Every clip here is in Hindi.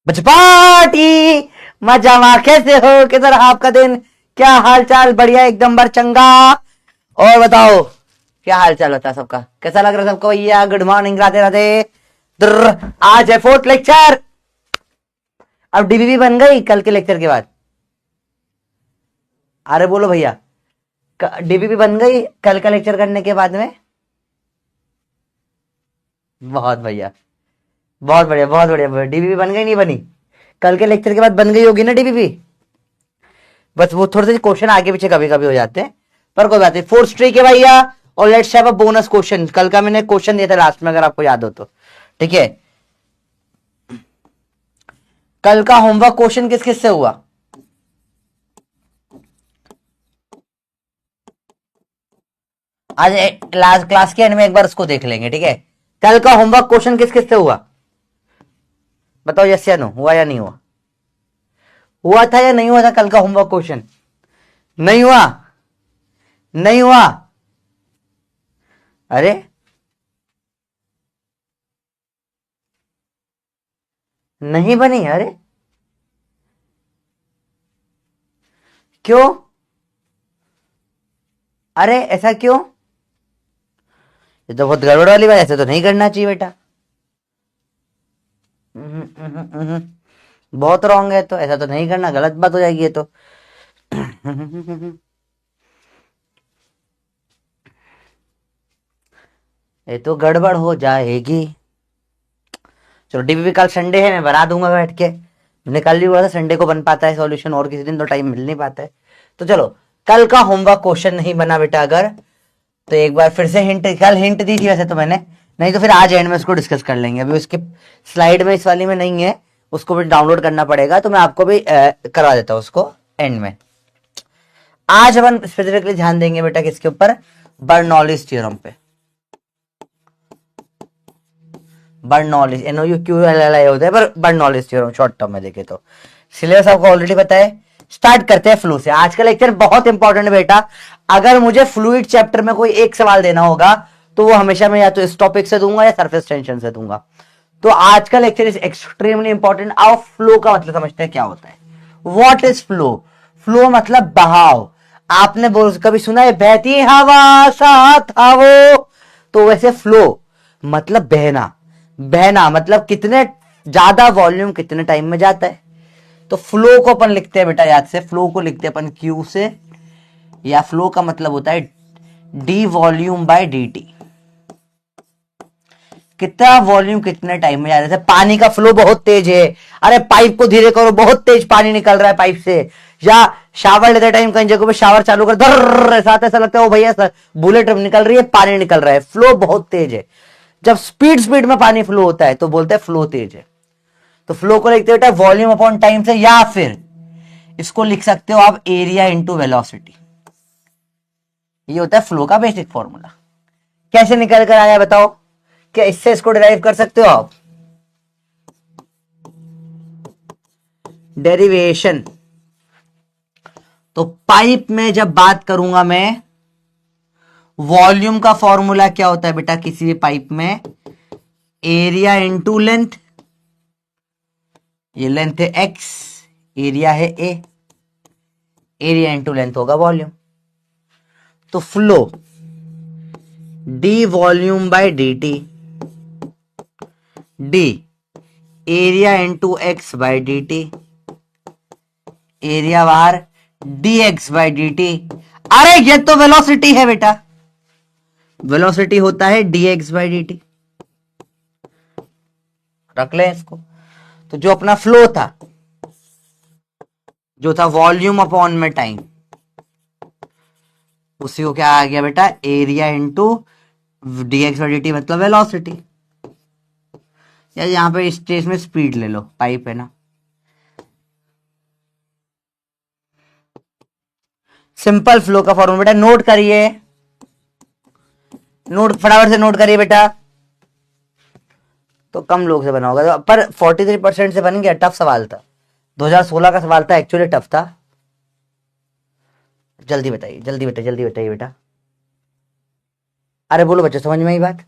बचपाटी मजामा, कैसे हो, किधर आपका दिन, क्या हाल चाल? बढ़िया एकदम बर चंगा। और बताओ क्या हाल चाल होता है सबका, कैसा लग रहा है सबको भैया? Good morning, Radhe Radhe. आज है फोर्थ लेक्चर। अब डीबीबी बन गई कल के लेक्चर के बाद। अरे बोलो भैया, डीबीबी बन गई कल का लेक्चर करने के बाद में? बहुत भैया, बहुत बढ़िया, बहुत बढ़िया। डीबीबी बन गई, नहीं बनी? कल के लेक्चर के बाद बन गई होगी ना डीबीबी। बस वो थोड़े से क्वेश्चन आगे पीछे कभी कभी हो जाते हैं, पर कोई बात नहीं। फोर्थ स्ट्रीक है भैया। और let's have a bonus question. कल का मैंने क्वेश्चन दिया था लास्ट में, अगर आपको याद हो तो। ठीक है, कल का होमवर्क क्वेश्चन किस किस से हुआ? आज लास्ट क्लास के एंड में एक बार उसको देख लेंगे, ठीक है? कल का होमवर्क क्वेश्चन किस किस से हुआ? बताओ, यस या नो, हुआ या नहीं हुआ? हुआ था या नहीं हुआ था कल का होमवर्क क्वेश्चन? नहीं हुआ? नहीं हुआ? अरे नहीं बनी? अरे क्यों? अरे ऐसा क्यों? ये तो बहुत गड़बड़ वाली बात, ऐसे तो नहीं करना चाहिए बेटा। बहुत रॉन्ग है, तो ऐसा तो नहीं करना, गलत बात हो जाएगी ये तो। ये तो गड़बड़ हो जाएगी। चलो, डीबीबी कल संडे है, मैं बना दूंगा बैठ के। मैंने कल भी बोला था संडे को बन पाता है सॉल्यूशन, और किसी दिन तो टाइम मिल नहीं पाता है। तो चलो, कल का होमवर्क क्वेश्चन नहीं बना बेटा अगर, तो एक बार फिर से हिंट, कल हिंट दी थी वैसे तो मैंने, नहीं तो फिर आज एंड में उसको डिस्कस कर लेंगे। अभी उसके स्लाइड में इस वाली में नहीं है, उसको भी डाउनलोड करना पड़ेगा, तो मैं आपको भी करवा देता हूँ उसको एंड में। आज अपन स्पेसिफिकली ध्यान देंगे बेटा किसके ऊपर? बर्नौलीज थ्योरम पे। बर्नौलीज, NOUQLLI होता है, पर बर्नौलीज थ्योरम शॉर्ट टर्म में देखे तो। सिलेबस आपको ऑलरेडी पता है। स्टार्ट करते हैं फ्लो से। आज का लेक्चर बहुत इंपॉर्टेंट है बेटा। अगर मुझे फ्लूइड चैप्टर में कोई एक सवाल देना होगा, तो वो हमेशा मैं या तो इस टॉपिक से दूंगा या सरफेस टेंशन से दूंगा। तो आज का लेक्चर इज एक्सट्रीमली इंपॉर्टेंट। आओ फ्लो का मतलब समझते हैं क्या होता है। What is flow? फ्लो मतलब बहाव। आपने बोल कभी सुना है बहती हवा साथ आओ? तो वैसे फ्लो मतलब बहना। बहना मतलब कितने ज्यादा वॉल्यूम कितने टाइम में जाता है। तो फ्लो को अपन लिखते हैं बेटा, याद से, फ्लो को लिखते हैं अपन क्यू से, या फ्लो का मतलब होता है D volume by D T. कितना वॉल्यूम कितने टाइम में जा रहा है। पानी का फ्लो बहुत तेज है, अरे पाइप को धीरे करो, बहुत तेज पानी निकल रहा है पाइप से। या शावर लेते टाइम कई जगहों पे शावर चालू कर, धर ऐसा लगता है ओ भैया बुलेट निकल रही है, पानी निकल रहा है, फ्लो बहुत तेज है। जब स्पीड स्पीड में पानी फ्लो होता है तो बोलते हैं फ्लो तेज है। तो फ्लो को लिखते बेटा वॉल्यूम अपॉन टाइम से, या फिर इसको लिख सकते हो आप एरिया इंटू वेलोसिटी। ये होता है फ्लो का बेसिक फॉर्मूला। कैसे निकल कर आया बताओ? क्या इससे इसको डिराइव कर सकते हो आप? डेरिवेशन। तो पाइप में जब बात करूंगा मैं, वॉल्यूम का फॉर्मूला क्या होता है बेटा किसी भी पाइप में? Area into length. ये लेंथ है x, एरिया है a, एरिया इंटू लेंथ होगा वॉल्यूम। तो flow D volume by D T, D area into X by D T, area बाहर D X by D T. अरे ये तो वेलोसिटी है बेटा, वेलोसिटी होता है D X by D T. रख लें इसको। तो जो अपना फ्लो था, जो था वॉल्यूम अपॉन में टाइम, उसी को क्या आ गया बेटा? Area into D x by D T मतलब वेलोसिटी। या यहां पे इस केस में स्पीड ले लो, पाइप है ना। सिंपल फ्लो का फॉर्मूला बेटा नोट करिए, नोट फटाफट से नोट करिए बेटा। तो कम लोग से बना होगा, पर 43% से बन गया। टफ सवाल था, 2016 का सवाल था, एक्चुअली टफ था। जल्दी बताइए, जल्दी बताइए, जल्दी बताइए बेटा। अरे बोलो बच्चों, समझ में आई बात?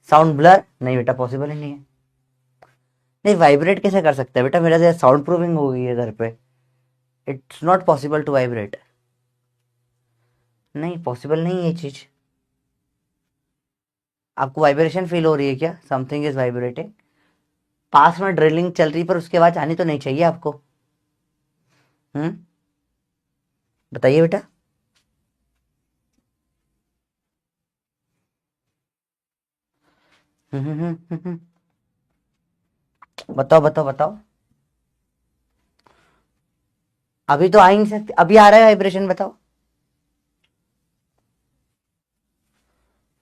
साउंड ब्लर नहीं बेटा, पॉसिबल ही नहीं है। नहीं, वाइब्रेट कैसे कर सकता है बेटा, मेरा से साउंड प्रूफिंग हो गई है घर पे, it's not possible to vibrate. नहीं, पॉसिबल नहीं है ये चीज। आपको वाइब्रेशन फील हो रही है क्या? Something is vibrating. पास में ड्रिलिंग चल रही पर उसके बाद आनी तो नहीं चाहिए आपको। हम्म, बताइए बेटा। बताओ बताओ बताओ। अभी तो आ ही नहीं सकते, अभी आ रहा है वाइब्रेशन, बताओ।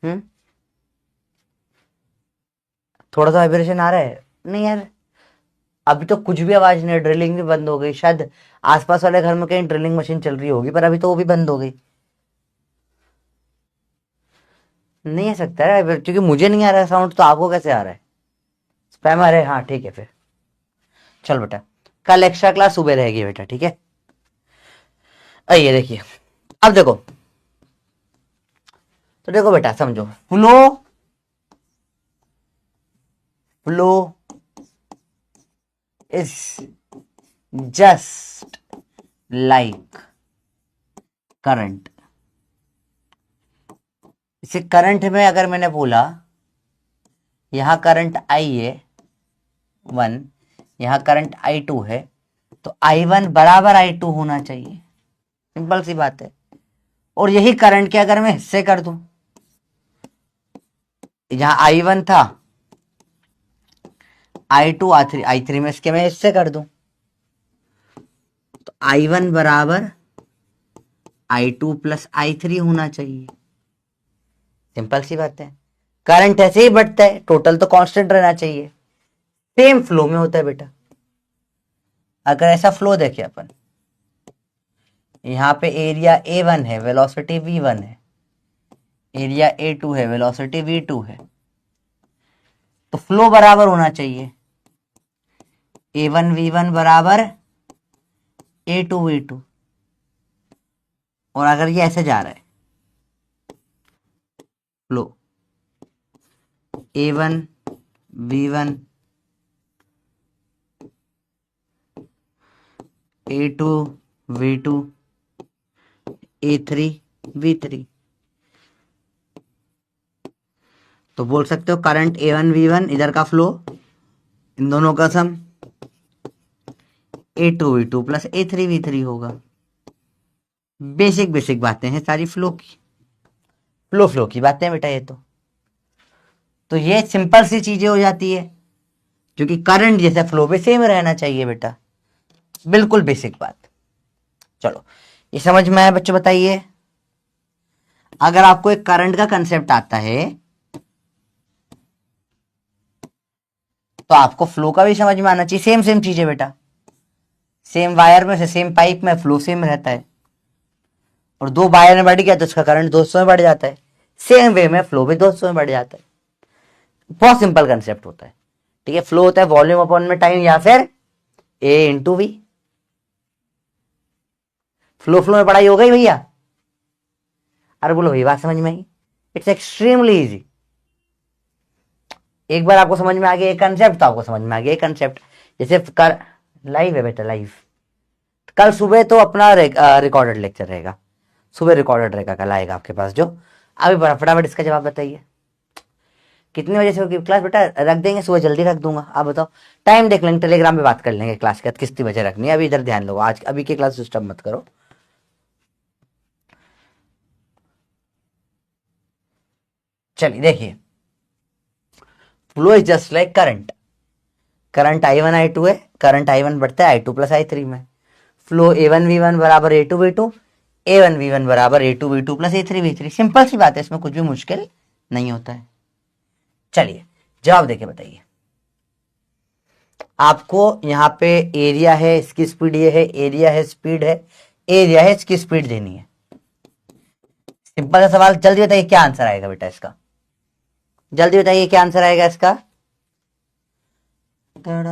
हम्म, थोड़ा सा वाइब्रेशन आ रहा है? नहीं यार, अभी तो कुछ भी आवाज नहीं है, ड्रिलिंग भी बंद हो गई शायद। आसपास वाले घर में कहीं ड्रिलिंग मशीन चल रही होगी, पर अभी तो वो भी बंद हो गई। नहीं आ सकता है क्योंकि मुझे नहीं आ रहा है साउंड, तो आपको कैसे आ रहा है? स्पैम आ रहा है, हाँ ठीक है फिर। चल बेटा, कल एक्स्ट्रा क्लास सुबह रहेगी बेटा, ठीक है। आइए देखिए, अब देखो, तो देखो बेटा समझो, flow, flow is just like current. इसे करंट में अगर मैंने बोला, यहां करंट आई है 1, यहां करंट I2 है, तो I1 बराबर I2 होना चाहिए। सिंपल सी बात है। और यही करंट के अगर मैं हिस्से कर दूं, जहां I1 था, I2 I3 में इसके मैं हिस्से कर दूं, तो I1 बराबर I2 प्लस I3 होना चाहिए। सिंपल सी बात है। करंट ऐसे ही बढ़ता है, टोटल तो कांस्टेंट रहना चाहिए। सेम फ्लो में होता है बेटा। अगर ऐसा फ्लो देखे अपन, यहाँ पे एरिया A1 है, वेलोसिटी V1 है, एरिया A2 है, वेलोसिटी V2 है, तो फ्लो बराबर होना चाहिए A1 V1 बराबर A2 V2। और अगर ये ऐसे जा रहा है flow, A1 V1 A2 V2 A3 V3, तो बोल सकते हो करंट A1 V1 इधर का फ्लो, इन दोनों का सम A2 V2 plus A3 V3 होगा। बेसिक बेसिक बातें हैं सारी फ्लो की, फ्लो फ्लो की बातें हैं बेटा ये तो ये सिंपल सी चीजें हो जाती है, जो कि करंट जैसे फ्लो भी सेम रहना चाहिए बेटा, बिल्कुल बेसिक बात। चलो, ये समझ में आया बच्चों? बताइए, अगर आपको एक करंट का कंसेप्ट आता है, तो आपको फ्लो का भी समझ में आना चाहिए। सेम सेम चीजें बेटा, सेम वायर में से सेम पाइप में फ्लो सेम रहता है, और दो वायर में बढ़ गया तो उसका करंट 200 में बढ़ जाता है। सेम वे में फ्लो भी 200 में बढ़ जाता है। बहुत सिंपल कंसेप्ट होता है, ठीक है। फ्लो होता है वॉल्यूम अपॉन में टाइम, या फिर A into v. Flow flow में पढ़ाई हो गई भैया? अरे बोलो भैया, बात समझ में आई? It's extremely easy. एक बार आपको समझ में आ गया एक कंसेप्ट, तो आपको समझ में आ गया एक कंसेप्ट। जैसे कर, लाइव है बेटा, लाइव। कल सुबह तो अपना रिकॉर्डेड लेक्चर रहेगा, सुबह रिकॉर्डेड रहेगा, कल आएगा आपके पास जो। अभी फटाफट इसका जवाब बताइए, कितने बजे से होगी क्लास बेटा? रख देंगे सुबह, जल्दी रख दूंगा। आप बताओ, टाइम देख लेंगे, टेलीग्राम पे बात कर लेंगे क्लास के बाद कितनी बजे रखनी है। अभी इधर ध्यान दो, आज अभी की क्लास डिस्टर्ब मत करो। चलिए देखिए, flow is just like current. Current I1 I2 है, करंट I1 बढ़ता है I2 प्लस I3 में। फ्लो A1 V1 बराबर A2 V2, A1 V1 बराबर A2 V2 plus A3 V3। Simple सी बात है, इसमें कुछ भी मुश्किल नहीं होता है। चलिए जवाब देके बताइए। आपको यहाँ पे एरिया है, इसकी स्पीड ये है, एरिया है, स्पीड है, एरिया है, इसकी स्पीड देनी है। सिंपल सा सवाल, जल्दी बताइए क्या आंसर आएगा बेटा इसका, जल्दी बताइए क्या आंसर आएगा इसका। डन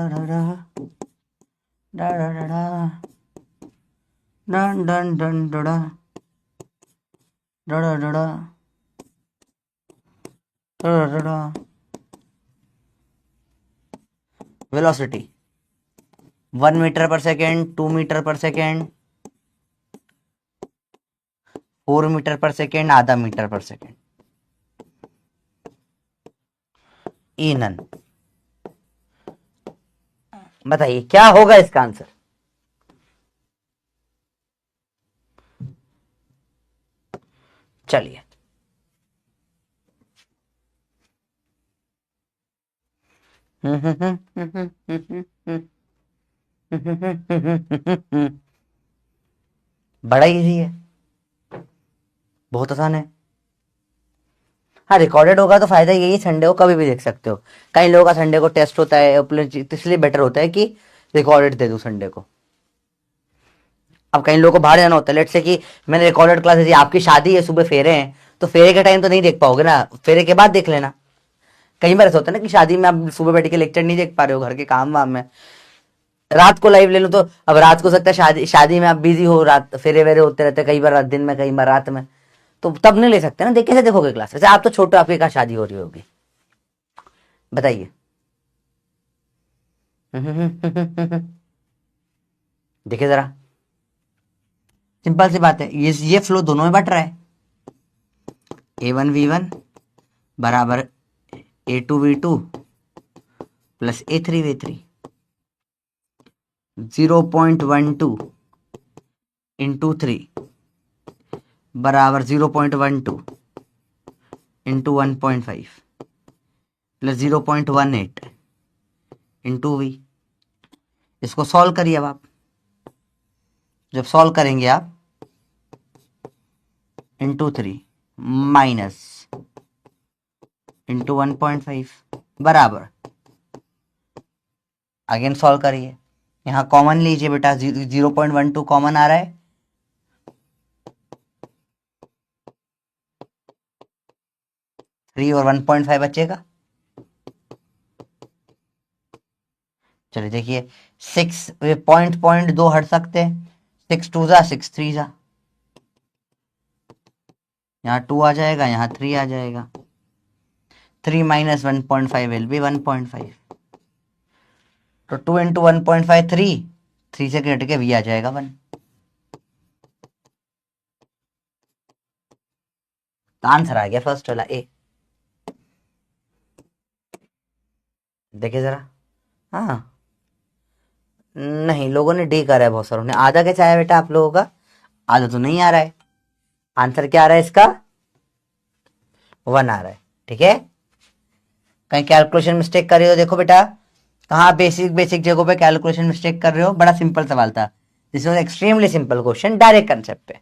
डन डन डड़ा डड़ा डड़ा डड़ा डड़ा। Velocity 1 metre per second, 2 meter per second, 4 meter per second, आधा मीटर पर सेकेंड। ई नन। बताइए क्या होगा इसका आंसर। चलिए बड़ा इजी है, बहुत आसान है। हाँ रिकॉर्डेड होगा तो फायदा यही है, संडे को कभी भी देख सकते हो। कई लोगों का संडे को टेस्ट होता है, इसलिए बेटर होता है कि रिकॉर्डेड दे दूं संडे को। अब कई लोगों को बाहर जाना होता है, लेट से कि मैंने रिकॉर्डेड क्लासेस दी, आपकी शादी है, सुबह फेरे हैं, तो फेरे के टाइम तो नहीं देख पाओगे ना, फेरे के बाद देख लेना। कई बार ऐसा होता है ना कि शादी में आप सुबह बैठ के लेक्चर नहीं देख पा रहे हो, घर के काम वाम में, रात को लाइव ले लो, तो अब रात को सकता है शादी में आप बिजी हो, रात फेरे वेरे होते रहते हैं, कई बार दिन में, कई बार रात में, तो तब नहीं ले सकते ना, देख कैसे देखोगे क्लास। वैसे आप तो छोटे, आपकी कहाँ शादी हो रही होगी, बताइए। देखिए जरा, सिंपल सी बात है, ये फ्लो दोनों में बट रहा है। A1V1 बराबर A2V2 प्लस A3V3, 0.12 इंटू 3 बराबर 0.12 इंटू 1.5 प्लस 0.18 इंटू V। इसको सॉल्व करिए अब आप। जब सॉल्व करेंगे आप, इंटू 3 माइनस इंटू 1.5 बराबर, अगेन सॉल्व करिए। यहां कॉमन लीजिए बेटा, 0.12 कॉमन आ रहा है, थ्री और 1.5 बचेगा। चलिए देखिए, 6 पॉइंट 2 हट सकते हैं, 6 2 जा 6 3 जा, यहाँ 2 आ जाएगा, यहाँ 3 आ जाएगा, 3 माइनस 1.5 विल बी 1.5, तो 2 इंटू 1.5 3 से घट के V आ जाएगा 1। तो आंसर आ गया फर्स्ट वाला ए। देखिए जरा, हाँ नहीं, लोगों ने डी करा है, बहुत सारों ने। आधा कैसे आया बेटा आप लोगों का, आधा तो नहीं आ रहा है। आंसर क्या आ रहा है इसका, 1 आ रहा है, ठीक है। कहीं कैलकुलेशन मिस्टेक कर रहे हो, देखो बेटा कहाँ बेसिक बेसिक जगहों पे कैलकुलेशन मिस्टेक कर रहे हो। बड़ा सिंपल सवाल था, this was extremely simple question, direct concept पे।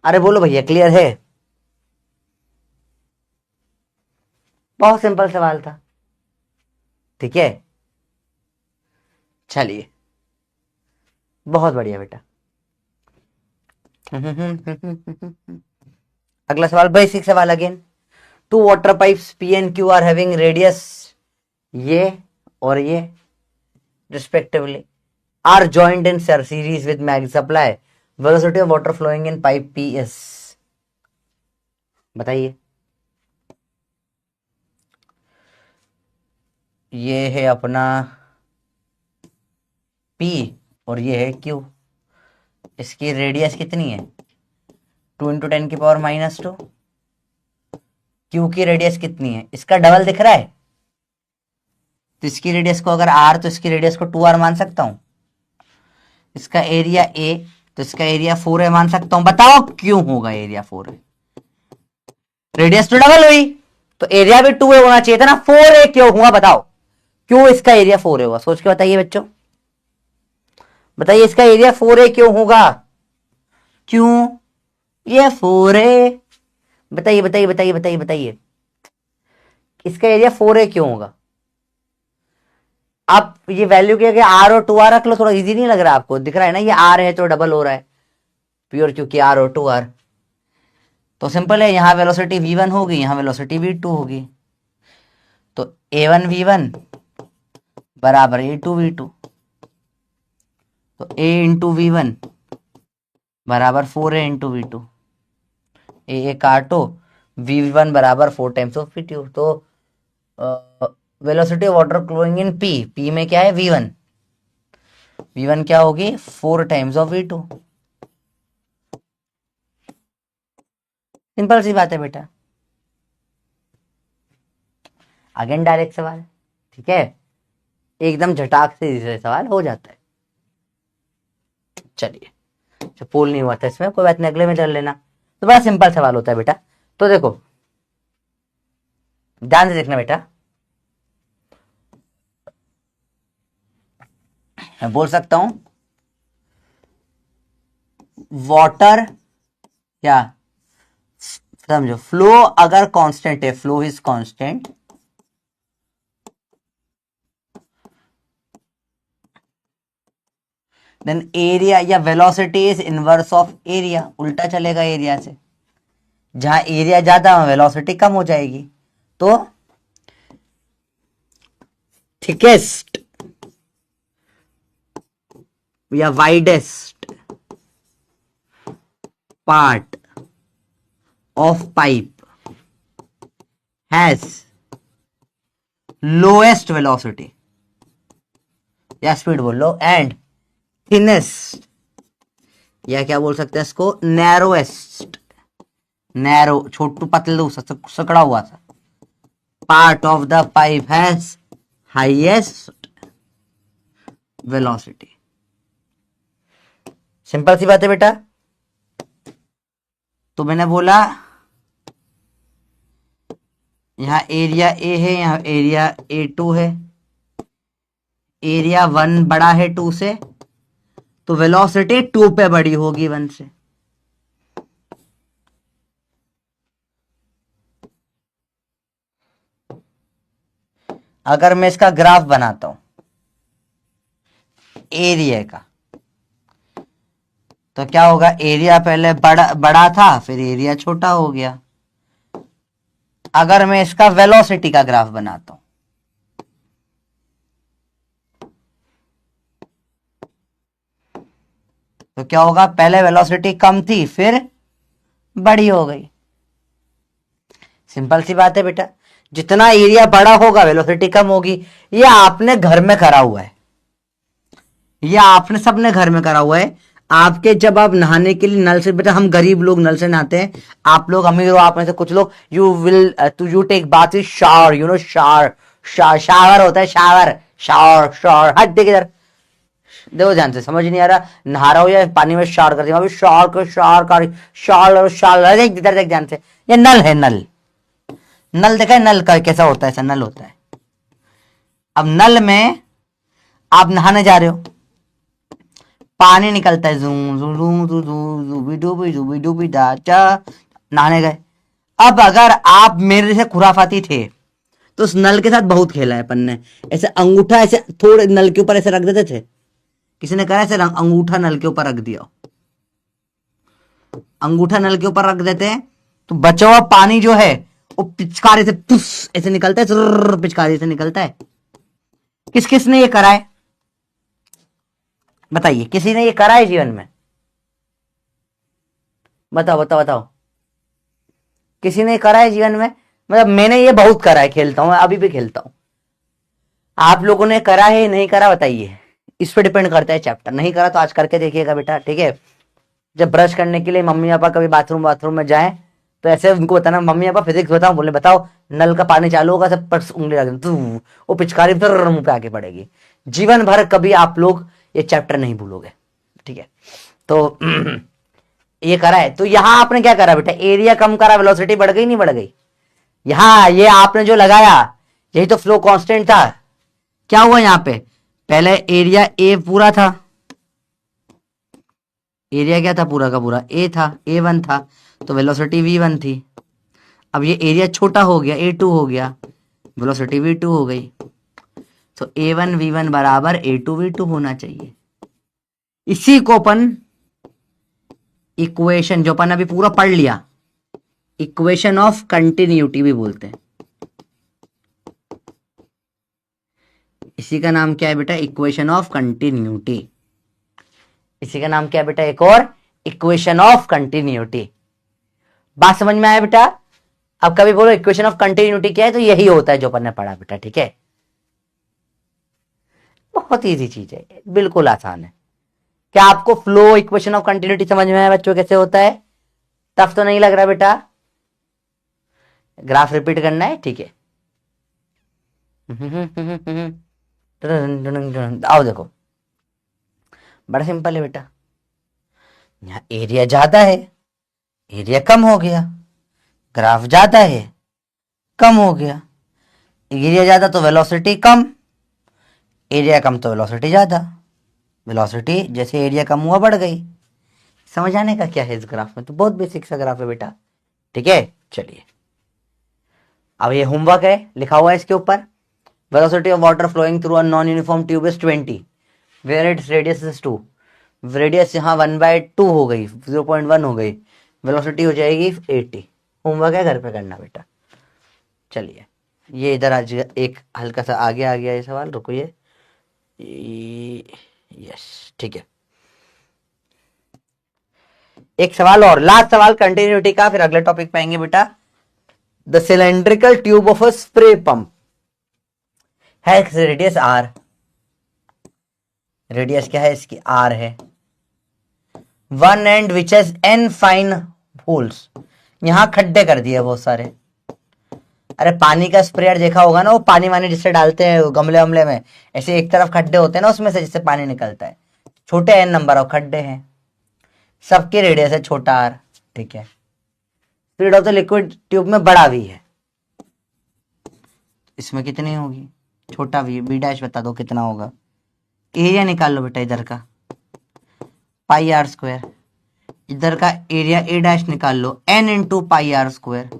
अरे बोलो भैया, क्लियर है, बहुत सिंपल सवाल था, ठीक है। चलिए बहुत बढ़िया बेटा। अगला सवाल, बेसिक सवाल again. Two water pipes P and Q are having radius ये और ये respectively, are joint in series with mag supply, velocity of water flowing in pipe P is, बताइए। ये है अपना P और ये है Q, इसकी रेडियस कितनी है, 2 इंटू 10 की पावर -2। क्यू की रेडियस कितनी है, इसका डबल दिख रहा है, तो इसकी रेडियस को अगर R तो इसकी रेडियस को 2R मान सकता हूं। इसका एरिया A तो इसका एरिया 4A मान सकता हूं। बताओ क्यों होगा एरिया 4A, रेडियस तो डबल हुई, तो एरिया भी 2A होना चाहिए था ना, 4A क्यों हुआ बताओ, क्यों इसका एरिया 4A हुआ, सोच के बताइए बच्चों, बताइए इसका एरिया 4A क्यों होगा, क्यों ये 4A, बताइए बताइए बताइए बताइए बताइए, इसका एरिया 4A क्यों होगा। आप ये वैल्यू के आगे R और 2R रख लो, थोड़ा इजी नहीं लग रहा आपको, दिख रहा है ना ये R है तो डबल हो रहा है प्योर, क्योंकि R और 2R, तो सिंपल है, यहां वेलोसिटी V1 होगी, यहां वेलोसिटी V2 होगी, तो A1V1 बराबर A2V2, तो A इंटू V1 बराबर 4A इंटू V2, ए काटो, V1 बराबर 4 टाइम्स ऑफ V2, तो velocity of water flowing in p में क्या है V1 क्या होगी 4 टाइम्स ऑफ V2। सिंपल सी बात है बेटा, अगेन डायरेक्ट सवाल, ठीक है, एकदम झटाक से सवाल हो जाता है। चलिए, जो पोल नहीं हुआ था इसमें कोई बात नहीं, अगले में कर लेना। तो बड़ा सिंपल सवाल होता है बेटा। तो देखो ध्यान से देखना बेटा, मैं बोल सकता हूं वाटर, क्या समझो, फ्लो अगर कांस्टेंट है, flow is constant, then area या velocity is inverse of area, उल्टा चलेगा एरिया से, जहां एरिया ज्यादा वहां वेलोसिटी कम हो जाएगी। तो थिकेस्ट या widest part of pipe has lowest velocity, या स्पीड बोल लो, एंड थिनेस्ट, या क्या बोल सकते हैं इसको, नैरोएस्ट, नैरो छोटू पतलू सकड़ा हुआ सा part of the pipe has highest velocity. Simple सी बात है बेटा। तो मैंने बोला यहां एरिया ए है, यहां एरिया A2 है, एरिया 1 बड़ा है 2 से, तो वेलोसिटी 2 पे बड़ी होगी 1 से। अगर मैं इसका ग्राफ बनाता हूं एरिया का, तो क्या होगा, एरिया पहले बड़ा था, फिर एरिया छोटा हो गया। अगर मैं इसका वेलोसिटी का ग्राफ बनाता हूं, तो क्या होगा, पहले वेलोसिटी कम थी फिर बड़ी हो गई। सिंपल सी बात है बेटा, जितना एरिया बड़ा होगा वेलोसिटी कम होगी। ये आपने घर में करा हुआ है, ये आपने सबने घर में करा हुआ है। आपके जब आप नहाने के लिए नल से, बेटा हम गरीब लोग नल से नहाते हैं, आप लोग अमीर हो, आप में से कुछ लोग you take bath with shower, you know shower, shower होता है, शावर शावर शावर, हट देख इधर, देखो ध्यान से, समझ नहीं आ रहा, नहा रहा हो या पानी में शावर करती हूँ, शावर को शावर कर, शावर शावर, देख इधर देख ध्यान से, ये नल है, नल, नल देखा है, नल का कैसा होता है, ऐसा नल होता है। अब नल में आप नहाने जा रहे हो, पानी निकलता है, नहाने गए। अब अगर आप मेरे से खुराफाती थे तो उस नल के साथ बहुत खेला है अपन ने, ऐसे अंगूठा ऐसे थोड़े नल के ऊपर ऐसे रख देते थे, किसी ने कहा ऐसे अंगूठा नल के ऊपर रख दिया, अंगूठा नल के ऊपर रख देते हैं, तो बचा हुआ पानी जो है वो पिचकारी से पुस ऐसे निकलता है, पिचकारी से निकलता है। किस किस ने ये करा है बताइए, किसी ने ये करा है जीवन में, बताओ बताओ बताओ, किसी ने करा है जीवन में? मतलब मैंने ये बहुत करा है, खेलता हूं, अभी भी खेलता हूं। आप लोगों ने करा है नहीं करा बताइए, इस पे डिपेंड करता है चैप्टर। नहीं करा तो आज करके देखिएगा बेटा, ठीक है। जब ब्रश करने के लिए मम्मी पापा कभी बाथरूम में जाए तो ऐसे उनको बताना, मम्मी पापा फिजिक्स बताओ, बोले बताओ, नल का पानी चालू होगा, सब पर उंगली रख दो, वो पिचकारी मुंह पे आके पड़ेगी। जीवन भर कभी आप लोग ये चैप्टर नहीं भूलोगे, ठीक है। तो ये करा है, तो यहां आपने क्या करा बेटा, एरिया कम करा, वेलोसिटी बढ़ गई नहीं बढ़ गई? यहां ये आपने जो लगाया यही तो फ्लो कांस्टेंट था। क्या हुआ यहां पे, पहले एरिया ए पूरा था, एरिया क्या था पूरा का पूरा, ए था, A1 था, तो वेलोसिटी V1 थी। अब ये एरिया छोटा हो गया, A2 हो गया, वेलोसिटी V2 हो गई। तो A1 V1 बराबर A2 V2 होना चाहिए। इसी को अपन इक्वेशन, जो अपन अभी पूरा पढ़ लिया, इक्वेशन ऑफ कंटिन्यूटी भी बोलते हैं। इसी का नाम क्या है बेटा, इक्वेशन ऑफ कंटिन्यूटी। इसी का नाम क्या है बेटा, एक और, इक्वेशन ऑफ कंटिन्यूटी। बात समझ में आया बेटा? अब कभी बोलो इक्वेशन ऑफ कंटिन्यूटी क्या है, तो यही होता है जो अपन ने पढ़ा बेटा, ठीक है। बहुत इजी चीज है, बिल्कुल आसान है। क्या आपको फ्लो इक्वेशन ऑफ कंटिन्यूटी समझ में आया बच्चों कैसे होता है? टफ तो नहीं लग रहा बेटा? ग्राफ रिपीट करना है, ठीक है। आओ देखो, बड़ा सिंपल है बेटा। यहां एरिया ज्यादा है, एरिया कम हो गया, ग्राफ ज्यादा है, कम हो गया। एरिया ज्यादा तो वेलोसिटी कम, एरिया कम तो वेलोसिटी ज्यादा। वेलोसिटी जैसे एरिया कम हुआ बढ़ गई। समझ आने का क्या है इस ग्राफ में? तो बहुत बेसिक सा ग्राफ है बेटा, ठीक है। चलिए, अब ये होमवर्क है, लिखा हुआ है इसके ऊपर। Velocity of water flowing through a non uniform tube is 20 where it's radius is 2। Radius यहाँ 1/2 हो गई, 0.1 हो गई, वेलोसिटी हो जाएगी 80। होमवर्क है, घर पे करना बेटा। चलिए, ये इधर आज एक हल्का सा आगे आ गया ये सवाल, रुको ये यस, ठीक है। एक सवाल और, लास्ट सवाल कंटिन्यूटी का, फिर अगले टॉपिक पे आएंगे बेटा। The cylindrical tube of a spray pump has radius r। Radius क्या है इसकी? r है। One and which has n fine holes. यहां खड्डे कर दिए बहुत सारे। अरे पानी का स्प्रेयर देखा होगा ना, वो पानी वानी जिससे डालते हैं गमले वमले में, ऐसे एक तरफ खड्डे होते हैं ना, उसमें से जिससे पानी निकलता है। छोटे n नंबर ऑफ खड्डे हैं, सबकी रेडियस है छोटा r, ठीक है। Speed of the liquid tube में बड़ा v है, इसमें कितनी होगी? छोटा v, b डैश बता दो कितना होगा। एरिया निकाल लो बेटा इधर का, पाई आर स्क्वायर। इधर का एरिया ए डैश निकाल लो, n into pi r square.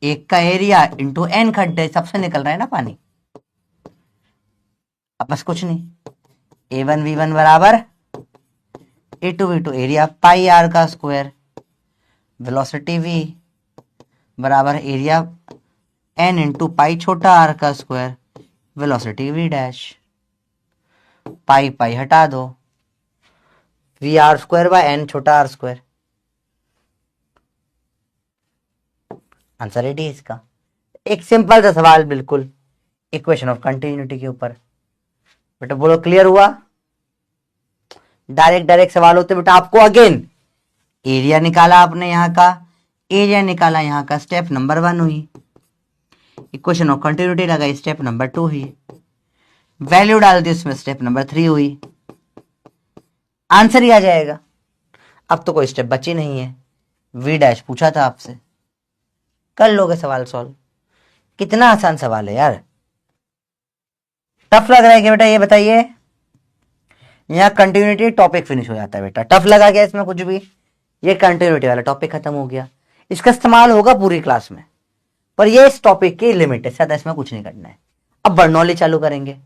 एक का एरिया इंटू n खड्डे, सबसे निकल रहा है ना पानी। अब बस कुछ नहीं, a1v1 बराबर a2v2, एरिया पाई आर का स्क्वायर, वेलोसिटी v बराबर एरिया n इंटू पाई छोटा आर का square, velocity v dash. Pi pi हटा दो, v r square by n छोटा आर स्क्वायर। आंसर रेडी है इसका। एक सिंपल सा सवाल, बिल्कुल इक्वेशन ऑफ कंटिन्यूटी के ऊपर। बेटा बोलो क्लियर हुआ? डायरेक्ट डायरेक्ट सवाल होते बेटा। आपको अगेन एरिया निकाला आपने, यहाँ का एरिया निकाला, यहाँ का स्टेप नंबर 1 हुई। इक्वेशन ऑफ कंटिन्यूटी लगाई, स्टेप नंबर 2 हुई। वैल्यू डाल दी उसमें, स्टेप नंबर 3 हुई। आंसर ही आ जाएगा। अब तो कोई स्टेप बची नहीं है। वी डैश पूछा था आपसे, कर लोगे सवाल सॉल्व। कितना आसान सवाल है यार। टफ लग रहा है क्या बेटा, ये बताइए। यहाँ कंटिन्यूटी टॉपिक फिनिश हो जाता है बेटा। टफ लगा क्या इसमें कुछ भी? ये कंटिन्यूटी वाला टॉपिक खत्म हो गया। इसका इस्तेमाल होगा पूरी क्लास में, पर ये इस टॉपिक की लिमिट है, ज्यादा इसमें कुछ नहीं करना है। अब बर्नौली चालू करेंगे।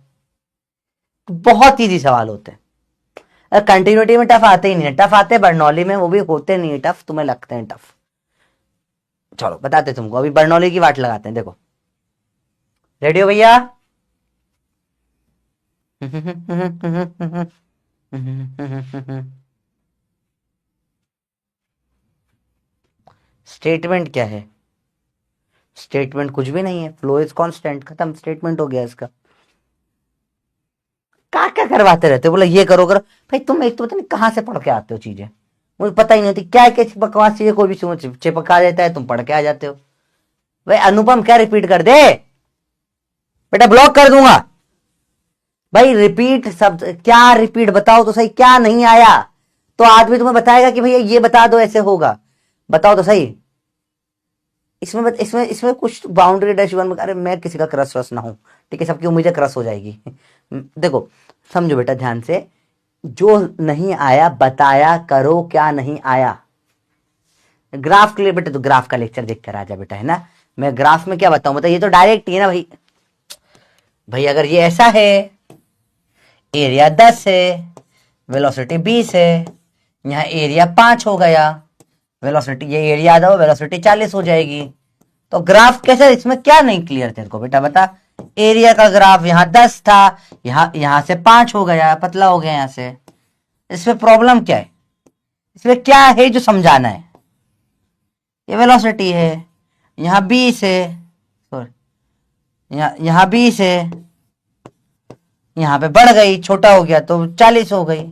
बहुत इजी सवाल होते हैं। कंटिन्यूटी में टफ आते ही नहीं है, टफ आते हैं बर्नौली में, वो भी होते नहीं है टफ, तुम्हें लगते हैं टफ। चलो बताते तुमको, अभी बर्नौली की वाट लगाते हैं। देखो रेडी हो भैया? स्टेटमेंट क्या है? स्टेटमेंट कुछ भी नहीं है, फ्लो इज कांस्टेंट, खत्म, स्टेटमेंट हो गया इसका। क्या क्या करवाते रहते हो, बोला ये करो करो। भाई तुम एक तो पता नहीं कहाँ से पढ़ के आते हो चीजें, मुझे पता ही नहीं होती क्या क्या बकवास चीजें, कोई भी चिपका देता है, तुम पढ़ के आ जाते हो। भाई अनुपम क्या रिपीट कर दे बेटा, ब्लॉक कर दूंगा। भाई रिपीट शब्द क्या, रिपीट बताओ तो सही, क्या नहीं आया तो आदमी तुम्हें बताएगा कि भैया ये बता दो ऐसे होगा, बताओ तो सही। इसमें इसमें इसमें कुछ बाउंड्री डैश वन। अरे मैं किसी का क्रश रस ना हूं, ठीक है, सबकी उम्मीदें क्रश हो जाएगी। देखो समझो बेटा ध्यान से, जो नहीं आया बताया करो, क्या नहीं आया। ग्राफ के लिए बेटा तो ग्राफ का लेक्चर देख कर आ जा बेटा, है ना। मैं ग्राफ में क्या बताऊं, मतलब ये तो डायरेक्ट ही है ना भाई। भाई अगर ये ऐसा है, एरिया 10 है, वेलोसिटी 20 है, यहाँ एरिया 5 हो गया, वेलोसिटी ये एरिया आ जाओ, वेलोसिटी 40 हो जाएगी। तो ग्राफ कैसे, इसमें क्या नहीं क्लियर तेरे को बेटा बता। एरिया का ग्राफ यहाँ 10 था, यहाँ से 5 हो गया, पतला हो गया यहाँ से। इसमें प्रॉब्लम क्या है, इसमें क्या है जो समझाना है? ये वेलोसिटी है, यहाँ 20 है, सॉरी यहाँ 20 है, यहाँ पे बढ़ गई, छोटा हो गया तो 40 हो गई।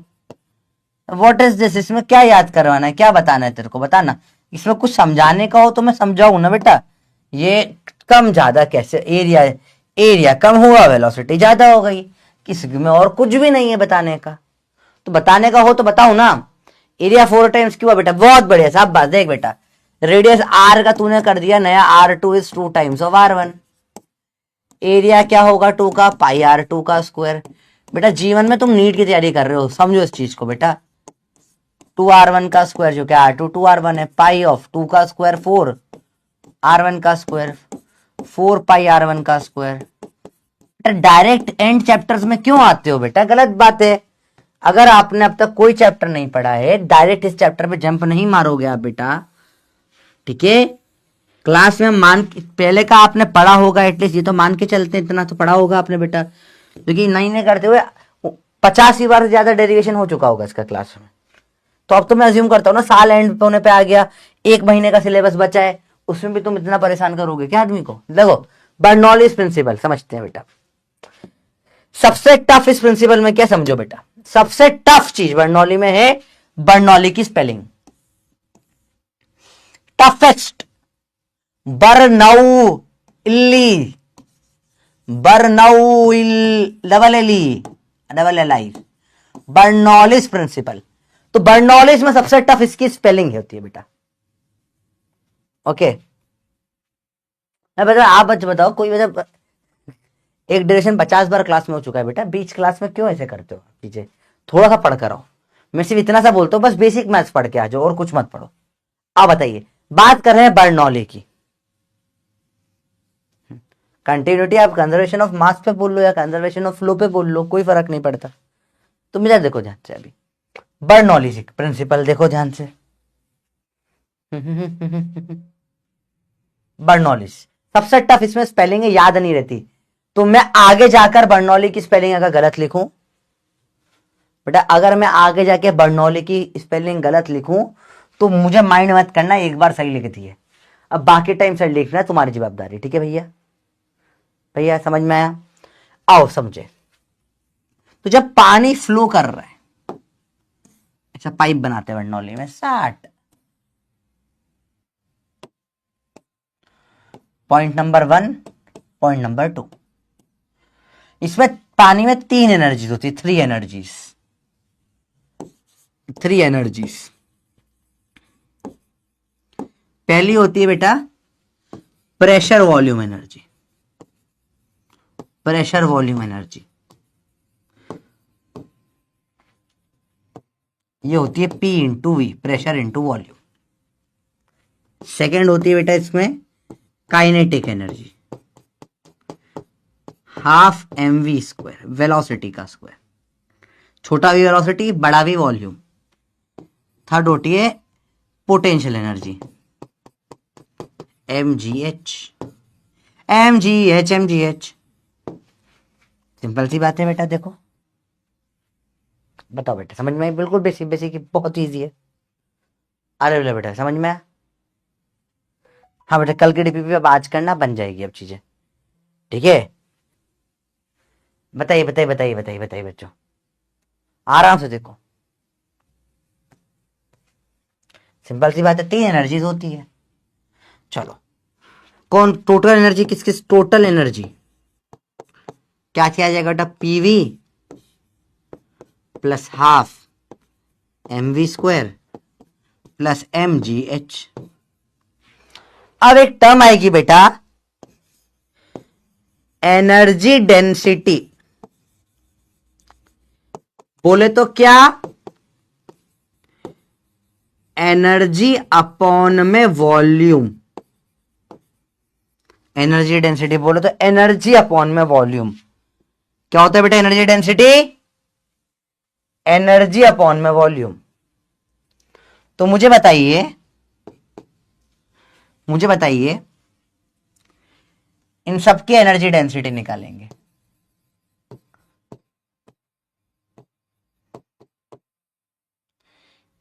What is this? इसमें क्या याद करवाना है, क्या बताना है तेरे को, बताना। इसमें कुछ समझाने का हो तो मैं समझाऊं ना बेटा। ये कम ज्यादा कैसे, एरिया एरिया कम हुआ, वेलोसिटी ज्यादा हो गई, किसी में और कुछ भी नहीं है बताने का। तो बताने का हो तो बताओ ना। एरिया 4 टाइम्स क्यों बेटा? बहुत बढ़िया साहब, बात देख बेटा, रेडियस आर का तूने कर दिया नया, R2 is 2 times of R1। Area क्या होगा 2 का? पाई R2 का स्क्वायर। बेटा जीवन में तुम नीट की तैयारी कर रहे हो, समझो इस चीज को बेटा। 2R1 का स्क्वायर जो क्या R2 2R1 है, पाई ऑफ 2 का स्क्वायर 4 R1 का स्क्वायर, 4 पाई R1 का स्क्वायर। डायरेक्ट एंड चैप्टर्स में क्यों आते हो बेटा? गलत बात है। अगर आपने अब तक कोई चैप्टर नहीं पढ़ा है, डायरेक्ट इस चैप्टर पे जंप नहीं मारोगे आप बेटा, ठीक है। क्लास में पहले का आपने पढ़ा होगा, एटलीस्ट ये तो मान के चलते हैं, इतना तो पढ़ा होगा आपने बेटा, क्योंकि नहीं करते हुए 50 बार से ज्यादा डेरिवेशन हो चुका होगा इसका क्लास में। तो अब तो मैं अज्यूम करता हूँ ना, साल एंड होने पे आ गया, 1 महीने का सिलेबस बचा है, उसमें भी तुम इतना परेशान करोगे क्या आदमी को? देखो बर्नौलीज प्रिंसिपल समझते हैं बेटा। सबसे टफ इस प्रिंसिपल में क्या समझो बेटा, सबसे टफ चीज बर्नौली में है बर्नौली की spelling. Toughest, Bernoulli, double l double L i, Bernoulli's principle. तो बर्नौलिस में सबसे टफ इसकी स्पेलिंग होती है बेटा। ओके, मैं बता, आप बताओ कोई मतलब एक डेरिवेशन 50 बार क्लास में हो चुका है बेटा, बीच क्लास में क्यों ऐसे करते हो चीजें? थोड़ा सा पढ़ कर आओ। मैं सिर्फ इतना सा बोलता हूँ, बस बेसिक मैथ्स पढ़ के आ जाओ और कुछ मत पढ़ो। आप बताइए, बात कर रहे हैं बर्नौली की। कंटिन्यूटी आप कंजर्वेशन ऑफ मास पे बोल लो या कंजर्वेशन ऑफ फ्लो पे बोल लो, कोई फर्क नहीं पड़ता। तो मुझे देखो ध्यान से, अभी बर्नौली प्रिंसिपल देखो ध्यान से। बर्नौलिस सबसे टफ, इसमें स्पेलिंग याद नहीं रहती, तो मैं आगे जाकर बर्नौली की स्पेलिंग अगर गलत लिखूं बेटा, अगर मैं आगे जाके बर्नौली की स्पेलिंग गलत लिखूं तो मुझे माइंड मत करना, एक बार सही लिख दी है, अब बाकी टाइम सही लिखना तुम्हारी जवाबदारी, ठीक है भैया? भैया समझ में आया? आओ समझे। तो जब पानी फ्लो कर रहा है, अच्छा पाइप बनाते हैं बर्नौली में 60, पॉइंट नंबर 1, पॉइंट नंबर 2, इसमें पानी में 3 एनर्जीज होती है, 3 एनर्जीज, 3 एनर्जीज। पहली होती है बेटा pressure volume energy, pressure volume energy, ये होती है P into V, pressure into volume. Second होती है बेटा इसमें kinetic energy, half mv square, velocity का स्क्वायर, छोटा भी वेलोसिटी बड़ा भी वॉल्यूम। थर्ड होती है potential energy, mgh, mgh। Simple सी बात है बेटा, देखो बताओ बेटा, समझ में? बिल्कुल बेसिक बेसिक, बहुत इजी है। अरे बोले बेटा समझ में? हाँ बेटा, कल की डीपीपी अब आज करना, बन जाएगी अब चीजें, ठीक है? बताइए बताइए बताइए बताइए बताइए बच्चों, आराम से देखो, सिंपल सी बात है, 3 एनर्जीज होती है। चलो, कौन टोटल एनर्जी, किस किस टोटल एनर्जी क्या किया जाएगा बेटा? PV plus half mv square plus mgh। अब एक टर्म आएगी बेटा एनर्जी डेंसिटी, बोले तो क्या? एनर्जी अपॉन में वॉल्यूम। एनर्जी डेंसिटी बोले तो एनर्जी अपॉन में वॉल्यूम। क्या होता है बेटा एनर्जी डेंसिटी? एनर्जी अपॉन में वॉल्यूम। तो मुझे बताइए, मुझे बताइए, इन सबकी एनर्जी डेंसिटी निकालेंगे,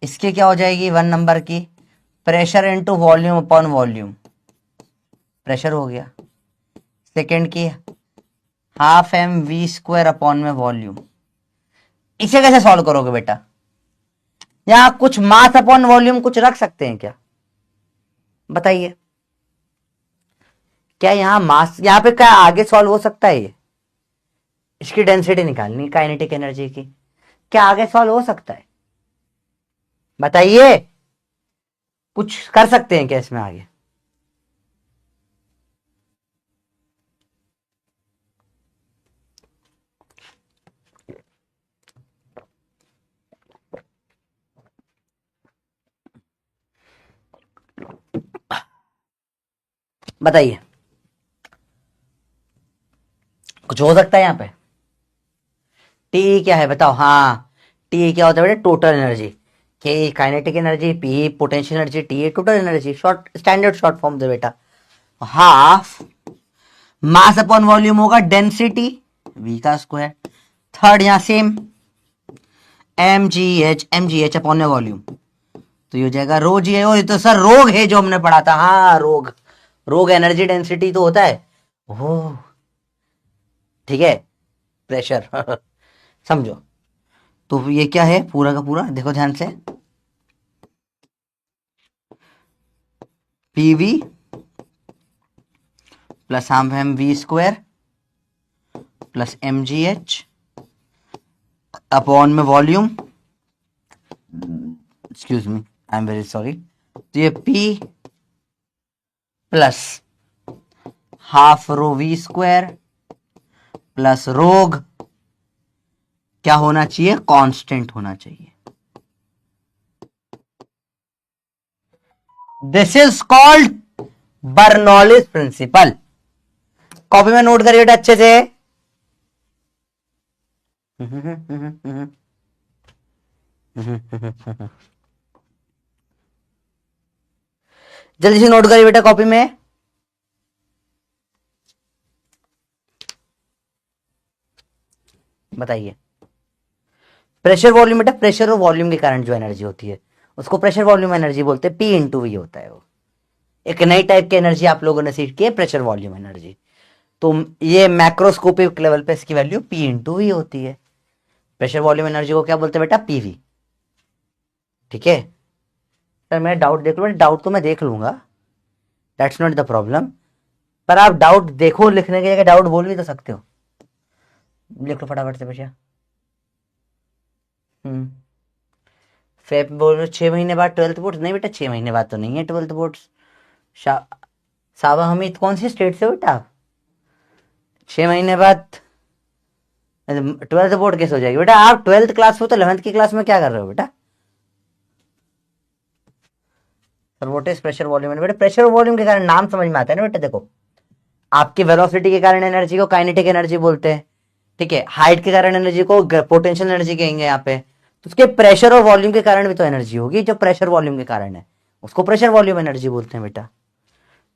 इसकी क्या हो जाएगी? 1 नंबर की pressure into volume upon volume, pressure हो गया। सेकेंड की half m we square upon में वॉल्यूम। इसे कैसे सॉल्व करोगे बेटा? यहां कुछ मास अपॉन वॉल्यूम कुछ रख सकते हैं क्या? बताइए, क्या यहां मास, यहां पे क्या आगे सॉल्व हो सकता है? ये इसकी डेंसिटी निकालनी काइनेटिक एनर्जी की, क्या आगे सॉल्व हो सकता है? बताइए, कुछ कर सकते हैं क्या इसमें आगे? बताइए, कुछ हो सकता है यहां पे? टी क्या है बताओ? हाँ, टी क्या होता है बेटा? Total energy. K kinetic energy, P potential energy, T total energy. Short standard short form दे बेटा। हाफ मास अपॉन वॉल्यूम होगा डेंसिटी वी का स्क्वायर। थर्ड यहां same M G H upon volume, तो ये हो जाएगा रो जी है। ये तो सर रोग है जो हमने पढ़ा था। हाँ, रोग, रोग एनर्जी डेंसिटी तो होता है। ओह ठीक है, प्रेशर समझो। तो ये क्या है पूरा का पूरा, देखो ध्यान से, पीवी प्लस हम M we square plus M G H upon में volume, excuse me, I am very sorry. तो ये P plus half rho we square plus rho g क्या होना चाहिए? कांस्टेंट होना चाहिए। This is called Bernoulli's principle. Copy में नोट करिए अच्छे से। जल्दी से नोट करिए बेटा कॉपी में। बताइए, प्रेशर वॉल्यूम बेटा, प्रेशर और वॉल्यूम के कारण जो एनर्जी होती है उसको प्रेशर वॉल्यूम एनर्जी बोलते हैं। पी इंटू वी होता है वो। एक नई टाइप की एनर्जी आप लोगों ने सीख की है, प्रेशर वॉल्यूम एनर्जी। तो ये मैक्रोस्कोपिक लेवल पे इसकी वैल्यू पी इंटू वी होती है। प्रेशर वॉल्यूम एनर्जी को क्या बोलते हैं बेटा? पीवी। ठीक है सर, मैं डाउट देख लूँ? डाउट तो मैं देख लूंगा, दैट्स नॉट द प्रॉब्लम। पर आप डाउट देखो, लिखने के जगह डाउट बोल भी तो सकते हो। लिख लो फटाफट से बच्चा। फेब बोल 6 महीने बाद 12th बोर्ड? नहीं बेटा, 6 महीने बाद तो नहीं है 12th बोर्ड। साबा हमीद कौन सी स्टेट से हो बेटा? 6 महीने बाद 12th बोर्ड कैसे हो जाएगी बेटा? आप 12th क्लास में हो तो 11th की क्लास में क्या कर रहे हो बेटा? Sir what is pressure volume? बेटा प्रेशर वॉल्यूम के कारण नाम समझ में आता है ना बेटा। देखो, आपकी वेलोसिटी के कारण एनर्जी को काइनेटिक एनर्जी बोलते हैं। ठीक है, हाइट के कारण एनर्जी को पोटेंशियल एनर्जी कहेंगे यहाँ पे। तो उसके प्रेशर और वॉल्यूम के कारण भी तो एनर्जी होगी। जो प्रेशर वॉल्यूम के कारण है उसको प्रेशर वॉल्यूम एनर्जी बोलते हैं बेटा।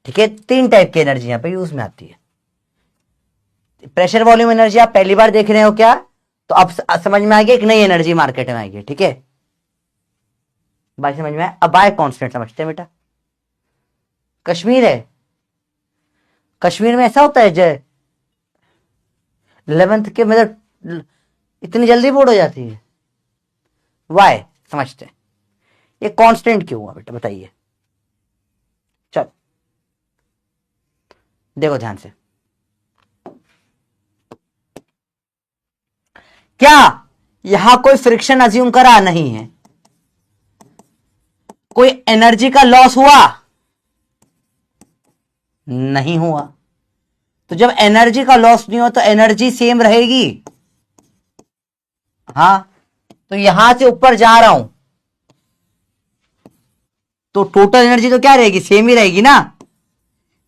ठीक है, 3 टाइप की एनर्जी यहाँ पे यूज में आती है। प्रेशर वॉल्यूम एनर्जी आप पहली बार देख रहे हो क्या? तो अब समझ में आएगी, एक नई एनर्जी मार्केट में आएगी। ठीक है भाई, समझ में आया? अब आए कॉन्स्टेंट समझते हैं बेटा। कश्मीर है, कश्मीर में ऐसा होता है जय 11th के मतलब इतनी जल्दी बोर्ड हो जाती है? वाई समझते हैं। ये कांस्टेंट क्यों हुआ बेटा बताइए? चलो देखो ध्यान से, क्या यहां कोई फ्रिक्शन अज्यूम करा नहीं है? कोई एनर्जी का लॉस हुआ? नहीं हुआ। तो जब एनर्जी का लॉस नहीं हो तो एनर्जी सेम रहेगी। हाँ, तो यहां से ऊपर जा रहा हूं तो टोटल एनर्जी तो क्या रहेगी? सेम ही रहेगी ना।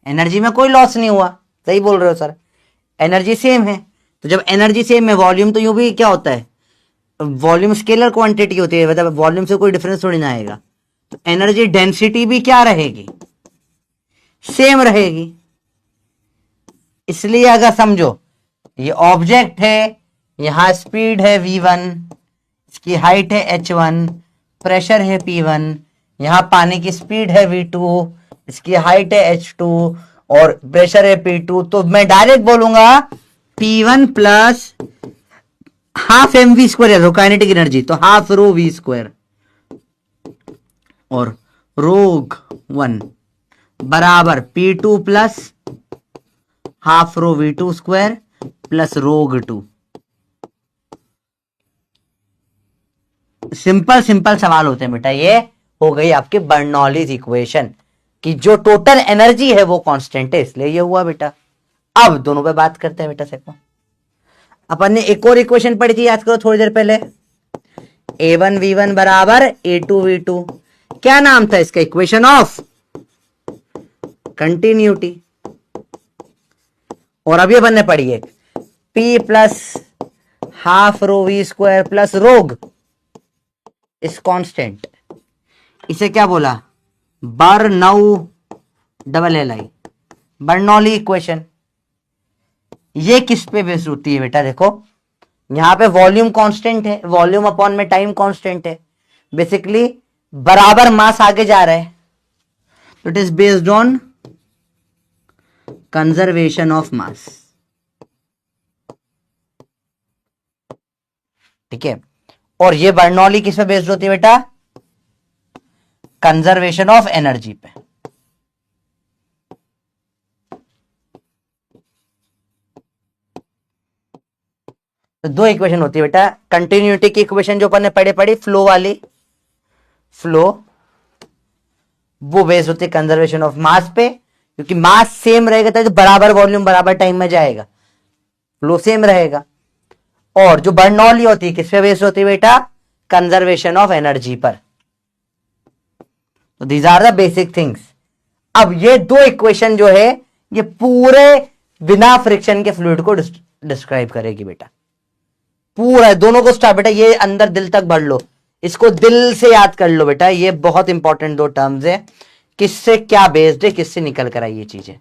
एनर्जी में कोई लॉस नहीं हुआ। सही बोल रहे हो सर, एनर्जी सेम है। तो जब एनर्जी सेम है, वॉल्यूम तो यूं भी क्या होता है? वॉल्यूम स्केलर क्वांटिटी होती है, मतलब वॉल्यूम से कोई डिफरेंस थोड़ी ना आएगा। तो एनर्जी डेंसिटी भी क्या रहेगी? सेम रहेगी। इसलिए अगर समझो ये ऑब्जेक्ट है, यहां स्पीड है v1, इसकी हाइट है h1, प्रेशर है p1, यहां पानी की स्पीड है v2, इसकी हाइट है h2, और प्रेशर है P2, तो मैं डायरेक्ट बोलूंगा P1 plus half m we square है काइनेटिक एनर्जी, तो हाफ रो वी स्क्वायर और रोग 1 बराबर P2 plus half rho V2 square plus rho g 2। Simple simple सवाल होते हैं बेटा। ये हो गई आपकी बर्नौलीज इक्वेशन कि जो टोटल एनर्जी है वो कांस्टेंट है, इसलिए ये हुआ बेटा। अब दोनों पे बात करते हैं बेटा। देखो अपन ने एक और इक्वेशन पढ़ी थी, याद करो थोड़ी देर पहले, A1V1 बराबर A2V2। क्या नाम था इसका? Equation of continuity. और अभी अपन ने पढ़ी है P plus half rho we square plus rho g is constant. इसे क्या बोला? Bernoulli double L I, Bernoulli equation. ये किस पे बेस्ड होती है बेटा? देखो यहां पे वॉल्यूम कांस्टेंट है, वॉल्यूम अपॉन में टाइम कांस्टेंट है, बेसिकली बराबर मास आगे जा रहा है, तो it is based on conservation of mass. ठीक है, और ये बर्नौली किस पे बेस्ड होती है बेटा? कंजर्वेशन ऑफ एनर्जी पे। तो दो इक्वेशन होती है बेटा। कंटिन्यूटी की इक्वेशन जो अपन ने पढ़ी फ्लो वाली, फ्लो वो बेस्ड होती है कंजर्वेशन ऑफ मास पे, क्योंकि मास सेम रहेगा तो बराबर वॉल्यूम बराबर टाइम में जाएगा, फ्लो सेम रहेगा। और जो बर्नौली होती है किस पे बेस्ड होती है बेटा? कंजर्वेशन ऑफ एनर्जी पर। तो these are the basic things. अब ये दो इक्वेशन जो है ये पूरे बिना फ्रिक्शन के फ्लूइड को डिस्क्राइब करेगी बेटा। पूरा दोनों को स्टार्ट बेटा, ये अंदर दिल तक भर लो, इसको दिल से याद कर लो बेटा। ये बहुत इंपॉर्टेंट दो टर्म्स है, किससे क्या बेस्ड है, किससे निकल कर आई ये चीजें।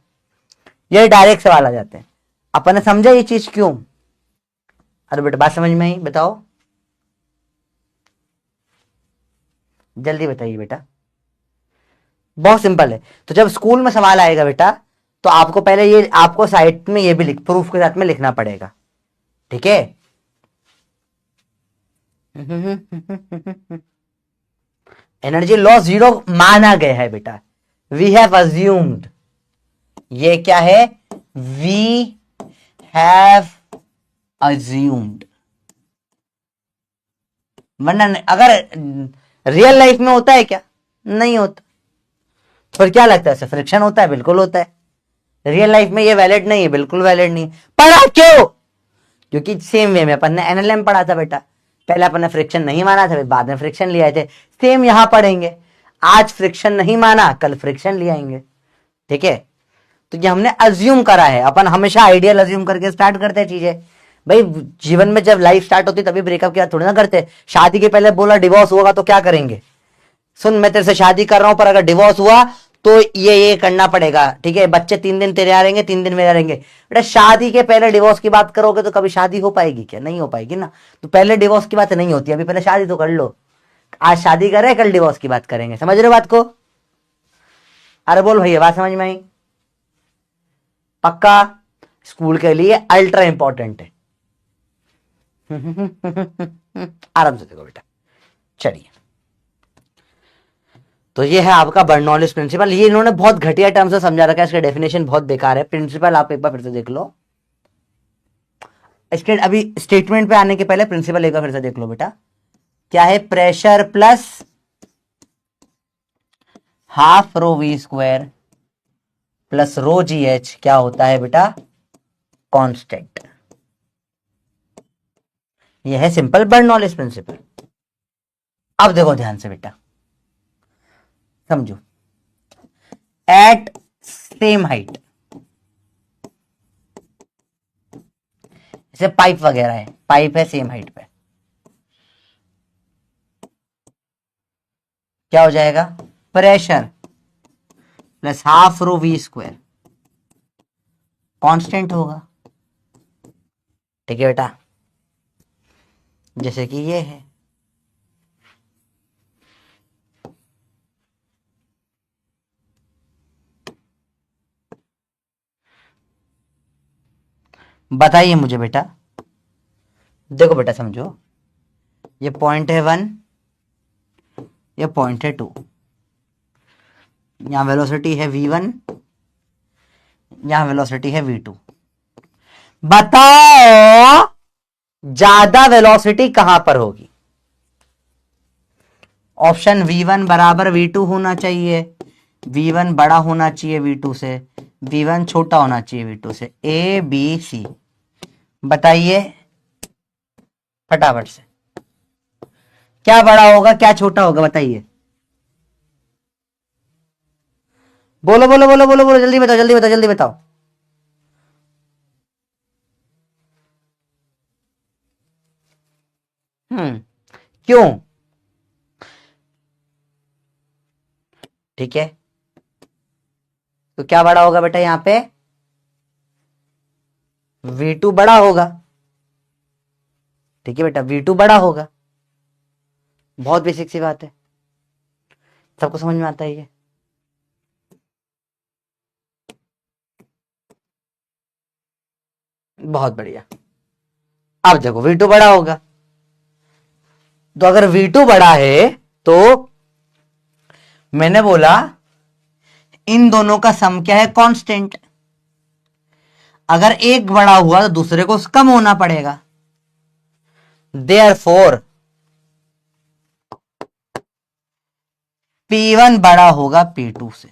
ये डायरेक्ट सवाल आ जाते हैं। अपन ने समझा ये चीज क्यों? अरे बेटा बात समझ में आई? बताओ जल्दी बताइए बेटा। बहुत सिंपल है। तो जब स्कूल में सवाल आएगा बेटा, तो आपको पहले ये आपको साइड में ये भी लिख, प्रूफ के साथ में लिखना पड़ेगा। ठीक है? एनर्जी लॉस जीरो माना गया है बेटा, वी हैव अज्यूम्ड। ये क्या है? We have assumed. वरना अगर रियल लाइफ में होता है क्या? नहीं होता। फिर क्या लगता है? फ्रिक्शन होता है? बिल्कुल होता है। रियल लाइफ में ये वैलिड नहीं है, बिल्कुल वैलिड नहीं है। पढ़ा क्यों? क्योंकि सेम वे में अपन ने एनएलएम पढ़ा था बेटा। पहले अपन ने फ्रिक्शन नहीं माना था, बाद में फ्रिक्शन ले आए थे। सेम यहां पढ़ेंगे, आज फ्रिक्शन नहीं माना, कल फ्रिक्शन ले आएंगे। ठीक है? तो ये हमने अज्यूम करा है। अपन हमेशा आइडियल अज्यूम करके स्टार्ट करते हैं चीजें भाई। जीवन में जब लाइफ स्टार्ट होती तभी ब्रेकअप की बात थोड़ी ना करते। शादी के पहले बोला डिवोर्स होगा तो क्या करेंगे? सुन, मैं तेरे से शादी कर रहा हूं, पर अगर डिवोर्स हुआ तो ये करना पड़ेगा। ठीक है? बच्चे 3 दिन तेरे यहाँ रहेंगे, 3 दिन मेरे रहेंगे। बेटा शादी के पहले डिवोर्स की बात करोगे तो कभी शादी हो पाएगी क्या? नहीं हो पाएगी ना। तो पहले डिवोर्स की बात नहीं होती, अभी पहले शादी तो कर लो। आज शादी कर रहे हैं, कल डिवोर्स की बात करेंगे। समझ रहे हो बात को? अरे बोल भैया, बात समझ में आई? पक्का? स्कूल के लिए अल्ट्रा इंपॉर्टेंट है। आराम से देखो बेटा। चलिए, तो ये है आपका बर्नौलिस प्रिंसिपल। ये इन्होंने बहुत घटिया टर्म से समझा रखा है, इसका डेफिनेशन बहुत बेकार है। प्रिंसिपल आप एक बार फिर से देख लो। अभी स्टेटमेंट पे आने के पहले प्रिंसिपल एक बार फिर से देख लो बेटा। क्या है? Pressure plus half rho we square plus rho g h क्या होता है बेटा? कांस्टेंट। यह है सिंपल बर्नौलिस प्रिंसिपल। अब देखो ध्यान से बेटा, समझो। एट सेम हाइट, जैसे पाइप वगैरह है, पाइप है सेम हाइट पे, क्या हो जाएगा? Pressure plus half rho we square constant होगा। ठीक है बेटा? जैसे कि ये है, बताइए मुझे बेटा, देखो बेटा समझो, ये पॉइंट है 1, ये पॉइंट है 2, यहां वेलोसिटी है v1, यहां वेलोसिटी है v2। बताओ ज्यादा वेलोसिटी कहां पर होगी? ऑप्शन v1 बराबर v2 होना चाहिए, v1 बड़ा होना चाहिए v2 से, v1 छोटा होना चाहिए v2 से, ए बी सी। बताइए फटाफट से, क्या बड़ा होगा क्या छोटा होगा बताइए? बोलो बोलो बोलो बोलो बोलो, जल्दी बताओ जल्दी बताओ जल्दी बताओ। क्यों? ठीक है, तो क्या बड़ा होगा बेटा यहां पे? v2 बड़ा होगा। ठीक है बेटा, v2 बड़ा होगा, बहुत बेसिक सी बात है, सबको समझ में आता है ये। बहुत बढ़िया। अब देखो v2 बड़ा होगा, तो अगर v2 बड़ा है तो मैंने बोला इन दोनों का सम क्या है? कांस्टेंट। अगर एक बड़ा हुआ तो दूसरे को कम होना पड़ेगा। देयरफॉर P1 बड़ा होगा P2 से।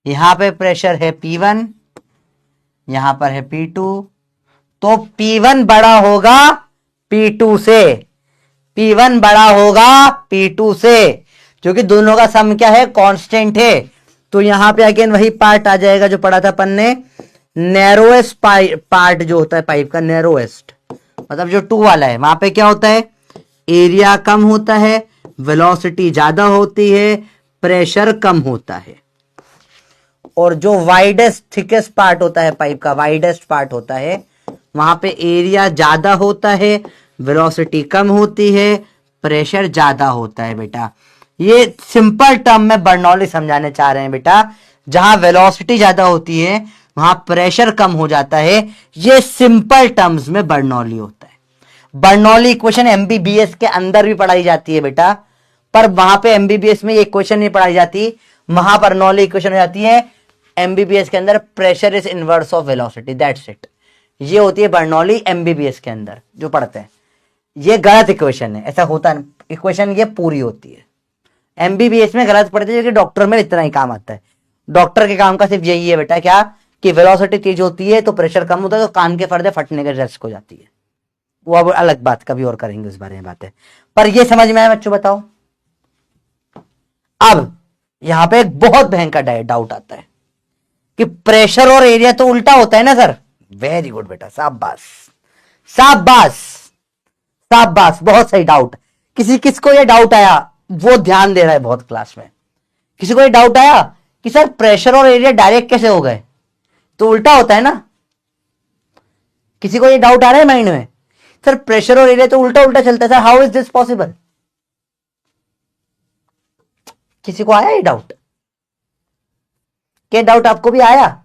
यहां पे प्रेशर है P1, यहां पर है P2, तो P1 बड़ा होगा P2 से, P1 बड़ा होगा P2 से, क्योंकि दोनों का सम क्या है? कांस्टेंट है। तो यहां पे अगेन वही पार्ट आ जाएगा जो पढ़ा था अपन ने, नैरोएस्ट पार्ट जो होता है पाइप का, नैरोएस्ट मतलब जो 2 वाला है, वहां पे क्या होता है? एरिया कम होता है, वेलोसिटी ज्यादा होती है, प्रेशर कम होता है। और जो वाइडेस्ट थिकेस्ट पार्ट होता है पाइप का, वाइडेस्ट पार्ट होता है, वहां पे एरिया ज्यादा होता है, वेलोसिटी कम होती है, प्रेशर ज्यादा होता है। बेटा ये सिंपल टर्म में बर्नौली समझाने चाह रहे हैं बेटा, जहां वेलोसिटी ज्यादा होती है वहां प्रेशर कम हो जाता है। ये सिंपल टर्म्स में बर्नौली होता है। बर्नौली इक्वेशन एमबीबीएस के अंदर भी पढ़ाई जाती है बेटा, पर वहां पे एमबीबीएस में ये इक्वेशन नहीं पढ़ाई जाती, वहां बर्नौली इक्वेशन हो जाती है एमबीबीएस के अंदर, pressure is inverse of velocity, that's it. ये होती है बर्नौली एमबीबीएस के अंदर जो पढ़ते हैं। ये गलत इक्वेशन है, ऐसा होता है इक्वेशन, ये पूरी होती है। एमबीबीएस में गलत पढ़ते हैं, डॉक्टर में इतना ही काम आता है। डॉक्टर के काम का सिर्फ यही है बेटा, क्या कि वेलोसिटी तेज होती है तो प्रेशर कम होता है, तो कान के पर्दे फटने के रिस्क हो जाती है। वो अब अलग बात, कभी और करेंगे उस बारे में बातें। पर ये समझ में आया बच्चों? बताओ। अब यहां पे एक बहुत भयंकर डाउट आता है कि प्रेशर और एरिया तो उल्टा होता है ना सर। वेरी गुड बेटा, शाबाश शाबाश शाबाश, बहुत सही डाउट। किसको ये डाउट आया वो ध्यान दे रहा है बहुत क्लास में। किसी को ये डाउट आया कि सर प्रेशर और एरिया डायरेक्ट कैसे हो गए, तो उल्टा होता है ना। किसी को ये डाउट आ रहा है माइंड में, सर प्रेशर और एरिया तो उल्टा उल्टा चलता है sir, how is this possible? किसी को आया ये डाउट? क्या डाउट आपको भी आया?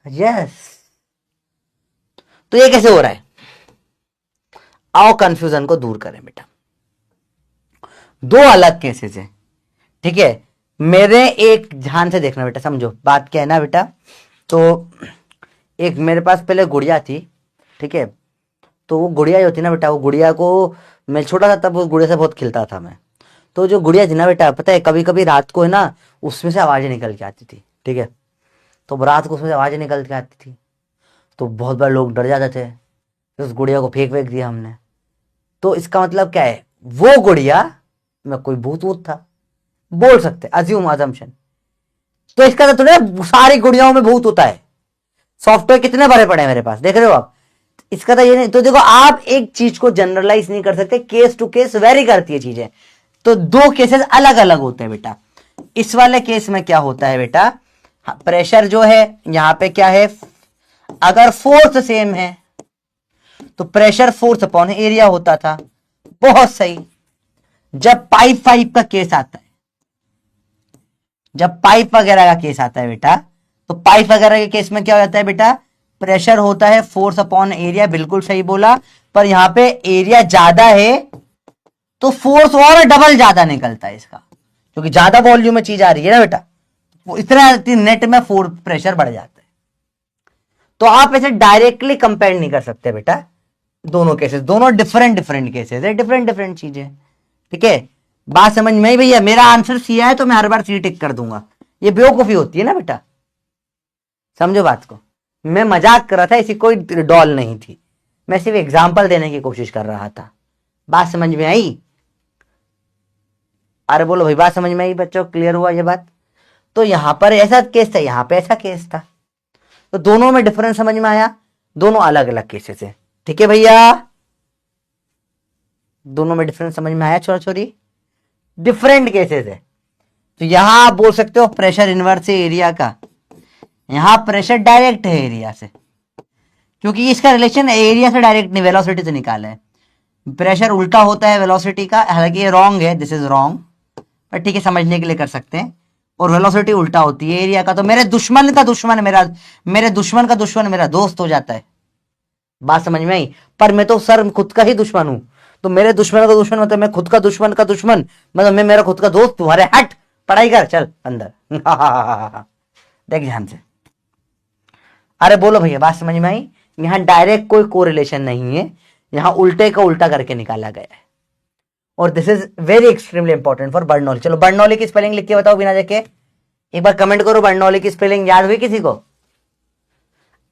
यस। तो ये कैसे हो रहा है? आओ कंफ्यूजन को दूर करें बेटा। दो अलग केसेस है, ठीक है। मेरे एक ध्यान से देखना बेटा, समझो बात क्या है ना बेटा। तो एक मेरे पास पहले गुड़िया थी, ठीक है। तो वो गुड़िया जो थी ना बेटा, वो गुड़िया को, मैं छोटा था तब, वो गुड़िया से बहुत खिलता था मैं। तो जो गुड़िया थी ना बेटा, पता है कभी कभी रात को है ना उसमें से आवाजें निकल के आती थी, ठीक है। तो रात को उसमें से आवाजें निकल के आती थी, तो बहुत बार लोग डर जाते थे, तो उस गुड़िया को फेंक दिया हमने। तो इसका मतलब क्या है? वो गुड़िया में कोई भूत वूत था, बोल सकते, अज्यूम अजम्पशन। तो इसका तो थोड़ा सारी गुड़ियाओं में भूत होता है। सॉफ्टवेयर कितने भरे पड़े हैं मेरे पास, देख रहे हो आप। इसका तो ये नहीं। तो देखो आप एक चीज को जनरलाइज नहीं कर सकते, केस टू केस वेरी करती है चीजें। तो दो केसेस अलग अलग होते हैं बेटा। इस वाले केस में क्या होता है बेटा, प्रेशर जो है यहां पे क्या है, अगर फोर्स सेम है तो प्रेशर फोर्स अपॉन एरिया होता था। बहुत सही। जब पाइप का केस आता है, जब पाइप वगैरह का केस आता है बेटा, तो पाइप वगैरह के केस में क्या हो जाता है बेटा, प्रेशर होता है फोर्स अपॉन एरिया, बिल्कुल सही बोला। पर यहां पे एरिया ज्यादा है तो फोर्स और डबल ज्यादा निकलता है इसका, क्योंकि ज्यादा वॉल्यूम में चीज आ रही है ना बेटा, वो इतना नेट में फोर्स प्रेशर बढ़ जाता है। तो आप ऐसे डायरेक्टली कंपेयर नहीं कर सकते बेटा, दोनों केसेस, दोनों डिफरेंट डिफरेंट केसेस है, डिफरेंट डिफरेंट चीजें। ठीक है, बात समझ में आई भैया? मेरा आंसर सी है तो मैं हर बार सी टिक कर दूंगा, ये बेवकूफी होती है ना बेटा, समझो बात को। मैं मजाक कर रहा था, ऐसी कोई डॉल नहीं थी, मैं सिर्फ एग्जाम्पल देने की कोशिश कर रहा था। बात समझ में आई? अरे बोलो भाई, बात समझ में आई बच्चों? क्लियर हुआ ये बात? तो यहां पर ऐसा केस था, यहां पे ऐसा केस था, तो दोनों में डिफरेंस समझ में आया, दोनों अलग अलग केसेस है। ठीक है भैया, दोनों में डिफरेंस समझ में आया छोरा छोरी, डिफरेंट केसेस है। तो यहां आप बोल सकते हो प्रेशर इनवर्स है एरिया का, यहां प्रेशर डायरेक्ट है एरिया से, क्योंकि इसका रिलेशन एरिया से डायरेक्ट नहीं, वेलोसिटी से निकाला है। प्रेशर उल्टा होता है वेलोसिटी का, हालांकि ये रॉन्ग है, दिस इज रॉन्ग, पर ठीक है समझने के लिए कर सकते हैं। और वेलोसिटी उल्टा होती है एरिया का, तो मेरे दुश्मन का दुश्मन मेरा, मेरे दुश्मन का दुश्मन मेरा दोस्त हो जाता है। बात समझ में आई? पर मैं तो सर खुद का ही दुश्मन हूं, तो मेरे दुश्मन का दुश्मन मतलब मैं खुद का दुश्मन का दुश्मन, मतलब मैं मेरा खुद का दोस्त तुम्हारे, हट पढ़ाई कर चल अंदर। देख ध्यान से, अरे बोलो भैया बात समझ में आई? यहां डायरेक्ट कोई कोरिलेशन नहीं है, यहां उल्टे का उल्टा करके निकाला गया है। और this is very extremely important for Bernoulli. चलो बर्नौली की स्पेलिंग लिख के बताओ बिना देखे, एक बार कमेंट करो, बर्नौली की स्पेलिंग याद हुई किसी को?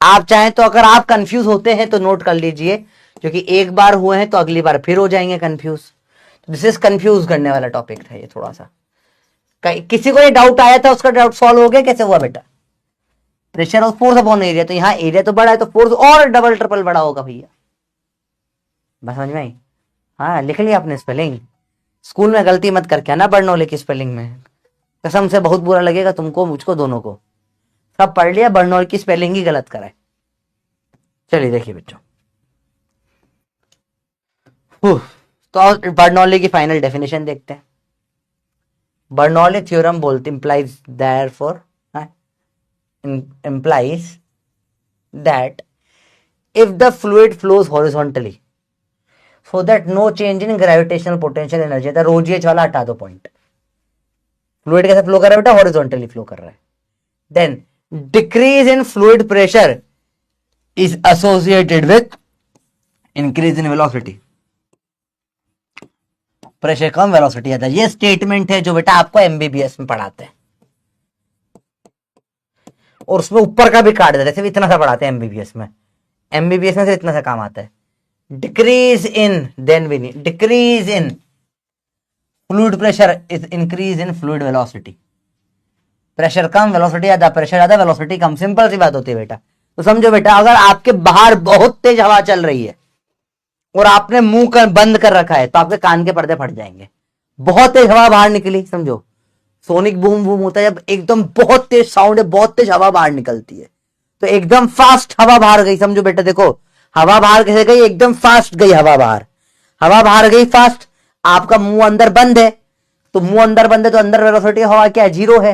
आप चाहें तो, अगर आप कंफ्यूज होते हैं तो नोट कर लीजिए, क्योंकि एक बार हुए हैं तो अगली बार फिर हो जाएंगे कंफ्यूज। दिस इज कंफ्यूज करने वाला टॉपिक था ये थोड़ा सा। किसी को ये डाउट आया था, उसका डाउट सॉल्व हो गया? कैसे हुआ बेटा? प्रेशर और फोर्स अपॉन एरिया, तो यहां एरिया तो बड़ा है तो फोर्स और डबल ट्रिपल बड़ा होगा भैया। बस समझ में आई? हाँ लिख लिया आपने स्पेलिंग? स्कूल में गलती मत करके आना बर्नौली की स्पेलिंग में, कसम से बहुत बुरा लगेगा तुमको मुझको दोनों को। सब पढ़ लिया, बर्नौली की स्पेलिंग ही गलत कराए। चलिए देखिए बच्चों, तो बर्नौली की फाइनल डेफिनेशन देखते हैं। बर्नौली थ्योरम बोलते implies therefore implies that if the fluid flows horizontally so that no change in gravitational potential energy, तो रो जी एच वाला हटा दो पॉइंट, फ्लूइड कैसे फ्लो कर रहा है बेटा? हॉरिजॉन्टली फ्लो कर रहा है। Then decrease in fluid pressure is associated with increase in velocity, pressure कम वेलोसिटी आता है। ये स्टेटमेंट है जो बेटा आपको एमबीबीएस में पढ़ाते हैं, और उसमें ऊपर का भी काट देते हैं, सिर्फ इतना सा पढ़ाते हैं एमबीबीएस में। एमबीबीएस में सिर्फ इतना सा काम आता है, डिक्रीज इन, देन भी नहीं, decrease in fluid pressure is increase in fluid velocity. Pressure कम वेलोसिटी ज्यादा, प्रेशर ज्यादा वेलोसिटी कम, सिंपल सी बात होती है बेटा। तो समझो बेटा, अगर आपके बाहर बहुत तेज हवा चल रही है और आपने मुंह बंद कर रखा है तो आपके कान के पर्दे फट जाएंगे। बहुत तेज हवा बाहर निकली, समझो सोनिक बूम बूम होता है जब एकदम बहुत तेज साउंड है, बहुत तेज हवा बाहर निकलती है, तो एकदम फास्ट हवा बाहर गई। समझो बेटा, देखो हवा बाहर कैसे गई, एकदम फास्ट गई हवा बाहर, हवा बाहर गई फास्ट, आपका मुंह अंदर बंद है, तो मुंह अंदर बंद है तो अंदर वेलोसिटी हवा क्या है? जीरो है,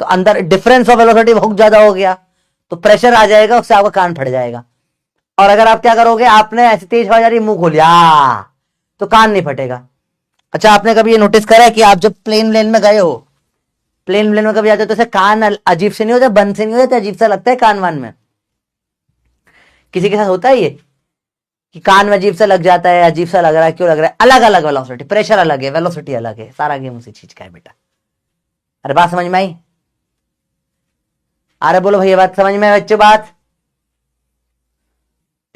तो अंदर डिफरेंस ऑफ वेलोसिटी बहुत ज्यादा हो गया, तो प्रेशर आ जाएगा, उससे आपका कान फट जाएगा। और अगर आप क्या करोगे, आपने ऐसी तेज हवा जा रही, मुंह खोलिया, तो कान नहीं फटेगा। अच्छा आपने कभी ये नोटिस करा है कि आप जब प्लेन में गए हो, प्लेन में कभी जाते हो तो ऐसे कान अजीब से नहीं होते, बंद से नहीं होते, अजीब सा लगता है कान वान में? किसी के साथ होता है ये कि कान में अजीब सा लग जाता है, अजीब सा लग रहा है, क्यों लग रहा है? अलग अलग वेलोसिटी, प्रेशर अलग है, वेलोसिटी अलग है, सारा गेम उसी चीज का है बेटा। अरे बात समझ में आई? अरे बोलो भैया बात समझ में आई बच्चों? बात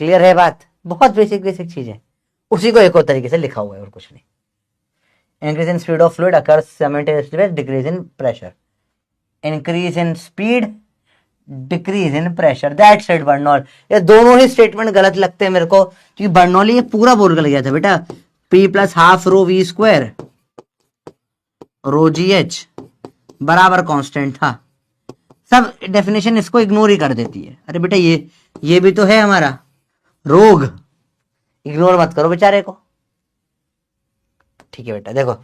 क्लियर है? बात बहुत बेसिक बेसिक चीज है, उसी को एक और तरीके से लिखा हुआ है और कुछ नहीं। Increase in speed of fluid occurs simultaneously with decrease in pressure, increase in speed decrease in pressure, that said Bernoulli. ये दोनों ही स्टेटमेंट गलत लगते हैं मेरे को, क्योंकि बर्नौली ये पूरा बोल कर गया था बेटा, P plus half rho we square rho g h बराबर कांस्टेंट था। सब डेफिनेशन इसको इग्नोर ही कर देती है। अरे बेटा ये भी तो है हमारा रोग, इग्नोर मत करो बेचारे को। ठीक है बेटा, देखो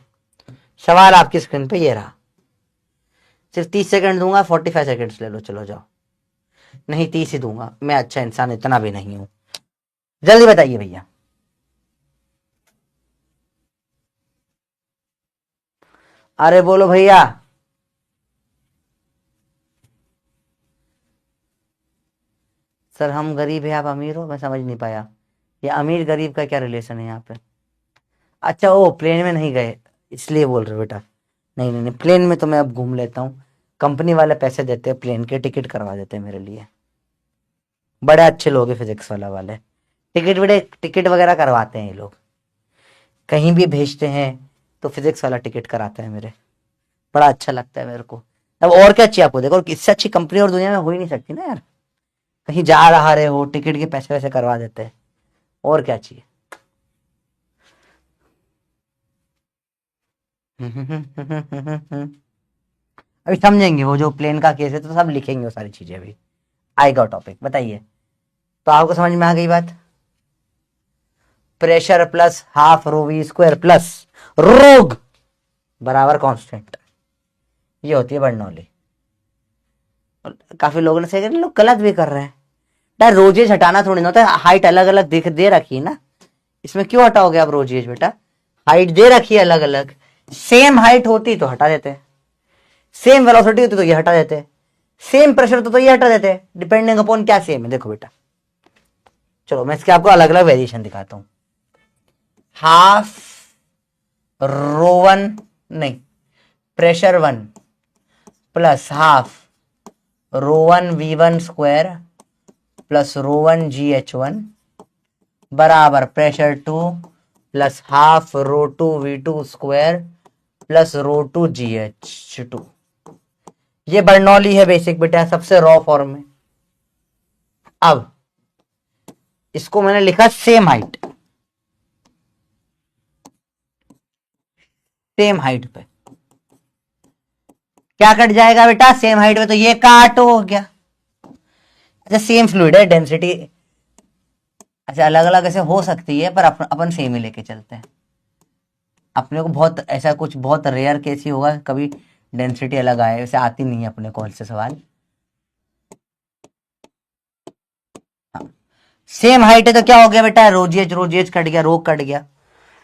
सवाल आपकी स्क्रीन पे ये रहा, सिर्फ 30 सेकंड दूंगा, 45 सेकंड्स ले लो, चलो जाओ। नहीं 30 ही दूंगा, मैं अच्छा इंसान इतना भी नहीं हूं। जल्दी बताइए भैया। अरे बोलो भैया। सर हम गरीब है, आप अमीर हो, मैं समझ नहीं पाया। ये अमीर गरीब का क्या रिलेशन है यहाँ पे? अच्छा ओ प्लेन में नहीं गए इसलिए बोल रहे हो बेटा। नहीं नहीं नहीं, प्लेन में तो मैं अब घूम लेता हूँ। कंपनी वाले पैसे देते हैं, प्लेन के टिकट करवा देते हैं मेरे लिए। बड़े अच्छे लोग हैं फिजिक्स वाला वाले। टिकट वगैरह करवाते हैं ये लोग। कहीं भी भेजते हैं तो फिजिक्स वाला टिकट कराते हैं मेरे। बड़ा अच्छा लगता है मेरे को। अब और क्या चाहिए आपको? देखो इससे अच्छी कंपनी और दुनिया में हो ही नहीं सकती ना यार। कहीं जा रहा रहे हो, टिकट के पैसे वैसे करवा देते हैं। और क्या चाहिए? अभी समझेंगे वो जो प्लेन का केस है, तो सब लिखेंगे वो सारी चीजें अभी आएगा टॉपिक। बताइए। तो आपको समझ में आ गई बात? Pressure plus half rho we square plus rho g बराबर कांस्टेंट, ये होती है बर्नौली। काफी लोगों ने सही कर, लोग गलत भी कर रहे हैं यार। रोजेज हटाना थोड़ी ना होता है, हाइट अलग अलग दिख दे रखी है ना, इसमें क्यों हटाओगे आप रोजेज बेटा? हाइट दे रखी है अलग अलग, सेम हाइट होती तो हटा देते, सेम वेलोसिटी होती तो ये हटा देते, सेम प्रेशर तो ये हटा देते, डिपेंडिंग अपॉन क्या सेम है। देखो बेटा, चलो मैं इसके आपको अलग अलग वेरिएशन दिखाता हूं। हाफ रो वन, नहीं, pressure one plus half rho one V one square plus rho one G H one बराबर pressure two plus half rho two V two square plus rho two G H two. ये बर्नौली है बेसिक बेटा, सबसे रॉ फॉर्म में। अब इसको मैंने लिखा सेम हाइट, सेम हाइट पे क्या कट जाएगा बेटा? सेम हाइट पे तो ये काट हो गया। अच्छा सेम फ्लूइड है, डेंसिटी अच्छा अलग अलग ऐसे हो सकती है, पर अपन सेम ही लेके चलते हैं। अपने को बहुत ऐसा कुछ बहुत रेयर केस ही होगा कभी डेंसिटी अलग आए, वैसे आती नहीं है अपने को से सवाल। सेम हाइट है तो क्या हो गया बेटा? रोजिएज रोजिएज कट गया, रोग कट गया,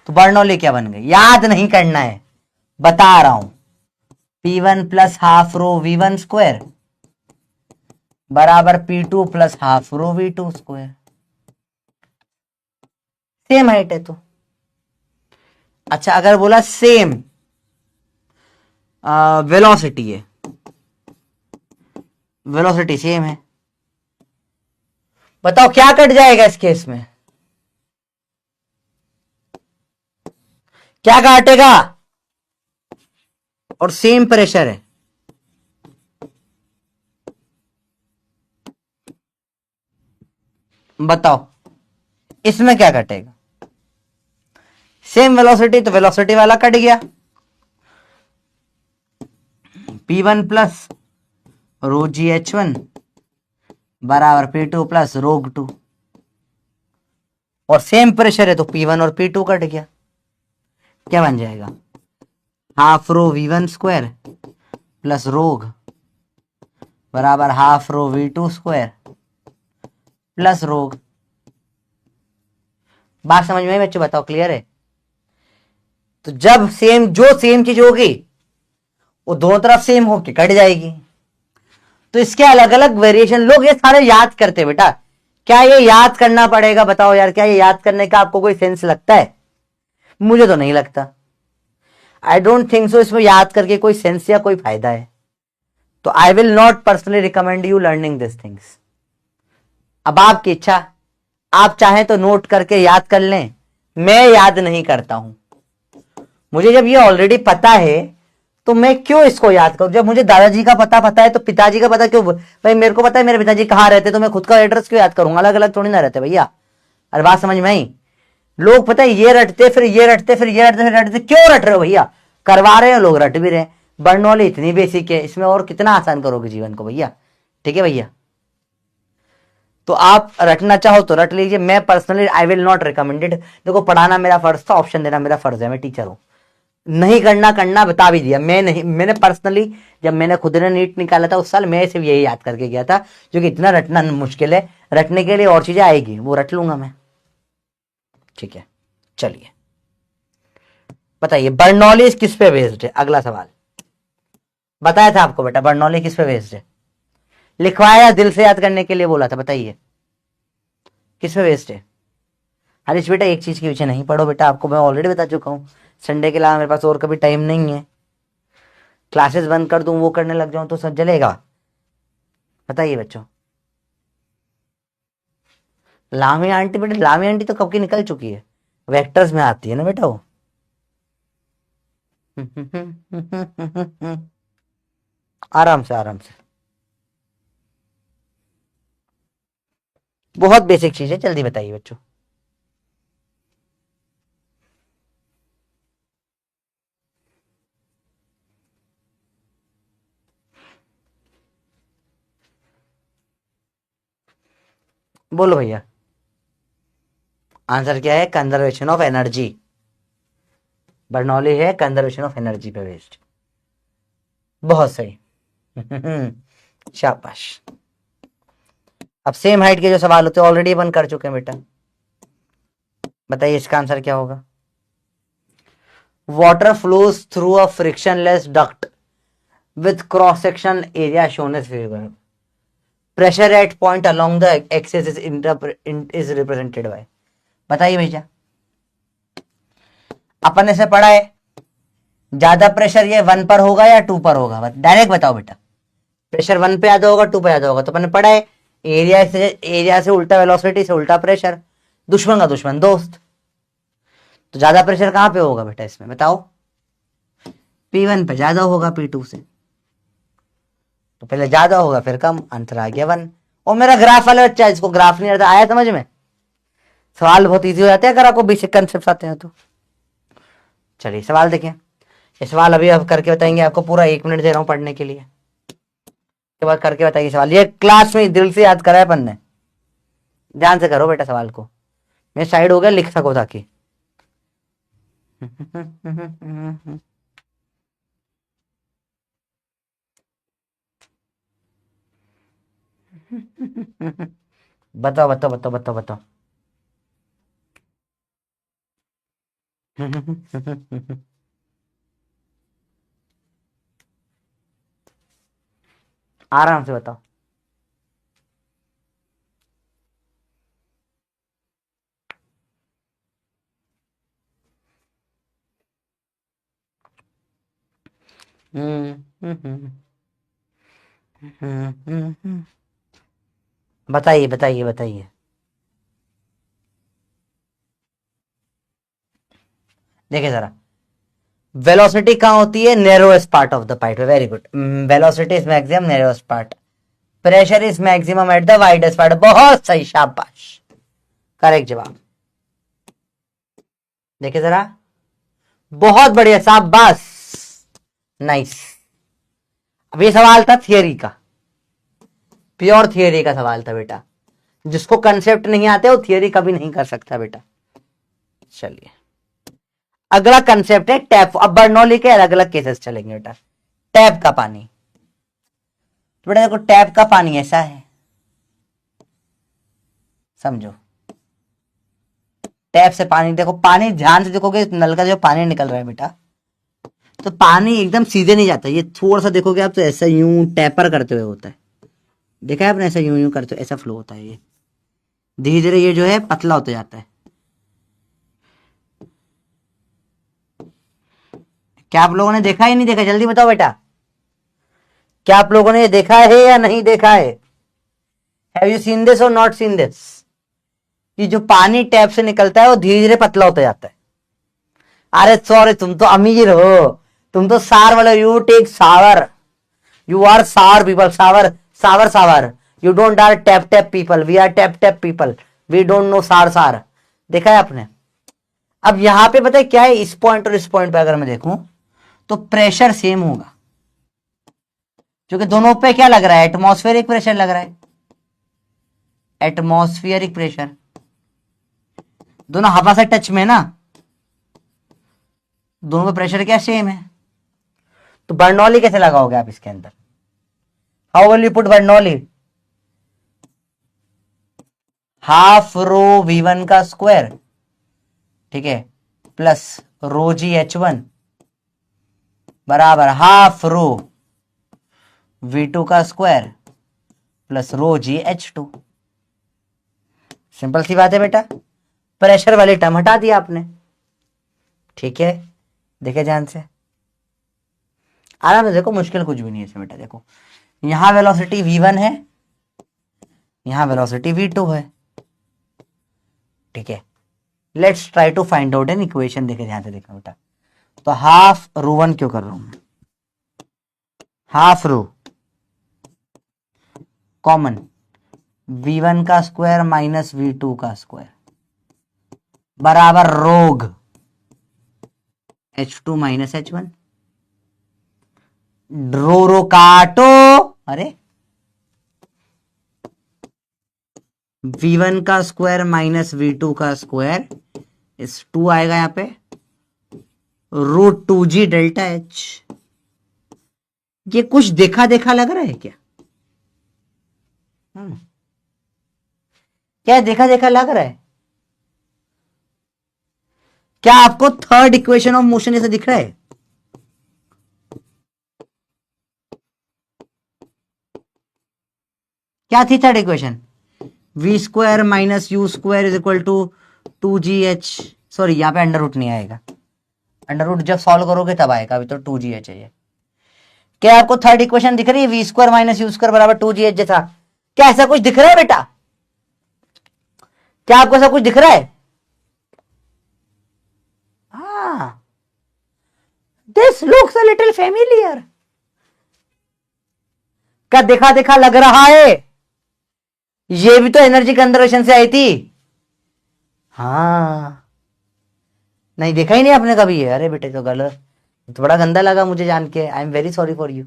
तो बर्नौली क्या बन गई? याद नहीं करना है, बता रहा हूं। P1 प्लस हाफ रो V1 स्क्वायर बराबर P2 plus half rho V2 square. Same height है तो। अच्छा अगर बोला सेम वेलोसिटी है, वेलोसिटी सेम है, बताओ क्या कट जाएगा इस केस में? क्या काटेगा? और सेम प्रेशर है, बताओ इसमें क्या कटेगा? सेम वेलोसिटी तो वेलोसिटी वाला कट गया, P1 plus rho g H one बराबर P2 प्लस रोग टू, और सेम प्रेशर है तो P1 और P2 कट गया। क्या बन जाएगा? Half rho V1 square plus rho g बराबर half rho V2 square plus रोग। बात समझ में आई बच्चों? बताओ क्लियर है? तो जब सेम जो सेम चीज होगी वो दोनों तरफ सेम होके कट जाएगी। तो इसके अलग अलग वेरिएशन लोग ये सारे याद करते बेटा। क्या ये याद करना पड़ेगा? बताओ यार, क्या ये याद करने का आपको कोई सेंस लगता है? मुझे तो नहीं लगता। आई डोंट थिंक सो इसमें याद करके कोई सेंस या कोई फायदा है। तो I will not personally recommend you learning this things. अब आपकी इच्छा, आप चाहें तो नोट करके याद कर लें, मैं याद नहीं करता हूं। मुझे जब ये ऑलरेडी पता है तो मैं क्यों इसको याद करूं? जब मुझे दादाजी का पता है तो पिताजी का पता क्यों? भाई मेरे को पता है मेरे पिताजी कहाँ रहते, तो मैं खुद का एड्रेस क्यों याद करूंगा? अलग अलग थोड़ी ना रहते भैया। अरे बात समझ में आई? लोग पता है ये रटते फिर ये रटते फिर ये रटते फिर रटते, क्यों रट रहे हो भैया? करवा रहे हो लोग, रट भी रहे। बर्नौली इतनी बेसिक है, इसमें और कितना आसान करोगे जीवन को भैया? ठीक है भैया, तो आप रटना चाहो तो रट लीजिए। मैं personally I will not recommended. देखो पढ़ाना मेरा फर्ज था, ऑप्शन देना मेरा फर्ज है, मैं टीचर हूं। नहीं करना करना बता भी दिया। मैं नहीं, मैंने पर्सनली जब मैंने खुद ने नीट निकाला था उस साल, मैं सिर्फ यही याद करके गया था, क्योंकि इतना रटना मुश्किल है, रटने के लिए और चीजें आएगी वो रट लूंगा मैं। ठीक है, चलिए बताइए बर्नौली किस पे बेस्ड है? अगला सवाल बताया था आपको बेटा, बर्नौली किस पे बेस्ड है? लिखवाया, दिल से याद करने के लिए बोला था, बताइए किस पे बेस्ड है? हरीश बेटा एक चीज के पीछे नहीं पढ़ो बेटा, आपको मैं ऑलरेडी बता चुका हूँ। संडे के अलावा मेरे पास और कभी टाइम नहीं है। क्लासेस बंद कर दूं, वो करने लग जाऊं तो सब जलेगा? बताइए बच्चों। लामी आंटी बेटा, लामी आंटी तो कब की निकल चुकी है, वेक्टर्स में आती है ना बेटा वो। आराम से आराम से, बहुत बेसिक चीज है, जल्दी बताइए बच्चों। बोलो भैया, आंसर क्या है? Conservation of energy. बर्नौली है कंजर्वेशन ऑफ एनर्जी पे बेस्ड। बहुत सही। शाबाश। अब सेम हाइट के जो सवाल होते हैं ऑलरेडी अपन कर चुके हैं बेटा, बताइए इसका आंसर क्या होगा? Water flows through a frictionless duct with cross section area shown as figure. Pressure at point along the axis is represented by. बताइए भैया, अपन ऐसे पढ़ा है, ज्यादा प्रेशर ये 1 पर होगा या 2 पर होगा? डायरेक्ट बताओ बेटा। प्रेशर 1 पे ज्यादा होगा 2 पे ज्यादा होगा? तो अपन ने पढ़ा है एरिया से उल्टा वेलोसिटी से उल्टा प्रेशर, दुश्मन का दुश्मन दोस्त। तो ज्यादा प्रेशर कहां पे होगा बेटा इसमें बताओ? P1 पे ज्यादा होगा P2 से, तो पहले ज्यादा होगा फिर कम, आंसर आ गया 1। और मेरा ग्राफ वाला बच्चा, इसको ग्राफ नहीं आता, आया समझ में? सवाल बहुत इजी हो जाते हैं अगर आपको बेसिक कंसेप्ट आते हैं तो। चलिए सवाल देखें, ये सवाल अभी अब करके बताएंगे आपको, पूरा 1 मिनट दे रहा हूं पढ़ने के लिए, के बाद करके बताइए सवाल। ये क्लास में दिल से याद करा है अपन ने, ध्यान से करो बेटा सवाल को, मैं साइड हो गया लिख सको ताकि। बताओ बताओ बताओ बताओ बताओ। आराम से बताओ। बताइए बताइए बताइए। देखिए जरा, वेलोसिटी कहाँ होती है? Narrowest part of the pipe. Very good, velocity is maximum narrowest part, pressure is maximum at the widest part. बहुत सही, शाबाश, करेक्ट जवाब। देखिए जरा, बहुत बढ़िया, शाबाश, नाइस। अब ये सवाल था थियरी का, प्योर थियरी का सवाल था बेटा, जिसको कंसेप्ट नहीं आते वो थियरी कभी नहीं कर सकता बेटा। चलिए अगला कंसेप्ट है टैप। अब बर्नौली के अलग अलग केसेस चलेंगे बेटा। टैप का पानी, तो बेटा देखो टैप का पानी ऐसा है, समझो। टैप से पानी, देखो पानी ध्यान से देखोगे, नल का जो पानी निकल रहा है बेटा, तो पानी एकदम सीधे नहीं जाता, ये थोड़ा सा देखोगे आप तो ऐसा यूं टैपर करते हुए होता है। देखा है आपने, ऐसा यूं यूं करते ऐसा फ्लो होता है, ये धीरे धीरे ये जो है पतला होता जाता है। क्या आप लोगों ने देखा ही नहीं देखा? जल्दी बताओ बेटा, क्या आप लोगों ने ये देखा है या नहीं देखा है? हैव यू सीन दिस और नॉट सीन दिस? कि जो पानी टैप से निकलता है वो धीरे धीरे पतला होता जाता है। अरे सॉरी, तुम तो अमीर हो, तुम तो सार वाले, you take shower, you are shower people, shower shower shower, you don't are tap tap people, we are tap tap people, we don't know shower shower. देखा है आपने? अब यहां पे पता है क्या है, इस पॉइंट और इस पॉइंट पे अगर मैं देखूं तो प्रेशर सेम होगा, क्योंकि दोनों पे क्या लग रहा है? एटमॉस्फेरिक प्रेशर लग रहा है, एटमॉस्फेरिक प्रेशर, दोनों हवा से टच में ना, दोनों में प्रेशर क्या सेम है, तो बर्नौली कैसे लगाओगे आप इसके अंदर? How will you put Bernoulli? Half rho V1 का स्क्वायर, ठीक है, प्लस रो जी H1 बराबर हाफ रो V2 का स्क्वायर प्लस रो जी H2। सिंपल सी बात है बेटा, प्रेशर वाली टर्म हटा दिया आपने, ठीक है। देखे ध्यान से, आराम से देखो, मुश्किल कुछ भी नहीं है इसमें बेटा। देखो यहां वेलोसिटी V1 है, यहां वेलोसिटी V2 है, ठीक है। Let's try to find out an equation. देखे ध्यान से, देखो बेटा, तो हाफ रो वन क्यों कर रहा हूं मैं, हाफ रो कॉमन V1 का स्क्वायर माइनस V2 का स्क्वायर बराबर रोग H2 माइनस H1। रो रो काटो, अरे V1 का स्क्वायर माइनस V2 का स्क्वायर, इस 2 आएगा यहां पे, रूट 2G डेल्टा H। ये कुछ देखा देखा लग रहा है क्या? क्या देखा देखा लग रहा है? क्या आपको थर्ड इक्वेशन ऑफ मोशन जैसा दिख रहा है? क्या थी third equation? V square minus u square is equal to 2GH, sorry यहां पे अंडर रूट नहीं आएगा, अंडर रूट जब सॉल्व करोगे तब आएगा, अभी तो 2GH है ये। क्या आपको थर्ड इक्वेशन दिख रही है? V square minus u square बराबर 2GH जैसा, क्या ऐसा कुछ दिख रहा है बेटा? क्या आपको ऐसा कुछ दिख रहा है? हाँ, this looks a little familiar. क्या देखा देखा लग रहा है? ये भी तो एनर्जी कंजर्वेशन से आई थी। हाँ, नहीं देखा ही नहीं आपने कभी ये? अरे बेटे तो गलत, तो बड़ा गंदा लगा मुझे जान के, आई am very sorry for you.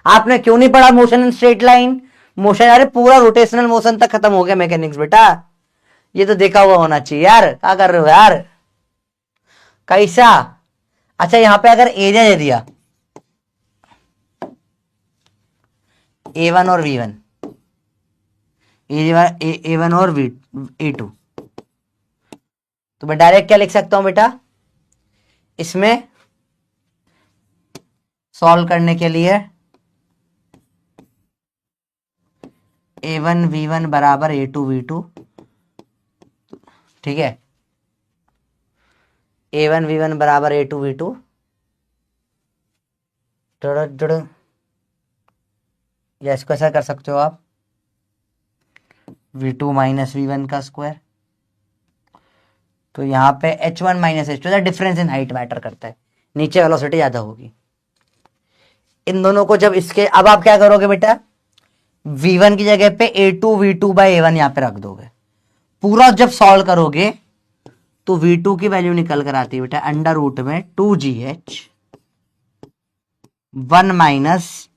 आपने क्यों नहीं पढ़ा motion in straight line? Motion, अरे पूरा रोटेशनल मोशन तक खत्म हो गया मैकेनिक्स बेटा, ये तो देखा हुआ होना चाहिए यार। क्या कर रहे हो यार, कैसा? अच्छा यहां पे अगर एरिया दे दिया A1 और V1, A1 और A2, तो मैं डायरेक्ट क्या लिख सकता हूं बेटा इसमें सॉल्व करने के लिए? A1 V1 बराबर A2 V2, ठीक है। A1 V1 बराबर A2 V2, या इसको ऐसा कर सकते हो आप, V2 माइनस V1 का स्क्वायर। तो यहां पे H1 minus H2, difference in height matter करता है, नीचे वेलोसिटी ज्यादा होगी। इन दोनों को जब इसके, अब आप क्या करोगे बेटा, V1 की जगह पे A2 V2 बाई A1 यहां पे रख दोगे। पूरा जब सॉल्व करोगे तो V2 की वैल्यू निकल कर आती है बेटा अंडर रूट में 2GH 1 माइनस,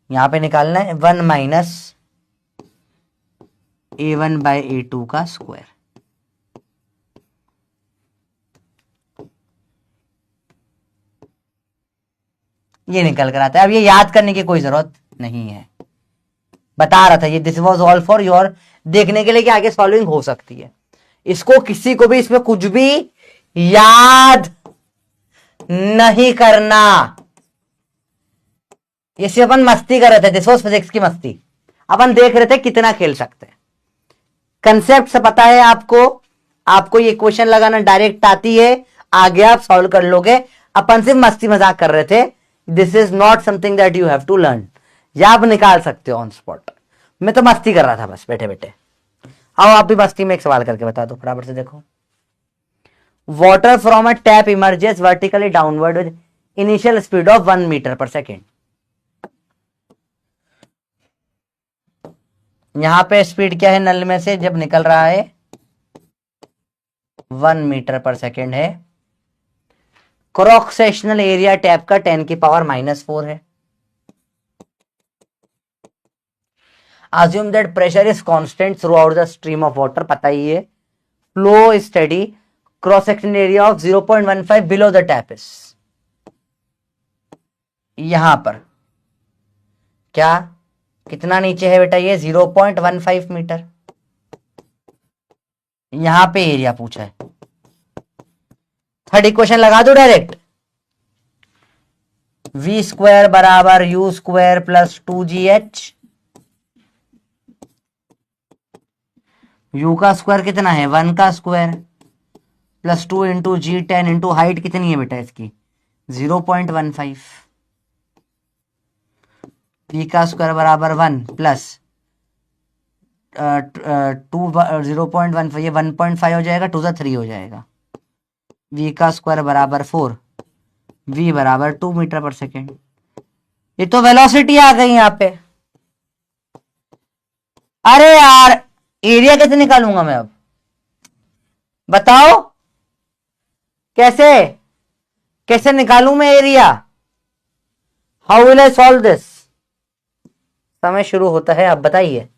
यहां पे निकालना है 1 माइनस A1 बाय A2 का स्क्वायर। ये निकल कर आता है। अब ये याद करने की कोई जरूरत नहीं है, बता रहा था ये, this was all for your देखने के लिए कि आगे सॉल्विंग हो सकती है। इसको किसी को भी इसमें कुछ भी याद नहीं करना। ये सिर्फ अपन मस्ती कर रहे थे, दिस वाज फिजिक्स की मस्ती, अपन देख रहे थे कितना खेल सकते हैं। कंसेप्ट से पता है आपको, आपको ये क्वेश्चन लगाना डायरेक्ट आती है, आगे आप सॉल्व कर लोगे। अपन सिर्फ मस्ती मजाक कर रहे थे, this is not something that you have to learn, या आप निकाल सकते हो ऑन स्पॉट। मैं तो मस्ती कर रहा था बस बैठे बैठे। आओ आप भी मस्ती में एक सवाल करके बता दो फटाफट से। देखो, water from a tap emerges vertically downward with initial speed of 1 metre per second. यहां पे स्पीड क्या है नल में से जब निकल रहा है, 1 मीटर पर सेकेंड है। क्रॉस सेक्शनल एरिया टैप का 10 की पावर -4 है। Assume that pressure is constant throughout the stream of water, पता ही है, flow study, cross section area of 0.15 below the tap is, यहां पर क्या कितना नीचे है बेटा, ये 0.15 मीटर। यहां पे एरिया पूछा है। थर्ड इक्वेशन लगा दो डायरेक्ट, वी स्क्वायर बराबर you square plus 2GH। You का स्क्वायर कितना है, 1 का square plus 2 into G10 into height कितनी है बेटा इसकी 0.15। पी का स्क्वायर बराबर 1 प्लस 0.15, ये 1.5 हो जाएगा, 2 3 हो जाएगा। वी का स्क्वायर बराबर 4, वी बराबर 2 मीटर पर सेकेंड। ये तो वेलोसिटी आ गई यहां पे। अरे यार एरिया कैसे निकालूंगा मैं अब, बताओ कैसे कैसे निकालूं मैं area, how will I solve this. समय शुरू होता है, आप बताइए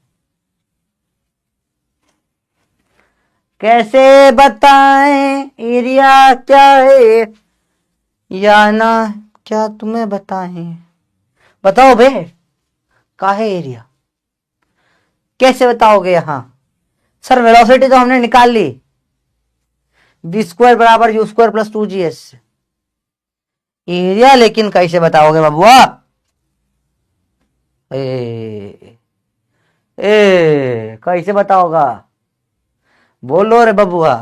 कैसे बताएं एरिया क्या है या ना, क्या तुम्हें बताएं, बताओ बे का है एरिया, कैसे बताओगे यहां। सर वेलोसिटी तो हमने निकाल ली, वी स्क्वायर बराबर you square plus 2GS। Area लेकिन कैसे बताओगे बबुआ, कैसे बताओगा, बोलो रे बबुआ,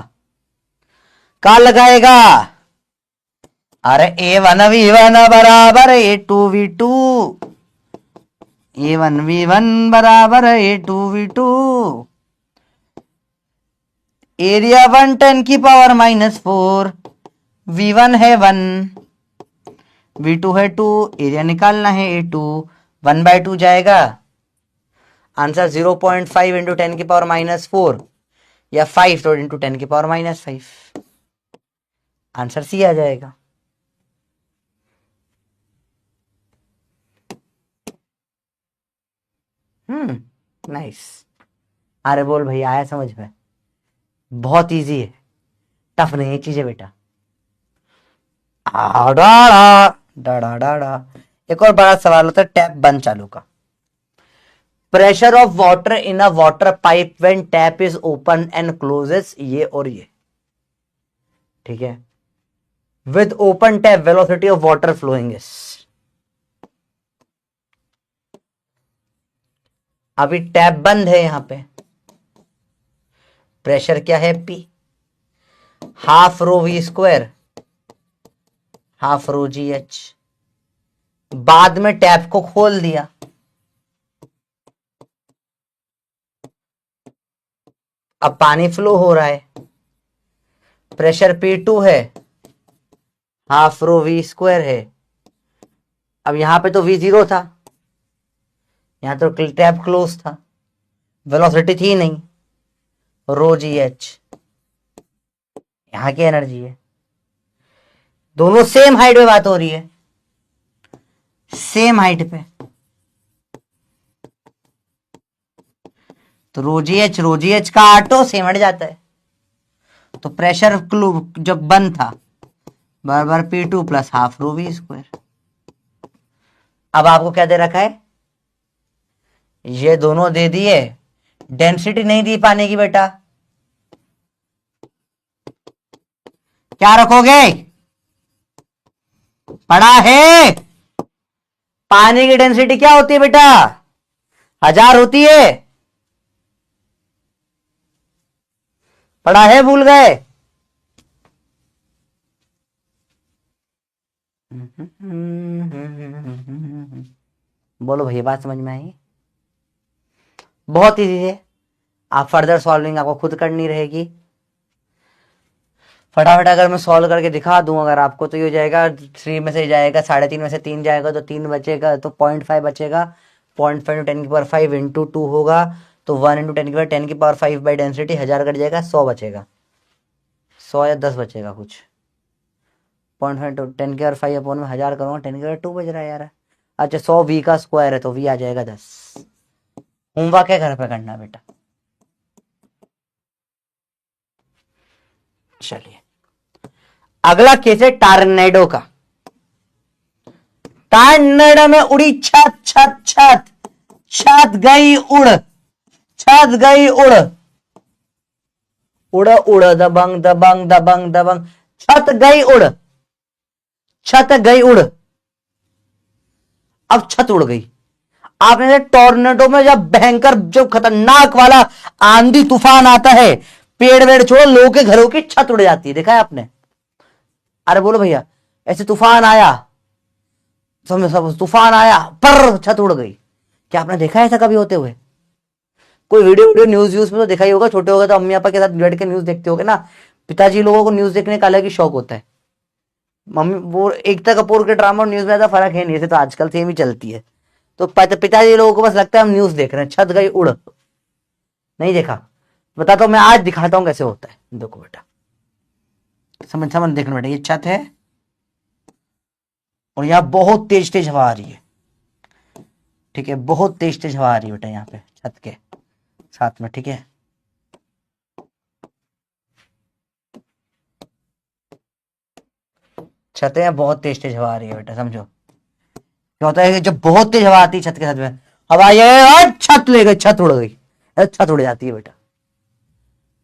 का लगाएगा। अरे A1V1 बराबर A2V2, A1V1 बराबर A2V2, एरिया 1 10 की पावर -4, V1 है 1, V2 है 2, एरिया निकालना है A2, 1/2 जाएगा। आंसर 0.5 इंटू 10 की पावर -4 या 5 इंटू 10 की पावर -5, आंसर सी आ जाएगा। नाइस। अरे बोल भाई, आया समझ में, बहुत इजी है, टफ नहीं है चीजें बेटा। एक और बड़ा सवाल होता है टैप बंद चालू का। Pressure of water in a water pipe when tap is open and closes, ये और ये, ठीक है। With open tap velocity of water flowing is, अभी टैप बंद है यहां पे, प्रेशर क्या है P, half rho V square half rho GH। बाद में टैप को खोल दिया, अब पानी फ्लो हो रहा है, प्रेशर P2 है, हाफ रो V स्क्वायर है। अब यहां पे तो V0 था, यहां तो टैप क्लोज था, वेलोसिटी थी नहीं, रो GH यहां की एनर्जी है। दोनों सेम हाइट पे बात हो रही है, सेम हाइट पे, तो रोजीएच का ऑटो सेम हट जाता है। तो प्रेशर जब बंद था बराबर P2 plus half rho V square. अब आपको क्या दे रखा है, ये दोनों दे दिए, डेंसिटी नहीं दी पानी की बेटा, क्या रखोगे, पढ़ा है पानी की डेंसिटी क्या होती है बेटा, 1000 होती है, पढ़ा है भूल गए। बोलो भैया बात समझ में आई, बहुत इजी है। आप फर्दर सॉल्विंग आपको खुद करनी रहेगी, फटाफट अगर मैं सॉल्व करके दिखा दूं अगर आपको, तो ये हो जाएगा 3 में से जाएगा, 3.5 में से 3 जाएगा तो 3 बचेगा, तो 0.5 बचेगा, 0.5 इंटू 10 की पावर 5 इंटू 2 होगा, तो 1 इंटू 10 की पावर 10 की पावर 5 बाई डेंसिटी 1000 कट जाएगा, 100 बचेगा, 100 या 10 बचेगा कुछ, 0.5 इंटू 10 की पावर 5 अपॉन में 1000 करूँगा, 10 की पावर 2 बज रहा है यार। अच्छा 100 V का स्क्वायर है तो V आ जाएगा 10। होमवर्क है घर पे करना बेटा, चलिए अगला केस है टॉर्नेडो का। टॉर्नेडो में उड़ी छत छत छत, छत गई उड़, छत गई उड़, उड़ उड़ दबंग दबंग दबंग दबंग, छत गई उड़, छत गई उड़। अब छत उड़ गई। आपने टॉर्नेडो में जब भयंकर जो खतरनाक वाला आंधी तूफान आता है, पेड़ वेड़ छोड़ो, लोगों के घरों की छत उड़ जाती है, देखा है आपने? अरे बोलो भैया, ऐसे तूफान आया, सब तूफान आया, पर छत उड़ गई। क्या आपने देखा है ऐसा कभी होते हुए? कोई वीडियो न्यूज में तो देखा ही होगा, छोटे होगा तो अम्मी पापा के साथ बैठ के न्यूज देखते होगे ना। पिताजी लोगों को न्यूज देखने का अलग ही शौक होता है। मम्मी वो एकता कपूर के ड्रामा और न्यूज में ऐसा फर्क है नहीं, ऐसे तो आजकल सेम ही चलती है। तो पिताजी लोगों को बस लगता है हम न्यूज देख रहे हैं, छत गई उड़। नहीं देखा? बताता हूं मैं, आज दिखाता हूं कैसे होता है। देखो बेटा, समझ समझ देखना बेटा, ये छत है और यहाँ बहुत तेज तेज हवा आ रही है। ठीक है, बहुत तेज तेज हवा आ रही है बेटा यहाँ पे छत के साथ में। ठीक है, छत है, बहुत तेज तेज हवा आ रही है बेटा, समझो क्या होता है कि जब बहुत तेज हवा आती है छत के साथ में, हवा ये छत ले गई, छत उड़ गई, छत उड़ जाती है बेटा।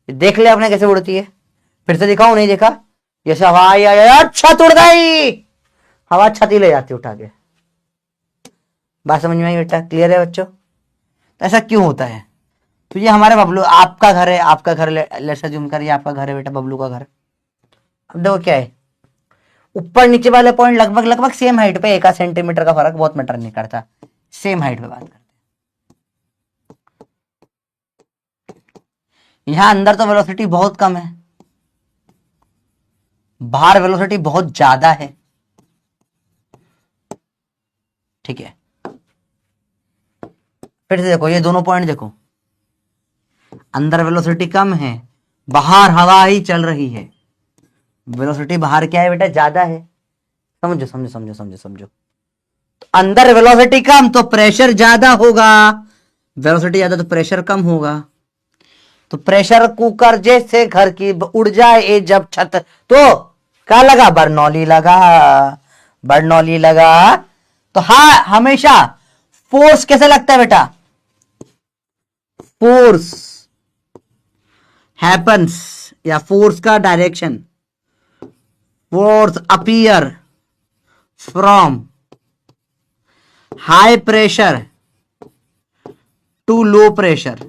देख ले आपने कैसे उड़ती है, फिर से दिखाऊं? नहीं देखा? जैसे हवा आई छत उड़ गई, हवा छत ही ले जाती है उठा के। बात समझ में आई बेटा? क्लियर है बच्चों? तो ऐसा क्यों होता है? तो ये हमारे बबलू, आपका घर है, आपका घर लेट्स अज्यूम कर, ये आपका घर है बेटा, बबलू का घर। अब देखो क्या है, ऊपर नीचे वाले पॉइंट लगभग लगभग सेम हाइट पे, 1 सेंटीमीटर का फर्क बहुत मैटर नहीं करता, सेम हाइट पे बात करते हैं। यहां अंदर तो वेलोसिटी बहुत कम है, बाहर वेलोसिटी बहुत ज्यादा है। ठीक है, फिर से देखो ये दोनों पॉइंट देखो, अंदर वेलोसिटी कम है, बाहर हवा ही चल रही है। वेलोसिटी बाहर क्या है बेटा? ज्यादा है। समझो समझो समझो समझो समझो। तो अंदर वेलोसिटी कम तो प्रेशर ज्यादा होगा, वेलोसिटी ज्यादा तो प्रेशर कम होगा। तो प्रेशर कुकर जैसे घर की उड़ जाए जब छत, तो क्या लगा? बर्नौली लगा, बर्नौली लगा। तो हाँ, हमेशा फोर्स कैसे लगता है बेटा? फोर्स हैपन्स, या फोर्स का direction, force appear from high pressure to low pressure.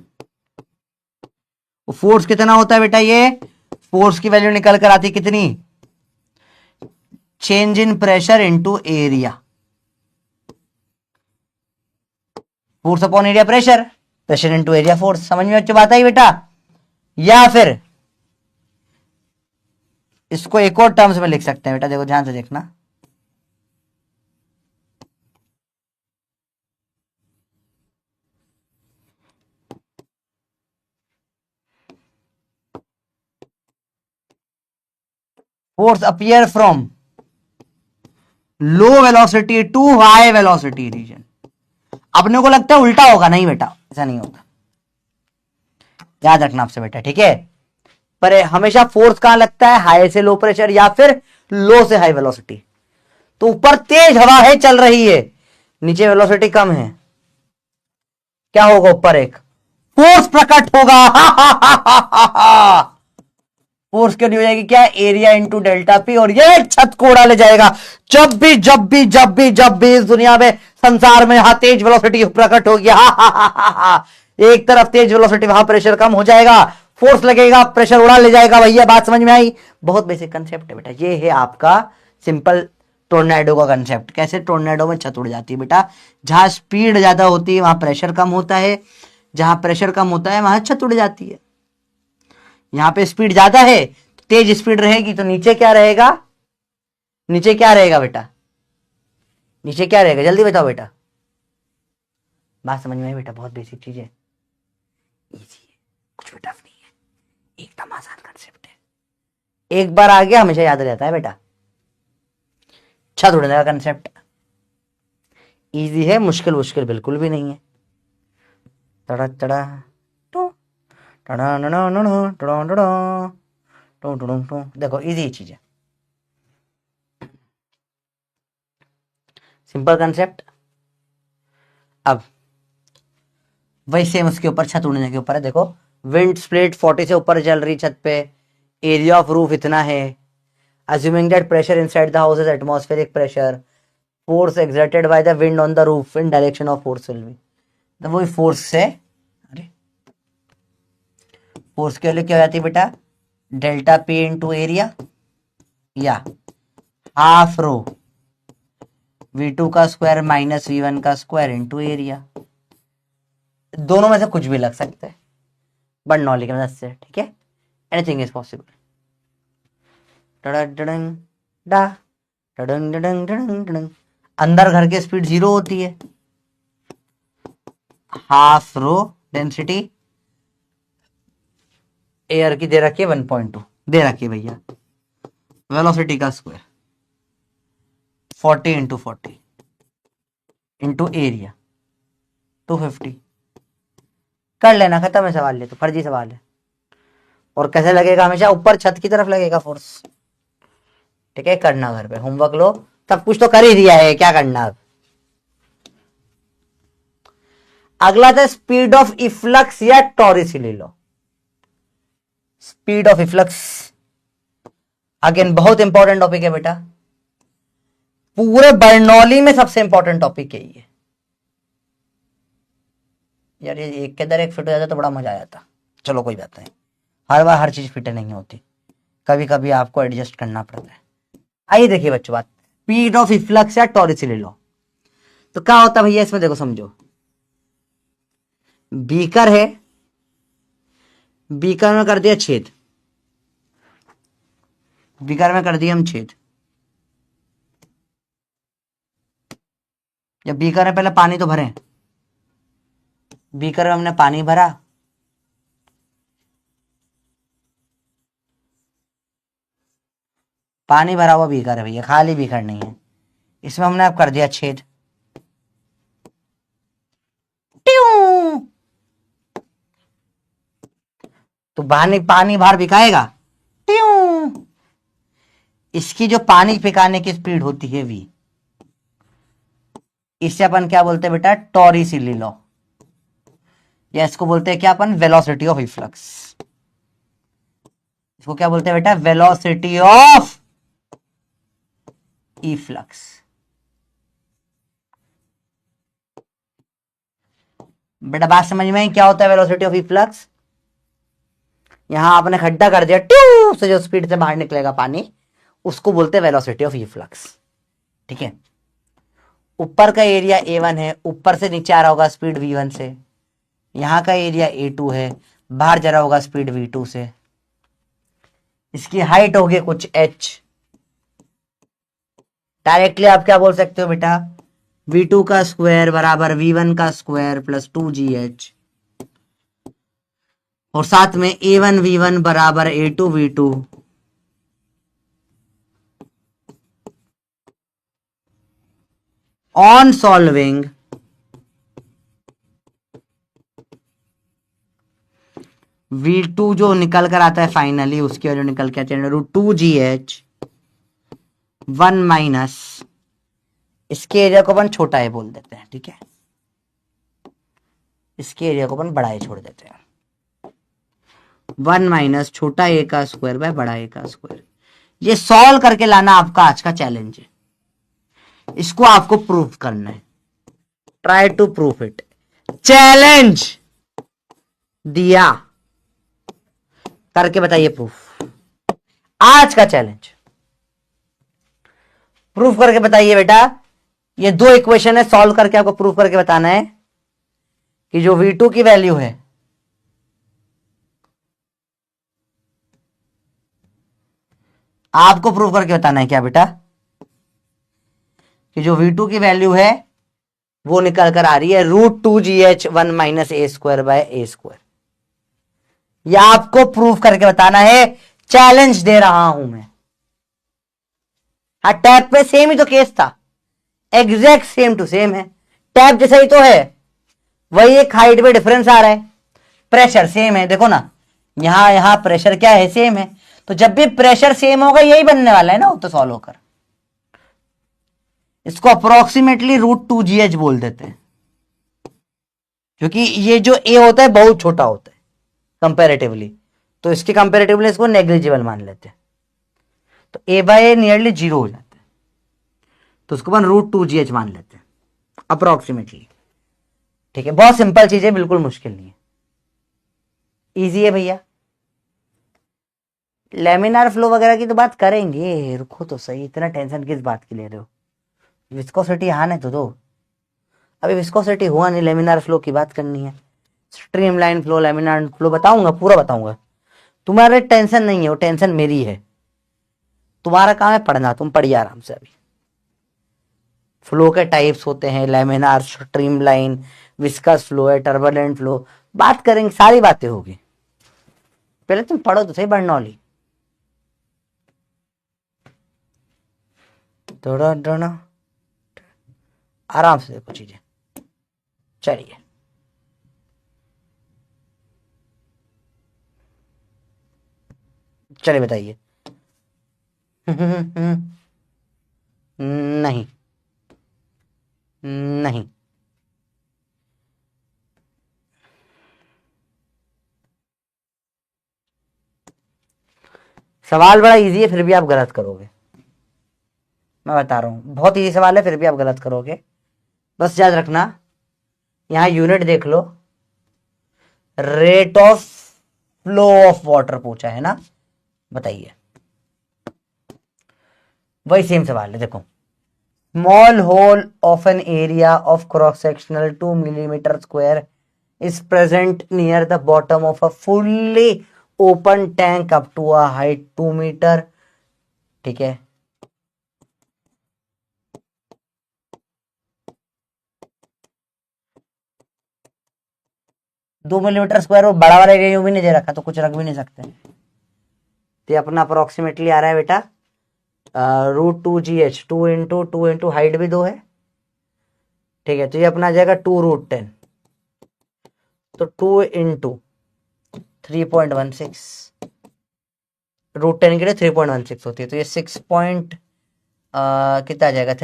Force कितना होता है बेटा? ये फोर्स की वैल्यू निकल कर आती कितनी? Change in pressure into area, force upon area pressure, pressure into area force. समझ में अच्छी बात आई बेटा? या फिर इसको एक और टर्म्स में लिख सकते हैं बेटा, देखो ध्यान से देखना। Force appear from low velocity to high velocity region. अपने को लगता है उल्टा होगा, नहीं बेटा ऐसा नहीं होगा, याद रखना आपसे बेटा। ठीक है, पर हमेशा फोर्स कहां लगता है? हाई से लो प्रेशर या फिर लो से हाई वेलोसिटी। तो ऊपर तेज हवा है चल रही है, नीचे वेलोसिटी कम है, क्या होगा? ऊपर एक फोर्स प्रकट होगा। फोर्स क्यों नहीं हो जाएगी? क्या? एरिया इंटू डेल्टा पी, और ये छत को उड़ा ले जाएगा। जब भी जब भी जब भी जब भी इस दुनिया में, संसार में यहां तेज वेलोसिटी प्रकट होगी, एक तरफ तेज वेलोसिटी, वहां प्रेशर कम हो जाएगा, फोर्स लगेगा, प्रेशर उड़ा ले जाएगा। भैया बात समझ में आई? बहुत बेसिक कंसेप्ट है बेटा, ये है आपका सिंपल टोर्नेडो का कंसेप्ट। कैसे टोर्नेडो में छत उड़ जाती है बेटा? जहां स्पीड ज्यादा होती है वहां प्रेशर कम होता है, जहां प्रेशर कम होता है वहां छत उड़ जाती है। यहां पे स्पीड ज्यादा है, तेज स्पीड रहेगी, तो नीचे क्या रहेगा? नीचे क्या रहेगा बेटा? नीचे क्या रहेगा? जल्दी बताओ बेटा, बात समझ में आई बेटा? बहुत बेसिक चीज है, इजी है, कुछ भी टफ नहीं है, एकदम आसान कंसेप्ट है। एक बार आ गया हमेशा याद रहता है बेटा, छत उड़ने का कंसेप्ट इजी है, मुश्किल मुश्किल बिल्कुल भी नहीं है। तड़ा तड़ा to Tada Tada Tada Tada Tada to to to. देखो इजी चीज है, सिंपल कंसेप्ट। अब वही सेम उसके ऊपर छत उड़ने के ऊपर है। देखो विंड स्प्लिट 40 से ऊपर चल रही छत पे, एरिया ऑफ रूफ इतना है, assuming that pressure inside the house is atmospheric pressure, force exerted by the wind on the roof in direction of force will be, तो वही फोर्स से, अरे फोर्स के लिए क्या हो जाती है बेटा, डेल्टा पी इंटू एरिया या हाफ रो V2 का स्क्वायर माइनस V1 का स्क्वायर इंटू एरिया। दोनों में से कुछ भी लग सकता है बर्नौली की मदद से, ठीक है, एनीथिंग इज पॉसिबल। अंदर घर की स्पीड 0 होती है, हाफ रो डेंसिटी एयर की दे रखी है 1.2 दे रखी है भैया, वेलोसिटी का स्क्वायर 40 इंटू 40 इंटू एरिया 250। कर लेना, खत्म है सवाल। ये तो फर्जी सवाल है। और कैसे लगेगा, हमेशा ऊपर छत की तरफ लगेगा फोर्स, ठीक है। करना घर पे होमवर्क लो, सब कुछ तो कर ही दिया है, क्या करना अब। अगला था स्पीड ऑफ इफ्लक्स या टॉरिस ले लो। स्पीड ऑफ इफ्लक्स अगेन बहुत इंपॉर्टेंट टॉपिक है बेटा, पूरे बर्नौली में सबसे इंपॉर्टेंट टॉपिक यही है यार। ये एक के अंदर एक फिट हो जाता तो बड़ा मजा आ जाता। चलो कोई बात नहीं, हर बार हर चीज फिट नहीं होती, कभी कभी आपको एडजस्ट करना पड़ता है। आइए देखिए बच्चों, बात स्पीड ऑफ इफ्लक्स या टॉरिस ले लो तो क्या होता है भैया, इसमें देखो समझो, बीकर है, बीकर में कर दिया छेद, बीकर में कर दिया हम छेद। जब बीकर में पहले पानी तो भरे, बीकर में हमने पानी भरा, पानी भरा हुआ बीकर है भैया, खाली बीकर नहीं है, इसमें हमने अब कर दिया छेद। तो पानी बाहर बिकाएगा, इसकी जो पानी फेंकाने की स्पीड होती है v, इससे अपन क्या बोलते हैं बेटा, टॉरिसिली लॉ, या इसको बोलते हैं क्या अपन, वेलोसिटी ऑफ इफ्लक्स। इसको क्या बोलते हैं बेटा, वेलोसिटी ऑफ इफ्लक्स। बेटा बात समझ में क्या होता है वेलोसिटी ऑफ इफ्लक्स। यहां आपने खड्डा कर दिया, ट्यू से जो स्पीड से बाहर निकलेगा पानी, उसको बोलते हैं वेलोसिटी ऑफ इफ्लक्स, ठीक है। ऊपर का एरिया A1 है, ऊपर से नीचे आ रहा होगा स्पीड V1 से, यहां का एरिया A2 है, बाहर जा रहा होगा स्पीड V2 से, इसकी हाइट होगी कुछ h। डायरेक्टली आप क्या बोल सकते हो बेटा, V2 का स्क्वायर बराबर V1 का स्क्वायर प्लस 2GH, और साथ में A1 V1 बराबर A2 V2 on solving V2 जो निकल कर आता है फाइनली, उसकी वजह निकल के आते हैं √2GH 1 माइनस, इसके एरिया को अपन छोटा है बोल देते हैं, ठीक है, इसके एरिया को अपन बड़ा है छोड़ देते हैं, 1 माइनस छोटा ए का स्क्वायर बाय बड़ा ए का स्क्वायर। ये सॉल्व करके लाना आपका आज का चैलेंज है, इसको आपको प्रूफ करना है, try to proof it. Challenge दिया, करके बताइए प्रूफ, आज का चैलेंज प्रूफ करके बताइए बेटा। ये दो इक्वेशन है, सॉल्व करके आपको प्रूफ करके बताना है कि जो V2 की वैल्यू है आपको प्रूफ करके बताना है क्या बेटा, कि जो V2 की वैल्यू है वो निकल कर आ रही है √2GH 1 minus a square by A square. यह आपको प्रूफ करके बताना है, चैलेंज दे रहा हूं मैं। हाँ, टैप पे सेम ही तो केस था, एग्जैक्ट सेम टू सेम है, टैप जैसा ही तो है, वही एक हाइट में डिफरेंस आ रहा है, प्रेशर सेम है, देखो ना यहां प्रेशर क्या है, सेम है। तो जब भी प्रेशर सेम होगा यही बनने वाला है ना, वो तो सॉल्व होकर इसको अप्रोक्सीमेटली √2GH बोल देते हैं, क्योंकि ये जो ए होता है बहुत छोटा होता है कंपैरेटिवली, तो इसके कंपैरेटिवली इसको नेग्लिजिबल मान लेते हैं, तो A/A नियरली 0 हो जाता है, तो उसको अपन √2GH मान लेते हैं अप्रोक्सीमेटली। ठीक है, बहुत सिंपल चीज है, बिल्कुल मुश्किल नहीं है, इजी है भैया। लेमिनार फ्लो वगैरह की तो बात करेंगे, रुको तो सही, इतना टेंशन किस बात की ले रहे हो, विस्कोसिटी आने तो दो, अभी विस्कोसिटी हुआ नहीं, लेमिनार फ्लो की बात करनी है। स्ट्रीमलाइन फ्लो, लेमिनार फ्लो बताऊंगा, पूरा बताऊंगा, तुम्हारे टेंशन नहीं है, वो टेंशन मेरी है, तुम्हारा काम है पढ़ना, तुम पढ़िए आराम से। अभी फ्लो के टाइप्स होते हैं, लेमिनार, स्ट्रीमलाइन, विस्कस फ्लो है, टर्बुलेंट फ्लो, बात करेंगे, सारी बातें होगी, पहले तुम पढ़ो तो सही बर्नौली। थोड़ा आराम से देखो चीजें, चलिए। चलिए बताइए। नहीं, नहीं, सवाल बड़ा इजी है फिर भी आप गलत करोगे, मैं बता रहा हूं, बहुत इजी सवाल है फिर भी आप गलत करोगे, बस याद रखना, यहां यूनिट देख लो, rate of flow of water पूछा है ना, बताइए, वही सेम सवाल है, देखो, small hole of an area of cross sectional 2 mm square is present near the bottom of a fully open tank up to a height 2 meter। ठीक है, दो मिलीमीटर स्क्वायर, वो बड़ा वाला एरिया भी नहीं दे रखा तो कुछ रख भी नहीं सकते, तो अपना अप्रोक्सीमेटली आ रहा है बेटा √2GH, 2 इंटू हाइट भी 2 है, ठीक है, तो ये अपना आ जाएगा 2√10, तो 2 इंटू 3.16, √10 के लिए 3.16 होती है, तो ये 6 पॉइंट कितना आ जाएगा,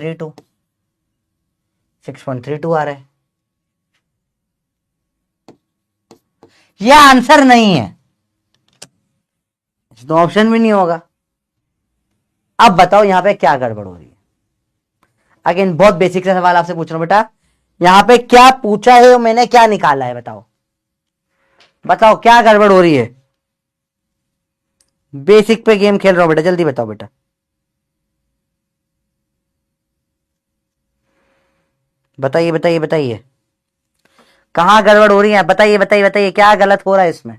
6.32 आ रहा है, ये आंसर नहीं है, तो ऑप्शन भी नहीं होगा। अब बताओ यहां पे क्या गड़बड़ हो रही है, अगेन बहुत बेसिक सा सवाल आपसे पूछ रहा हूं बेटा, यहां पे क्या पूछा है और मैंने क्या निकाला है, बताओ बताओ क्या गड़बड़ हो रही है, बेसिक पे गेम खेल रहा हूं बेटा, जल्दी बताओ बेटा, बताइए बताइए बताइए, कहां गड़बड़ हो रही है, बताइए बताइए बताइए, क्या गलत हो रहा है इसमें,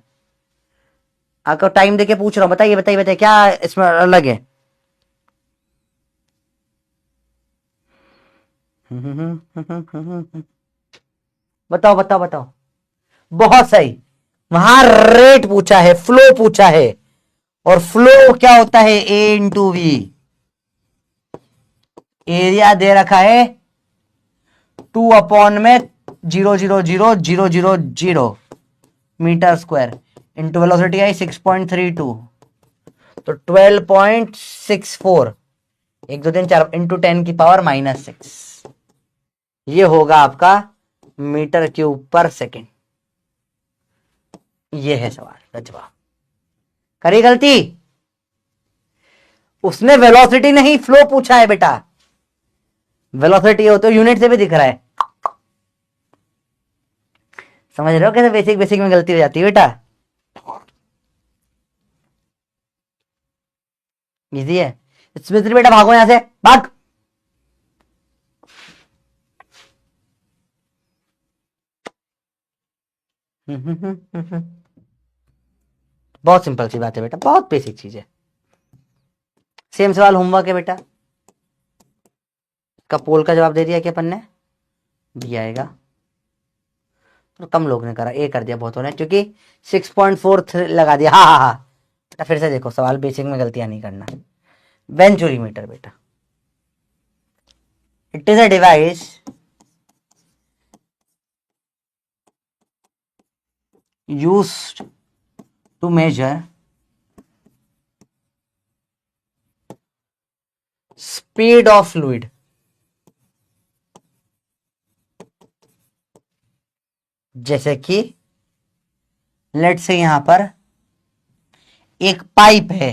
आपको टाइम देके पूछ रहा हूं, बताइए बताइए बताइए क्या इसमें अलग है। बताओ बताओ बताओ, बहुत सही, वहां रेट पूछा है, फ्लो पूछा है, और फ्लो क्या होता है, A/V, एरिया दे रखा है 2/में 0.00000 मीटर स्क्वायर, इंटू वेलोसिटी आई 6.32, तो 12.64, 1 2 3 4 इंटू 10⁻⁻6, ये होगा आपका मीटर क्यूब पर सेकेंड, ये है सवाल का जवाब। करी गलती, उसने वेलोसिटी नहीं फ्लो पूछा है बेटा, वेलोसिटी हो तो यूनिट से भी दिख रहा है, समझ रहे हो कैसे बेसिक बेसिक में गलती हो जाती है बेटा, इजी है। स्मित्री बेटा भागो यहां से, भाग, बहुत सिंपल सी बात है बेटा, बहुत बेसिक चीज है, सेम सवाल होमवर्क है बेटा, का पोल का जवाब दे दिया क्या अपन ने, बी आएगा, तो कम लोग ने करा, ए कर दिया बहुत होने, क्योंकि 6.43 लगा दिया, हाँ हाँ हाँ बेटा, फिर से देखो सवाल, बेसिक में गलतियां नहीं करना। वेंचुरीमीटर बेटा, it is a device used to measure speed of fluid, जैसे कि लेट से यहां पर एक पाइप है,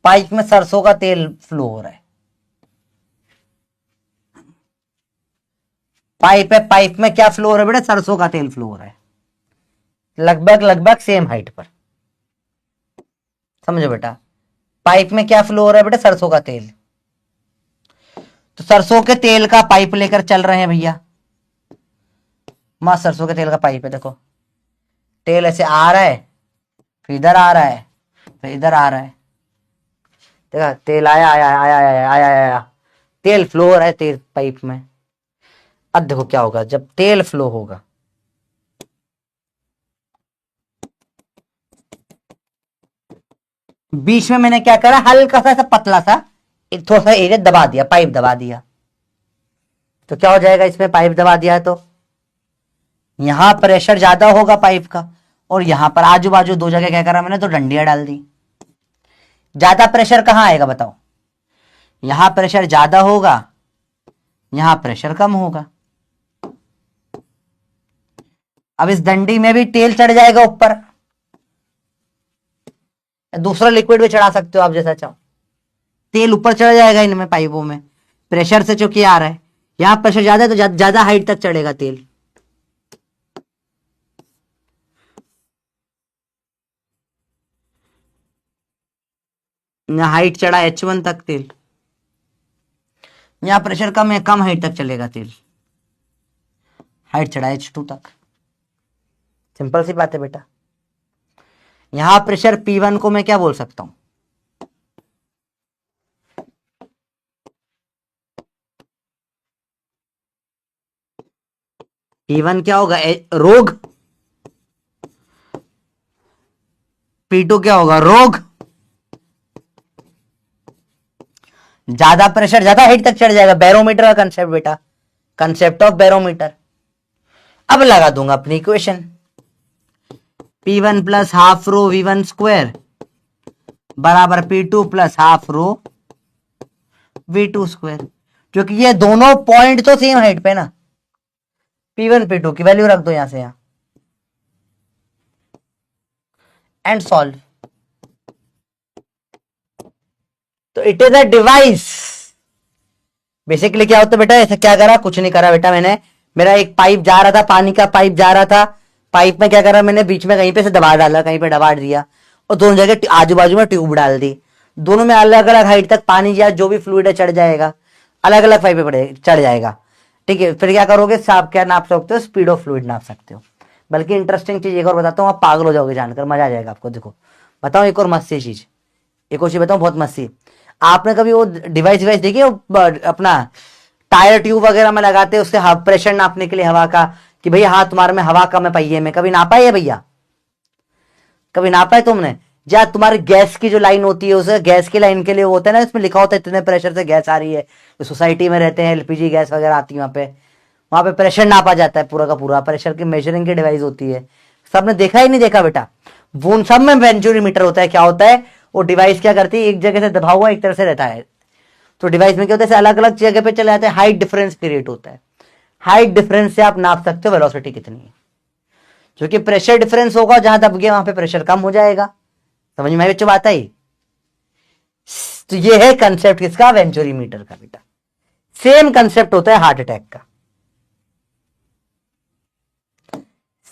पाइप में सरसों का तेल फ्लो हो रहा है, पाइप है, पाइप में क्या फ्लो हो रहा है बेटा, सरसों का तेल फ्लो हो रहा है, लगभग लगभग सेम हाइट पर। समझो बेटा, पाइप में क्या फ्लो हो रहा है बेटा, सरसों का तेल। तो सरसों के तेल का पाइप लेकर चल रहे हैं भैया, मां सरसों के तेल का पाइप है, देखो तेल ऐसे आ रहा है, फिर इधर आ रहा है, फिर इधर आ रहा है, देखा तेल आया आया आया आया आया आया, तेल फ्लो हो रहा है तेल पाइप में। अब देखो क्या होगा जब तेल फ्लो होगा, बीच में मैंने क्या करा, हल्का सा पतला सा एक थोड़ा सा एरिया दबा दिया, पाइप दबा दिया, तो क्या हो जाएगा इसमें, पाइप दबा दिया है तो यहां प्रेशर ज्यादा होगा पाइप का, और यहां पर आजू बाजू दो जगह क्या करा मैंने, तो डंडियां डाल दी। ज्यादा प्रेशर कहां आएगा बताओ, यहां प्रेशर ज्यादा होगा, यहां प्रेशर कम होगा। अब इस डंडी में भी तेल चढ़ जाएगा ऊपर, दूसरा लिक्विड भी चढ़ा सकते हो आप जैसा चाहो, तेल ऊपर चढ़ जाएगा इनमें पाइपों में, प्रेशर से चूंकि आ रहा है, यहां प्रेशर ज्यादा है तो ज्यादा हाइट तक चढ़ेगा तेल। हाइट चढ़ा H1 तक तेल, यहां प्रेशर कम है, कम हाइट तक चलेगा तेल, हाइट चढ़ा H2 तक। सिंपल सी बात है बेटा। यहां प्रेशर P1 को मैं क्या बोल सकता हूं, P1 क्या होगा, रोग, P2 क्या होगा, रोग। ज्यादा प्रेशर ज्यादा हाइट तक चढ़ जाएगा, बैरोमीटर का कंसेप्ट बेटा, कंसेप्ट ऑफ बैरोमीटर। अब लगा दूंगा अपनी इक्वेशन, P1 प्लस हाफ रो V1 स्क्वायर बराबर P2 plus half rho V2 square, क्योंकि ये दोनों पॉइंट तो सेम हाइट पे ना, P1 P2 की वैल्यू रख दो यहां से यहां, एंड सॉल्व। तो it is a device. Basically क्या होता है बेटा, ऐसा क्या करा, कुछ नहीं करा बेटा मैंने, मेरा एक पाइप जा रहा था, पानी का पाइप जा रहा था, पाइप में क्या करा मैंने, बीच में कहीं पे से दबा डाला, कहीं पे दबा दिया, और दोनों जगह आजू बाजू में ट्यूब डाल दी, दोनों में अलग अलग हाइट तक पानी या जो भी फ्लूइड है चढ़ जाएगा, अलग अलग पाइप पे चढ़ जाएगा। ठीक है, फिर क्या करोगे, आप क्या नाप सकते हो, स्पीड ऑफ फ्लूइड नाप सकते हो। बल्कि इंटरेस्टिंग चीज एक और बताता हूँ, आप पागल हो जाओगे जानकर, मजा आ जाएगा आपको। देखो बताओ एक और मस्त चीज, एक और चीज बताऊं बहुत मस्ती, आपने कभी वो डिवाइस डिवाइस देखी है, अपना टायर ट्यूब वगैरह में लगाते हैं उससे प्रेशर नापने के लिए हवा का, कि भैया हाँ तुम्हारे में हवा कम है पहिए में, कभी नापा है भैया, कभी नापा है तुमने, या तुम्हारी गैस की जो लाइन होती है, उसे गैस की लाइन के लिए होता है ना, इसमें लिखा होता है इतने प्रेशर से गैस आ रही है, जो सोसाइटी में रहते हैं एलपीजी गैस वगैरह आती है वहां पे प्रेशर नापा जाता है, पूरा का पूरा प्रेशर की मेजरिंग की डिवाइस होती है। सबने देखा ही नहीं देखा बेटा, वो सब में वेंचुरीमीटर होता है, क्या होता है वो डिवाइस क्या करती है, एक जगह से दबा हुआ एक तरह से रहता है, तो डिवाइस में क्या होता है अलग अलग जगह पे चले जाते हैं, हाइट डिफरेंस क्रिएट होता है, हाइट डिफरेंस से आप नाप सकते हो वेलोसिटी कितनी है, क्योंकि प्रेशर डिफरेंस होगा, जहां दब गया वहां पे प्रेशर कम हो जाएगा। समझ में आई बच्चों बात आई। तो ये है कंसेप्ट किसका, वेंचुरीमीटर का बेटा। सेम कंसेप्ट होता है हार्ट अटैक का,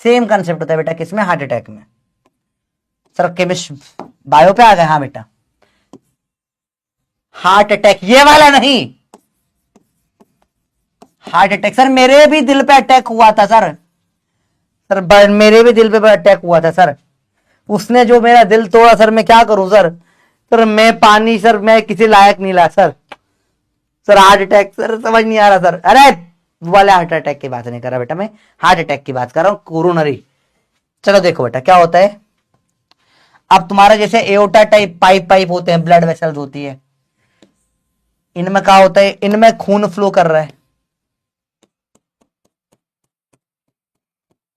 सेम कंसेप्ट होता है बेटा किसमें, हार्ट अटैक में। सर केमिस्ट बायो पे आ गए, हाँ बेटा, हार्ट अटैक ये वाला नहीं, हार्ट अटैक सर मेरे भी दिल पे अटैक हुआ था सर, सर मेरे भी दिल पे अटैक हुआ था सर, उसने जो मेरा दिल तोड़ा सर, मैं क्या करूं सर, सर मैं पानी, सर मैं किसी लायक नहीं ला sir, sir heart attack sir समझ नहीं आ रहा सर, अरे वाले हार्ट अटैक की बात नहीं कर रहा बेटा मैं, हार्ट अटैक की बात कर रहा हूं, कोरोनरी। चलो देखो बेटा क्या होता है, अब तुम्हारा जैसे एओटा टाइप पाइप पाइप होते हैं, ब्लड वेसल्स होती है, इनमें क्या होता है, इनमें खून फ्लो कर रहा है,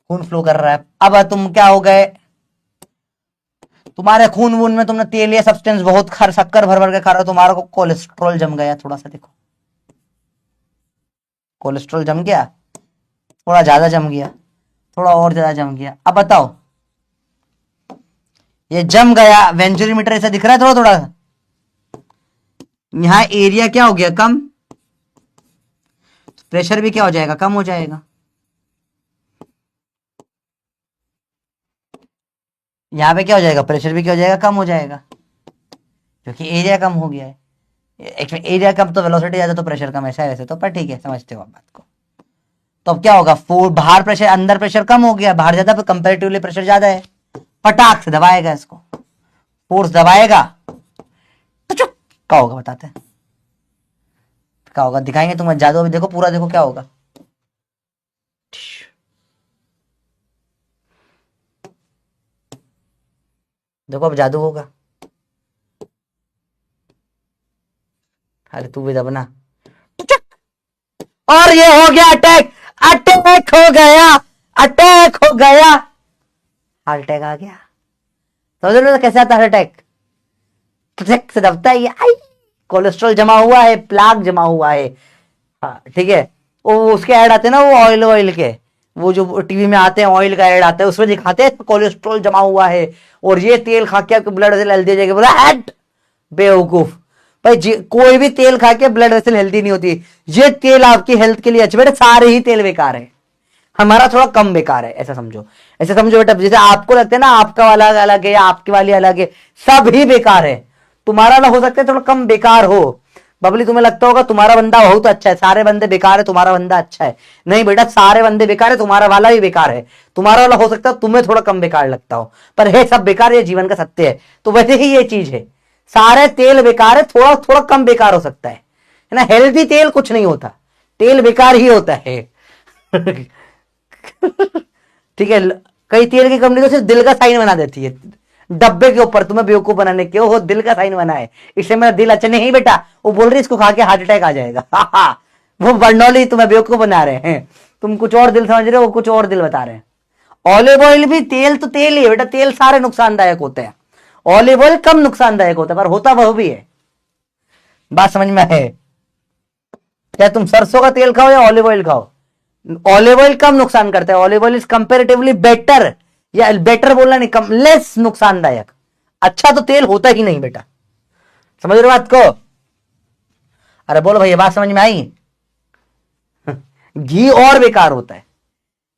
खून फ्लो कर रहा है। अब तुम क्या हो गए, तुम्हारे खून वून में तुमने तेल या सब्सटेंस बहुत खर शक्कर भर भर के खा रहे हो, तुम्हारा को कोलेस्ट्रॉल जम गया थोड़ा सा, देखो कोलेस्ट्रॉल जम गया, थोड़ा ज्यादा जम गया, थोड़ा और ज्यादा जम गया। अब बताओ, ये जम गया, वेंचुरीमीटर ऐसा दिख रहा है थोड़ा थोड़ा। यहां एरिया क्या हो गया, कम, प्रेशर भी क्या हो जाएगा, कम हो जाएगा। यहां पे क्या हो जाएगा, प्रेशर भी क्या हो जाएगा, कम हो जाएगा, क्योंकि एरिया कम हो गया है। एक्चुअली एरिया कम तो वेलोसिटी ज्यादा तो प्रेशर कम, ऐसा है वैसे तो, पर ठीक है, समझते हो आप बात को। तो अब क्या होगा, बाहर प्रेशर, अंदर प्रेशर कम हो गया, बाहर ज्यादा, कंपेरेटिवली प्रेशर ज्यादा है, पटाख से दबाएगा इसको, फोर्स दबाएगा तो चुप, क्या होगा बताते हैं, क्या होगा दिखाएंगे तुम्हें जादू। अभी देखो पूरा, देखो क्या होगा। देखो अब जादू होगा। अरे तू भी दबना, और ये हो गया अटैक, अटैक हो गया, अटैक हो गया, हार्ट अटैक आ गया। समझ रहे हो कैसे आता है अटैक, से दबता है ये, आई कोलेस्ट्रॉल जमा हुआ है, प्लाक जमा हुआ है। हाँ ठीक है, वो उसके ऐड आते हैं ना, वो ऑयल ऑयल के, वो जो टीवी में आते हैं ऑयल का ऐड आता है, उसमें दिखाते हैं कोलेस्ट्रॉल जमा हुआ है और ये तेल खा के आपके ब्लड वेसल हेल्दी हो जाएगी। बोला हैट बेवकूफ भाई, कोई भी तेल खा के ब्लड वेसल हेल्दी नहीं होती। ये तेल आपकी हेल्थ के लिए अच्छे, बेटा सारे ही तेल बेकार है, हमारा थोड़ा कम बेकार है, ऐसा समझो। ऐसा समझो बेटा, जैसे आपको लगता है ना आपका वाला अलग है या आपकी वाली अलग है, सब ही बेकार है। तुम्हारा वाला हो सकता है थोड़ा कम बेकार हो। बबली तुम्हें लगता होगा तुम्हारा बंदा बहुत अच्छा है, सारे बंदे बेकार है, तुम्हारा बंदा अच्छा है। नहीं बेटा, सारे बंदे बेकार है, तुम्हारा वाला भी बेकार है। तुम्हारा वाला हो सकता है तुम्हें थोड़ा कम बेकार लगता हो, पर है सब बेकार, ये जीवन का सत्य है। तो वैसे ही ये चीज है, सारे तेल बेकार है, थोड़ा थोड़ा कम बेकार हो सकता है ना। हेल्दी तेल कुछ नहीं होता, तेल बेकार ही होता है। ठीक है, कई तेल की कंपनी तो सिर्फ दिल का साइन बना देती है डब्बे के ऊपर, तुम्हें बेवकूफ बनाने के, वो दिल का साइन बना है, इससे मेरा दिल अच्छा नहीं बेटा। वो बोल रही इसको खा के हार्ट अटैक आ जाएगा। वो बर्नौली तुम्हें बेवकूफ बना रहे हैं, तुम कुछ और दिल समझ रहे हो, वो कुछ और दिल बता रहे हैं। ऑलिव ऑयल भी तेल तो तेल ही है बेटा, तेल सारे नुकसानदायक होते हैं, ऑलिव ऑयल कम नुकसानदायक होता है, पर होता वह भी है। बात समझ में है, क्या तुम सरसों का तेल खाओ या ऑलिव ऑयल खाओ, ऑलिव ऑयल कम नुकसान करता है, olive oil is comparatively better, या बेटर बोलना नहीं, कम लेस नुकसानदायक। अच्छा तो तेल होता ही नहीं बेटा, समझ रहे बात को। अरे बोलो भैया, बात समझ में आई। घी और बेकार होता है,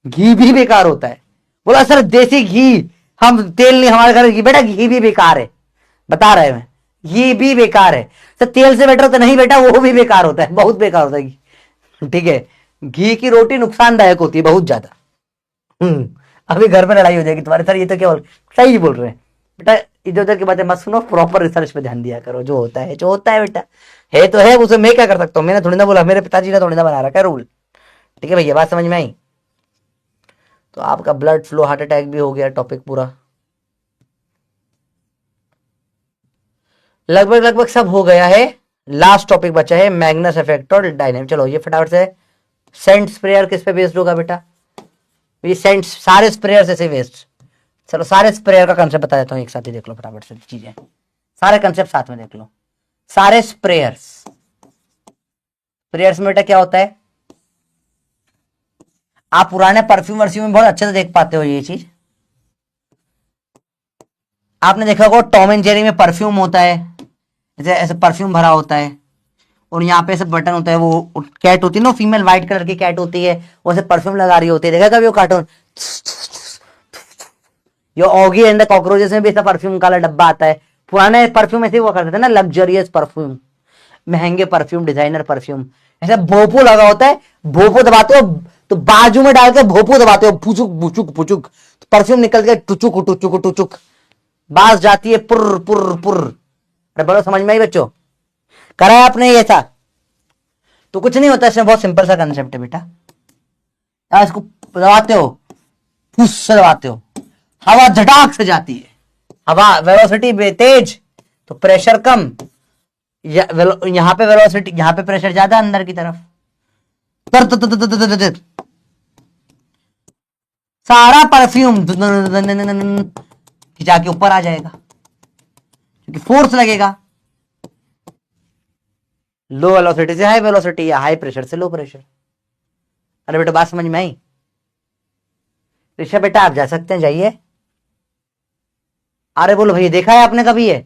घी भी बेकार होता है। बोला सर देसी घी, हम तेल नहीं, हमारे घर घी, बेटा घी भी बेकार है, बता रहे मैं, घी भी बेकार है। सर तेल से बेटर होता नहीं बेटा, वो भी बेकार होता है, बहुत बेकार होता है घी। ठीक है, घी की रोटी नुकसानदायक होती है बहुत ज्यादा। अभी घर में लड़ाई हो जाएगी तुम्हारे सर, ये तो क्या बोल, सही बोल रहे हैं बेटा, इधर उधर की बातें मत सुनो, प्रॉपर रिसर्च पे ध्यान दिया करो, जो होता है जो होता है बेटा, है तो है, उसे मैं क्या कर सकता हूँ, मैंने थोड़ी ना बोला, मेरे पिताजी ने थोड़ी ना बना रखा है रूल। ठीक है भैया, बात समझ में आई। तो आपका ब्लड फ्लो, हार्ट अटैक भी हो गया, टॉपिक पूरा लगभग लगभग सब हो गया है। लास्ट टॉपिक बचा है मैग्नस इफेक्ट और डायनेमिक। चलो ये फटाफट से, सेंट स्प्रेयर किस पे बेस्ड होगा बेटा, ये सेंट, सारे स्प्रेयर ऐसे वेस्ट। चलो सारे स्प्रेयर का कंसेप्ट बता देता हूँ, एक साथ ही देख लो फटाफट से चीजें, सारे कंसेप्ट साथ में देख लो। सारे स्प्रेयर्स, स्प्रेयर्स में बेटा क्या होता है, आप पुराने परफ्यूम वर्फ्यूम में बहुत अच्छे से देख पाते हो ये चीज। आपने देखा होगा टॉम एंड जेरी में परफ्यूम होता है, जैसे ऐसे परफ्यूम भरा होता है, और यहाँ पे ऐसे बटन होता है, वो कैट होती है ना, फीमेल व्हाइट कलर की कैट होती है, वो ऐसे परफ्यूम लगा रही होती है, देखा कभी वो कार्टून। ये ऑगी एंड द कॉकरोचेस में भी ऐसा परफ्यूम काला डब्बा आता है। पुराने परफ्यूम ऐसे हुआ करते थे ना, लग्जरियस परफ्यूम, महंगे परफ्यूम, डिजाइनर परफ्यूम, ऐसा भोपू लगा होता है, भोपू दबाते हो तो बाजू में डाल के भोपू दबाते हो, पुचुक पुचुक पुचुक, तो परफ्यूम निकल के टुचुक टुचुक टुचुक, बास जाती है पुर पुर पुर। अरे बोलो समझ में आई बच्चों, करा है आपने ये था। तो कुछ नहीं होता, इसमें बहुत सिंपल सा कंसेप्ट है बेटा, इसको दबाते हो, फुस से दबाते हो, हवा झटाक से जाती है, हवा वेलोसिटी तेज तो प्रेशर कम, यहां पे वेलोसिटी, यहां पे प्रेशर ज्यादा अंदर की तरफ, सारा परफ्यूम जाके ऊपर आ जाएगा, क्योंकि फोर्स लगेगा, लो वेलोसिटी से हाई वेलोसिटी या हाई प्रेशर से लो प्रेशर। अरे बेटा बात समझ में आई, ऋषभ बेटा आप जा सकते हैं, जाइए। अरे बोलो भैया, देखा है आपने कभी ये?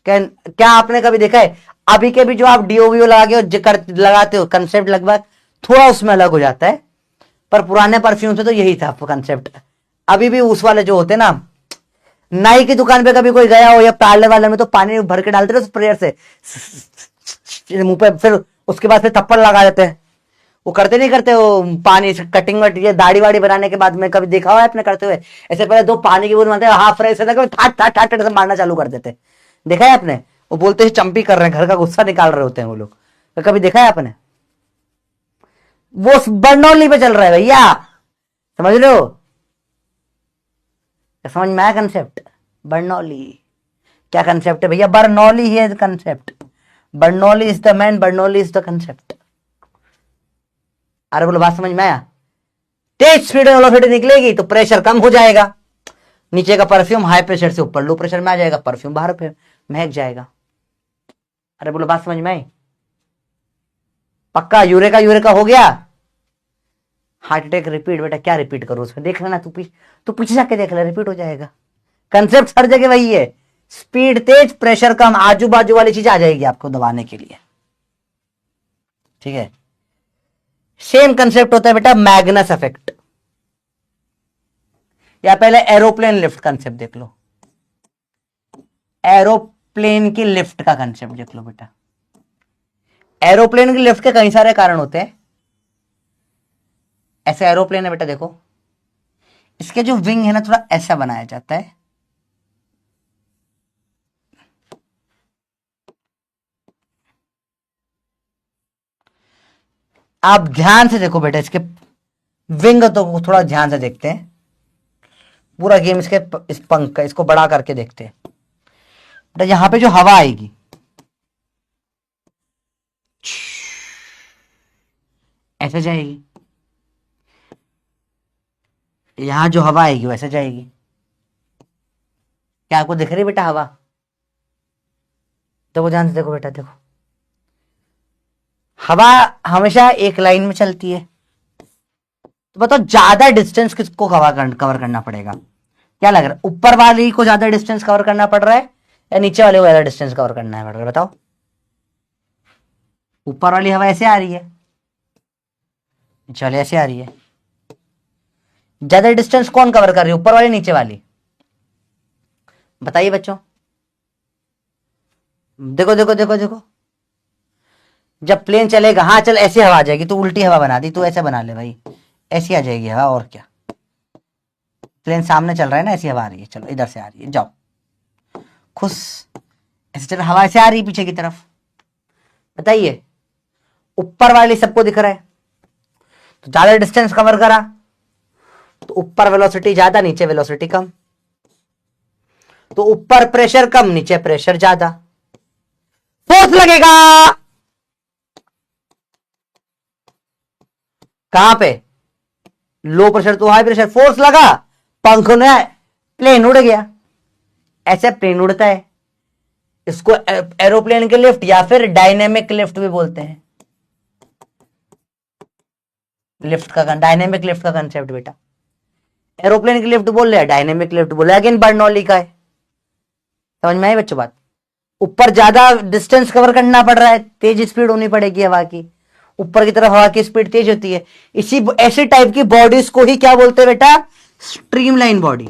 क्या आपने कभी देखा है? अभी के भी जो आप डीओवीओ लगाते हो कंसेप्ट लगभग थोड़ा उसमें अलग हो जाता है, पर पुराने परफ्यूम से तो यही था कंसेप्ट। अभी भी उस वाले जो होते ना, नाई की दुकान पे कभी कोई गया हो या पार्लर वाले में, तो पानी भर के डालते थे स्प्रेयर से मुंह पे, फिर उसके बाद फिर थप्पड़ लगा देते हैं। वो करते नहीं करते वो पानी से कटिंग वटिंग दाढ़ी वाड़ी बनाने के बाद में, कभी देखा हुआ है आपने करते हुए? ऐसे पहले 2 पानी की बूंद मारते हैं, हाफ फ्रेश से ठाट ठाट ठाट से मारना चालू कर देते। देखा है आपने? वो बोलते हैं चंपी कर रहे हैं, घर का गुस्सा निकाल रहे होते हैं वो लोग। तो कभी देखा है आपने? वो बर्नौली पे चल रहा है भैया, समझ रहे हो? समझ में आया कंसेप्ट? बर्नौली क्या कंसेप्ट है भैया? बर्नौली ही है concept. Bernoulli is the man, Bernoulli is the concept. अरे बोलो, बात समझ में आया? तेज स्पीड में वेलोसिटी निकलेगी तो प्रेशर कम हो जाएगा, नीचे का परफ्यूम हाई प्रेशर से ऊपर लो प्रेशर में आ जाएगा, परफ्यूम बाहर पे महक जाएगा। अरे बोलो, बात समझ में आई? पक्का यूरेका यूरेका हो गया? हार्ट अटैक रिपीट बेटा, क्या रिपीट करो उसमें, देख लेना तू पीछे जाके देख ले, रिपीट हो जाएगा। कंसेप्ट हर जगह वही है, स्पीड तेज प्रेशर कम, आजू बाजू वाली चीज आ जाएगी आपको दबाने के लिए, ठीक है। सेम कंसेप्ट होता है बेटा मैग्नस इफेक्ट, या पहले एरोप्लेन लिफ्ट कंसेप्ट देख लो। एरोप्लेन की लिफ्ट का कंसेप्ट देख लो बेटा। एरोप्लेन की लिफ्ट के कई सारे कारण होते हैं। ऐसे एरोप्लेन है बेटा, देखो इसके जो विंग है ना, थोड़ा ऐसा बनाया जाता है, आप ध्यान से देखो बेटा, इसके विंग तो थोड़ा ध्यान से देखते हैं, पूरा गेम इसके इस पंख का, इसको बड़ा करके देखते हैं बेटा। यहां पे जो हवा आएगी, ऐसे जाएगी, यहां जो हवा आएगी वैसे जाएगी। क्या आपको दिख रही बेटा हवा? देखो ध्यान से देखो बेटा, देखो हवा हमेशा एक लाइन में चलती है, तो बताओ ज्यादा डिस्टेंस किसको कवर करना पड़ेगा? क्या लग रहा है, ऊपर वाली को ज्यादा डिस्टेंस कवर करना पड़ रहा है या नीचे वाले को ज्यादा डिस्टेंस कवर करना पड़ रहा है? बताओ। ऊपर वाली हवा ऐसे आ रही है, नीचे वाली ऐसे आ रही है, ज्यादा डिस्टेंस कौन कवर कर रही है, ऊपर वाली नीचे वाली? बताइए बच्चों। देखो देखो देखो देखो, जब प्लेन चलेगा, हाँ चल ऐसी हवा आ जाएगी, तो उल्टी हवा बना दी, तो ऐसे बना ले भाई, ऐसी आ जाएगी हवा, और क्या। प्लेन सामने चल रहा है ना, ऐसी हवा आ रही है, चलो इधर से आ रही है, जाओ खुश, ऐसे चलो हवा ऐसे आ रही है पीछे की तरफ। बताइए, ऊपर वाली सबको दिख रहा है, तो ज्यादा डिस्टेंस कवर करा, तो ऊपर वेलोसिटी ज्यादा, नीचे वेलोसिटी कम, तो ऊपर प्रेशर कम, नीचे प्रेशर ज्यादा, फोर्स लगेगा कहां पे? लो प्रेशर तो हाई प्रेशर, फोर्स लगा, पंख ने, प्लेन उड़ गया। ऐसे प्लेन उड़ता है, इसको एरोप्लेन के लिफ्ट या फिर डायनेमिक लिफ्ट भी बोलते हैं। लिफ्ट का डायनेमिक लिफ्ट का कंसेप्ट बेटा, एरोप्लेन की लिफ्ट बोल रहे हैं, डायनेमिक लिफ्ट बोल रहे हैं, अगेन बर्नौली का है। समझ में आई बच्चों बात? ऊपर ज्यादा डिस्टेंस कवर करना पड़ रहा है, तेज स्पीड होनी पड़ेगी हवा की, ऊपर की तरफ हवा की स्पीड तेज होती है। इसी ऐसे टाइप की बॉडीज को ही क्या बोलते हैं बेटा? Streamline body.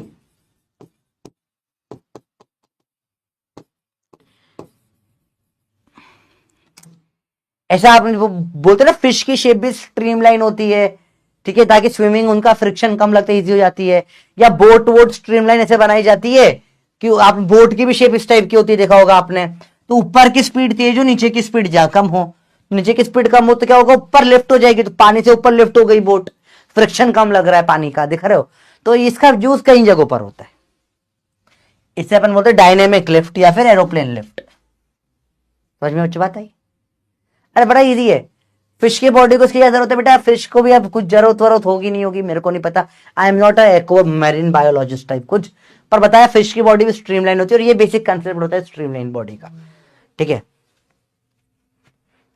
ऐसा आप बोलते ना, फिश की शेप भी स्ट्रीमलाइन होती है, ठीक है, ताकि स्विमिंग उनका फ्रिक्शन कम लगता है, इजी हो जाती है। या बोट वोट स्ट्रीमलाइन ऐसे बनाई जाती है कि आप बोट की भी शेप इस टाइप की होती है, देखा होगा आपने। तो ऊपर की स्पीड तेज हो, नीचे की स्पीड कम हो, नीचे की स्पीड कम हो तो क्या होगा, ऊपर लिफ्ट हो जाएगी, तो पानी से ऊपर लिफ्ट हो गई बोट, फ्रिक्शन कम लग रहा है पानी का, दिख रहे हो? तो इसका यूज कई जगहों पर होता है, इससे अपन बोलते हैं डायनेमिक लिफ्ट या फिर एरोप्लेन लिफ्ट। समझ में बात आई? अरे बड़ा इजी है, फिश की बॉडी को उसकी क्या जरूरत है बेटा? फिश को भी अब कुछ जरूरत वरूरत होगी नहीं होगी, मेरे को नहीं पता, I am not aqua marine biologist type कुछ, पर बताया फिश की बॉडी भी स्ट्रीमलाइन होती है, और ये बेसिक कंसेप्ट होता है स्ट्रीमलाइन बॉडी का, ठीक है।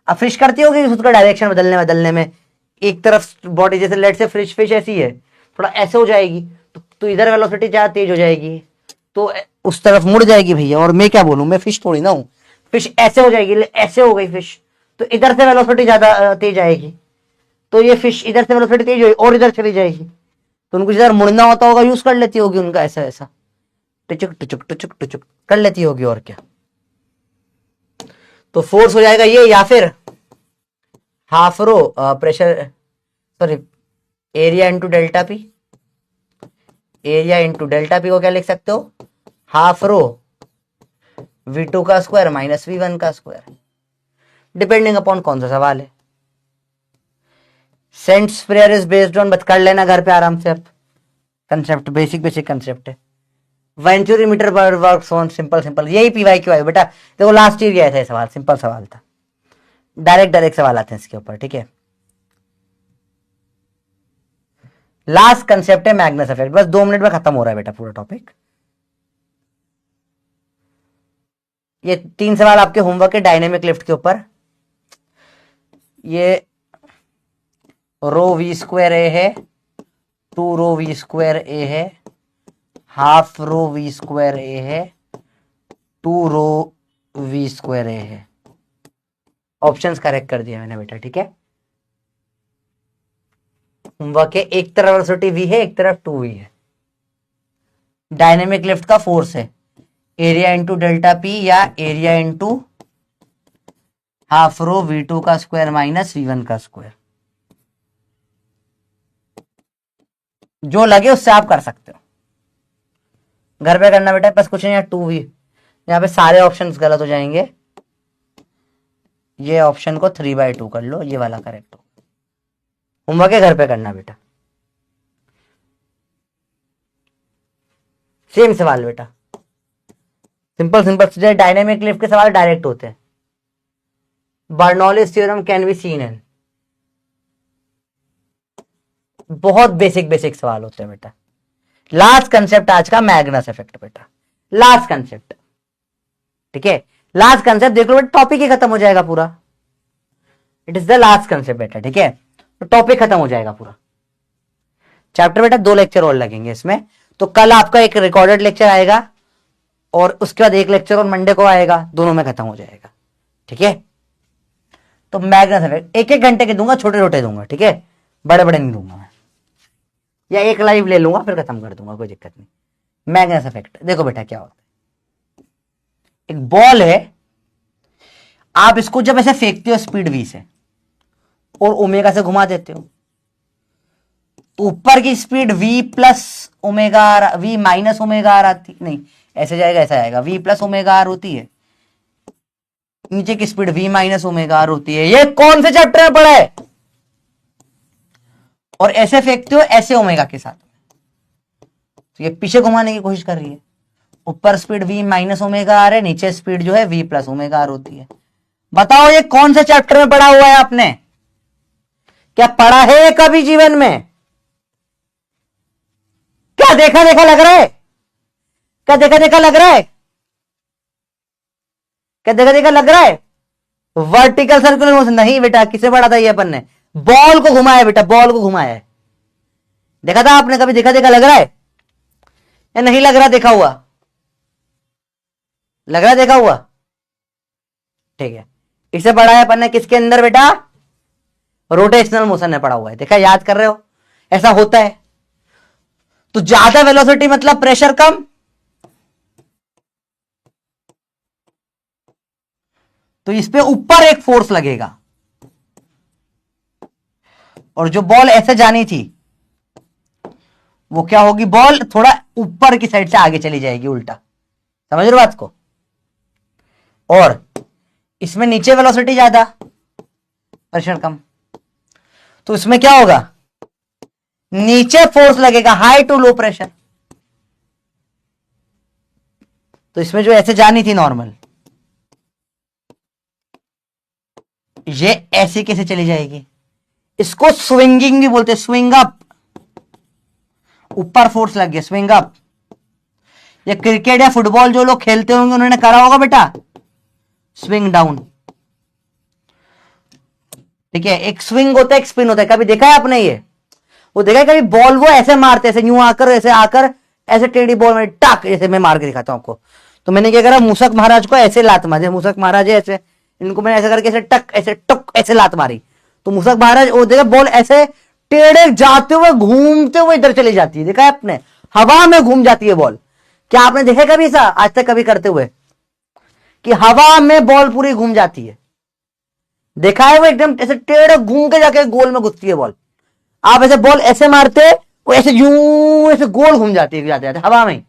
अब फिश करती होगी उसका डायरेक्शन बदलने में, एक तरफ बॉडी, जैसे लेट से फिश ऐसी है, थोड़ा ऐसे हो जाएगी तो इधर वेलोसिटी ज्यादा तेज हो जाएगी, तो उस तरफ मुड़ जाएगी भैया। और मैं क्या बोलूं, मैं फिश थोड़ी ना हूं, फिश ऐसे हो जाएगी, ऐसे हो गई फिश, तो इधर से वेलोसिटी ज्यादा तेज आएगी, तो ये फिश इधर से वेलोसिटी तेज होगी और इधर चली जाएगी, तो उनको जिधर मुड़ना होता होगा यूज कर लेती होगी उनका, ऐसा ऐसा टुचुक टुचुक टुचुक टुचुक कर लेती होगी, और क्या। तो फोर्स हो जाएगा ये, या फिर half rho pressure, sorry area into delta P, area into delta P को क्या लिख सकते हो, हाफ रो V2 का स्क्वायर माइनस V1 का स्क्वायर, डिपेंडिंग अपॉन कौन सा सवाल है। Scent sprayer is based on, बत कर लेना घर पे आराम से, अब कंसेप्ट बेसिक बेसिक कंसेप्ट है। Venturi meter works on simple simple, यही PYQ है बेटा, देखो लास्ट ईयर गया था ये सवाल, सिंपल सवाल था, डायरेक्ट सवाल आते हैं इसके ऊपर, ठीक है। लास्ट कंसेप्ट है मैग्नस इफेक्ट, बस 2 मिनट में खत्म हो रहा है बेटा पूरा टॉपिक। ये 3 सवाल आपके होमवर्क है डायनेमिक लिफ्ट के ऊपर। ये रो वी स्क्वायर ए है, 2 रो वी स्क्वायर ए है, हाफ रो वी स्क्वायर ए है, 2 रो वी स्क्वायर ए है। ऑप्शंस करेक्ट कर दिया मैंने बेटा, ठीक है। होमवर्क है, एक तरफ वेलोसिटी v है, एक तरफ 2v है। डायनेमिक लिफ्ट का फोर्स है एरिया इंटू डेल्टा पी या area into half rho V2 का स्क्वायर माइनस V1 का स्क्वायर, जो लगे उससे आप कर सकते हो, घर पे करना बेटा, बस कुछ नहीं, 2v, यहाँ पे सारे ऑप्शंस गलत हो जाएंगे, ये ऑप्शन को 3/2 कर लो, ये वाला करेक्ट हो। होमवर्क है, घर पे करना बेटा, सेम सवाल बेटा, सिंपल सिंपल। डायनेमिक लिफ्ट के सवाल डायरेक्ट होते हैं। Bernoulli's theorem can be seen in, बहुत बेसिक बेसिक सवाल होते हैं बेटा। लास्ट कंसेप्ट आज का मैग्नस इफेक्ट बेटा, लास्ट कंसेप्ट, ठीक है। लास्ट कंसेप्ट देख लो बेटा, टॉपिक ही खत्म हो जाएगा पूरा, it is the last concept बेटा, ठीक है। तो टॉपिक खत्म हो जाएगा पूरा चैप्टर बेटा, 2 लेक्चर और लगेंगे इसमें। तो कल आपका एक रिकॉर्डेड लेक्चर आएगा और उसके बाद एक लेक्चर और मंडे को आएगा, दोनों में खत्म हो जाएगा, ठीक है। तो मैग्नस इफेक्ट 1-1 घंटे के दूंगा, छोटे छोटे दूंगा, ठीक है, बड़े बड़े नहीं दूंगा मैं, या एक लाइव ले लूंगा फिर खत्म कर दूंगा, कोई दिक्कत नहीं। मैग्नस इफेक्ट देखो बेटा क्या होता है, एक बॉल है, आप इसको जब ऐसे फेंकते हो स्पीड v से और ओमेगा से घुमा देते हो, ऊपर की speed v plus omega r, v minus omega r आती नहीं, ऐसे जाएगा ऐसा आएगा, v प्लस ओमेगा आर होती है, नीचे की speed v minus omega r होती है। ये कौन से चैप्टर में पढ़ा है? और ऐसे फेंकते हो ऐसे ओमेगा के साथ, तो ये पीछे घुमाने की कोशिश कर रही है, ऊपर speed v minus omega r है, नीचे स्पीड जो है v प्लस ओमेगा आर होती है। बताओ ये कौन से चैप्टर में पढ़ा हुआ है आपने? क्या पढ़ा है कभी जीवन में? क्या देखा देखा लग रहा है? क्या देखा देखा लग रहा है? क्या देखा देखा लग रहा है? वर्टिकल सर्कुलर मोशन नहीं बेटा, किसे पढ़ा था ये अपन ने? बॉल को घुमाया बेटा, बॉल को घुमाया है। देखा था आपने कभी? देखा देखा लग रहा है या नहीं लग रहा? देखा हुआ लग रहा है, देखा हुआ, ठीक है। इसे पढ़ा है अपन ने किसके अंदर बेटा? रोटेशनल मोशन में पढ़ा हुआ है, देखा, याद कर रहे हो? ऐसा होता है। तो ज्यादा वेलोसिटी मतलब प्रेशर कम, तो इस पे ऊपर एक फोर्स लगेगा, और जो बॉल ऐसे जानी थी वो क्या होगी? बॉल थोड़ा ऊपर की साइड से आगे चली जाएगी, उल्टा। समझ रहे हो बात को? और इसमें नीचे वेलोसिटी ज्यादा, प्रेशर कम, तो इसमें क्या होगा? नीचे फोर्स लगेगा, हाई टू लो प्रेशर। तो इसमें जो ऐसे जानी थी नॉर्मल, ये ऐसे कैसे चली जाएगी? इसको स्विंगिंग भी बोलते हैं, स्विंग अप। ऊपर फोर्स लग गया, स्विंग अप। ये क्रिकेट या फुटबॉल जो लोग खेलते होंगे उन्होंने करा होगा बेटा, स्विंग डाउन, ठीक है। एक स्विंग होता है, एक स्पिन होता है, कभी देखा है आपने? ये वो देखा है कभी बॉल वो ऐसे मारते, ऐसे यूं आकर ऐसे टेढ़ी बॉल में टक, जैसे मैं मार के दिखाता हूं आपको। तो मैंने क्या करा, मूसक महाराज को ऐसे लात मारी, मूसक महाराज है ऐसे, इनको मैंने ऐसे करके ऐसे टक ऐसे टक ऐसे लात मारी, तो मूसक महाराज वो देखा बॉल ऐसे टेढ़े जाते हुए घूमते हुए इधर चली जाती है, देखा है आपने, हवा में घूम जाती है बॉल। क्या आपने देखा कभी ऐसा आज तक कभी करते हुए कि हवा में बॉल पूरी घूम जाती है? देखा है वो एकदम ऐसे टेढ़े घूम के जाके गोल में घुसती है बॉल। आप ऐसे बॉल ऐसे मारते, वो ऐसे यूं ऐसे गोल घूम जाती है, जाते जाते हवा में।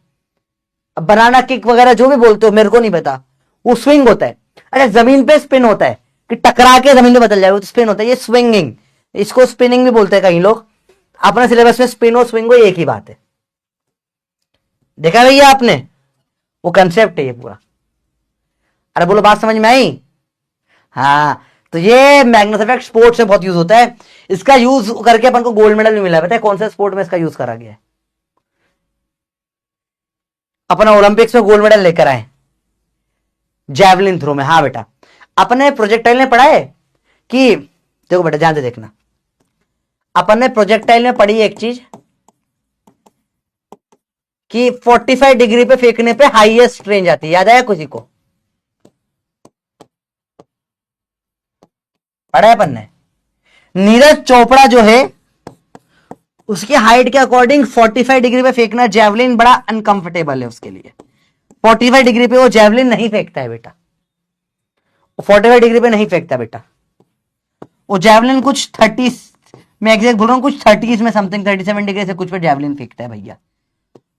अब बनाना किक वगैरह जो भी बोलते हो मेरे को नहीं पता, वो स्विंग होता है। अच्छा जमीन पे स्पिन होता है कि टकरा के जमीन पे बदल जाए, वो तो स्पिन होता है, ये स्विंगिंग, इसको स्पिनिंग भी बोलते हैं कई लोग। अपने सिलेबस में स्पिन और स्विंग एक ही बात है। देखा भैया आपने, वो कंसेप्ट है ये पूरा। अरे बोलो बात समझ में आई? हाँ, तो ये मैग्नस इफेक्ट स्पोर्ट्स में बहुत यूज होता है। इसका यूज करके अपन को गोल्ड मेडल भी मिला है। पता है कौन सा स्पोर्ट में इसका यूज करा गया है? अपना ओलंपिक्स में गोल्ड मेडल लेकर आए जैवलिन थ्रो में। हाँ बेटा, अपने प्रोजेक्टाइल में पढ़ा है कि, देखो बेटा ध्यान से देखना, अपन ने प्रोजेक्टाइल में पढ़ी एक चीज कि 45 डिग्री पे फेंकने पे हाईएस्ट रेंज आती है, याद आया किसी को? पढ़ा है अपन ने। नीरज चोपड़ा जो है उसकी हाइट के अकॉर्डिंग 45 डिग्री पे फेंकना जैवलिन बड़ा अनकंफर्टेबल है उसके लिए। 45 डिग्री पे वो जैवलिन नहीं फेंकता है बेटा, 45 डिग्री पे नहीं फेंकता बेटा। वो जैवलिन कुछ 30, मैं एग्जैक्ट बोल रहा हूं, कुछ 30 में समथिंग 37 डिग्री से कुछ पे जैवलिन फेंकता है भैया।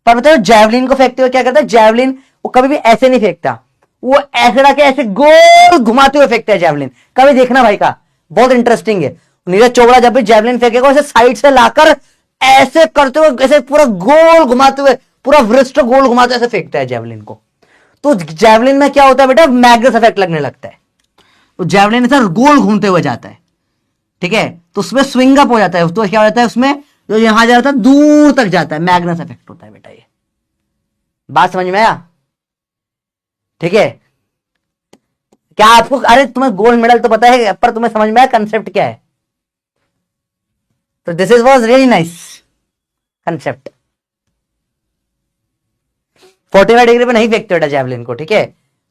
पर बताओ जैवलिन को फेंकते हुए क्या करता है? जैवलिन वो कभी भी ऐसे नहीं फेंकता, वो ऐसे रखे ऐसे गोल घुमाते हुए फेंकता है जैवलिन। कभी देखना भाई का, बहुत इंटरेस्टिंग है। नीरज चोपड़ा जब भी जैवलिन फेंकेगा ऐसे साइड से लाकर ऐसे करते हुए ऐसे पूरा गोल घुमाते हुए, पूरा वृष्ट गोल घुमाते हुए ऐसे फेंकता है जैवलिन को। तो जैवलिन में क्या होता है बेटा? मैग्नेस इफेक्ट लगने लगता है, तो जैवलिन ऐसा गोल घूमते हुए जाता है, ठीक है, तो उसमें स्विंग अप हो जाता है। तो क्या हो जाता है उसमें, जो यहां जाता है दूर तक जाता है, मैग्नेस इफेक्ट होता है बेटा। ये बात समझ में आया? ठीक है, क्या आपको, अरे तुम्हें गोल्ड मेडल तो पता है पर तुम्हें समझ में आया कंसेप्ट क्या है? तो this is was really nice concept. 45 degree पे नहीं फेंकते बेटा जैवलिन को, ठीक है,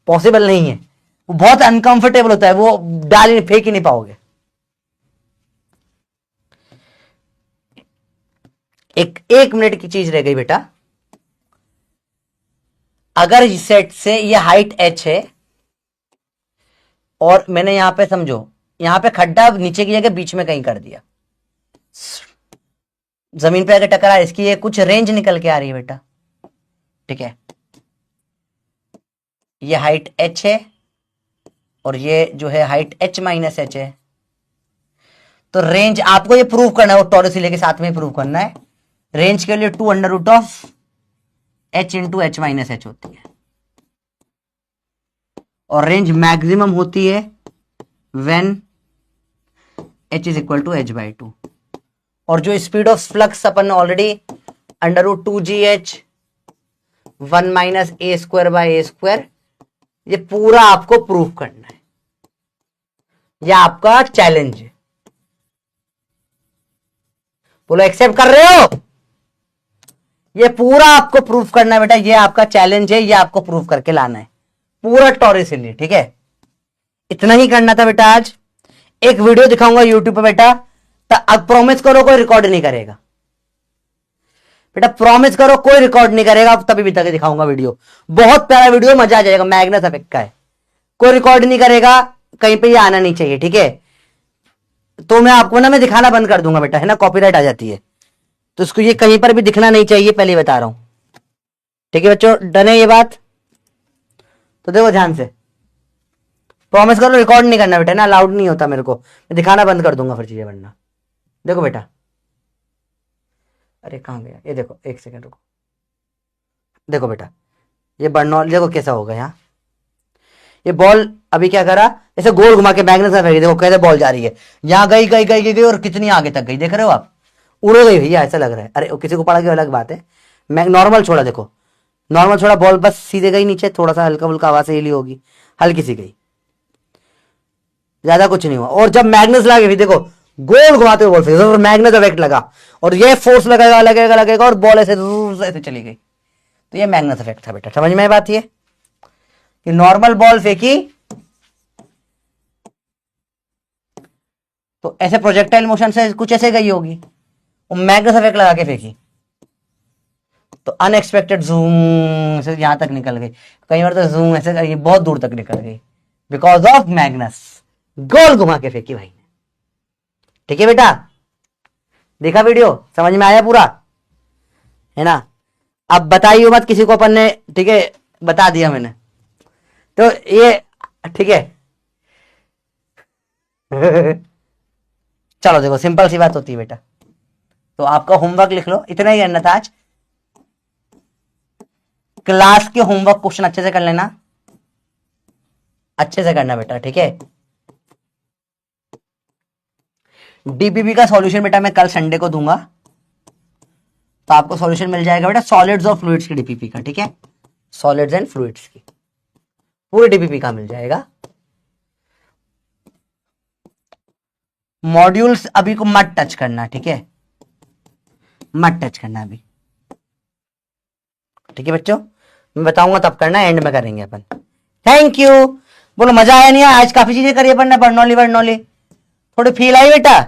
पॉसिबल नहीं है, वो बहुत अनकंफर्टेबल होता है, वो डाल ही फेंक ही नहीं पाओगे। एक मिनट की चीज रह गई बेटा। अगर इस सेट से ये हाइट h है और मैंने यहां पे समझो, यहां पे खड्डा नीचे की जगह बीच में कहीं कर दिया, जमीन पे आके टकरा, इसकी ये कुछ रेंज निकल के आ रही है बेटा, ठीक है, ये हाइट h है और ये जो है हाइट h माइनस h है। तो रेंज आपको ये प्रूव करना है, वो टॉरसिले के साथ में प्रूव करना है। रेंज के लिए 2 under root of h into h minus h होती है, और रेंज मैक्सिमम होती है when h is equal to h by 2। और जो स्पीड ऑफ फ्लक्स अपन already under root 2gh 1 minus a square by a square, ये पूरा आपको प्रूव करना है, ये आपका चैलेंज है। बोलो एक्सेप्ट कर रहे हो? ये पूरा आपको प्रूफ करना है बेटा, ये आपका चैलेंज है, ये आपको प्रूफ करके लाना है पूरा टॉरसिली, ठीक है। इतना ही करना था बेटा आज। एक वीडियो दिखाऊंगा यूट्यूब पे बेटा, तो अब प्रॉमिस करो कोई रिकॉर्ड नहीं करेगा बेटा, प्रॉमिस करो कोई रिकॉर्ड नहीं करेगा, तभी भी तक दिखाऊंगा वीडियो, बहुत प्यारा वीडियो, मजा आ जाएगा, मैग्नेस इफेक्ट का है, कोई रिकॉर्ड नहीं करेगा, कहीं पे ये आना नहीं चाहिए, ठीक है। तो मैं आपको ना मैं दिखाना बंद कर दूंगा बेटा, है ना, कॉपीराइट आ जाती है, तो इसको ये कहीं पर भी दिखना नहीं चाहिए, पहले बता रहा हूं, ठीक है बच्चों, डन है ये बात? तो देखो ध्यान से, प्रॉमिस करो रिकॉर्ड नहीं करना बेटा ना, अलाउड नहीं होता मेरे को, मैं दिखाना बंद कर दूंगा फिर चीजें बनना। देखो बेटा, अरे कहां गया ये, देखो एक सेकंड रुको, देखो बेटा ये बर्नौल देखो कैसा होगा यहाँ, ये बॉल अभी क्या करा, ऐसे गोल घुमा के मैग्नेस में फेंकी, देखो कैसे बॉल जा रही है, यहाँ गई गई गई गई और कितनी आगे तक गई, देख रहे हो आप, उड़ गई भैया, ऐसा लग रहा है। अरे किसी को पड़ा गया अलग बात है, मैं नॉर्मल छोड़ा, देखो नॉर्मल छोड़ा, बॉल बस सीधे गई नीचे, थोड़ा सा हल्का फुल्का आवाज से हिली होगी, हल्की सी गई, ज्यादा कुछ नहीं हुआ। और जब मैग्नेस लगे देखो गोल घुमाते हुए बॉल फेंकी और मैग्नेट इफेक्ट लगा और ये फोर्स लगेगा लगेगा लगेगा और बॉल ऐसे ऐसे चली गई। तो ये मैग्नेट इफेक्ट था बेटा, समझ में बात ये कि नॉर्मल बॉल फेंकी तो ऐसे प्रोजेक्टाइल मोशन से कुछ ऐसे गई होगी, वो मैग्नेट इफेक्ट लगा के फेंकी तो अनएक्सपेक्टेड जूम से यहां तक निकल गई, कई बार तो जूम ऐसे बहुत दूर तक निकल गई बिकॉज ऑफ मैग्नेस। गोल घुमा के फेंकी भाई ने। ठीक है बेटा, देखा वीडियो, समझ में आया पूरा, है ना। अब बताइए मत किसी को अपन ने, ठीक है, बता दिया मैंने तो ये ठीक है। चलो देखो, सिंपल सी बात होती है बेटा। तो आपका होमवर्क लिख लो, इतना ही करना था आज। क्लास के होमवर्क क्वेश्चन अच्छे से कर लेना, अच्छे से करना बेटा, ठीक है। डीपीपी का सॉल्यूशन बेटा मैं कल संडे को दूंगा, तो आपको सॉल्यूशन मिल जाएगा बेटा सॉलिड्स और फ्लूइड्स की डीपीपी का, ठीक है। सॉलिड्स एंड फ्लूइड्स की पूरे डीपीपी का मिल जाएगा। मॉड्यूल्स अभी को मत टच करना, ठीक है, मत टच करना अभी, ठीक है बच्चों। मैं बताऊंगा तब करना, एंड में करेंगे अपन। Thank you. बोलो मजा आया नहीं आया? आज काफी चीजें करी अपन ने, बर्नौली थोड़ी फील आई बेटा,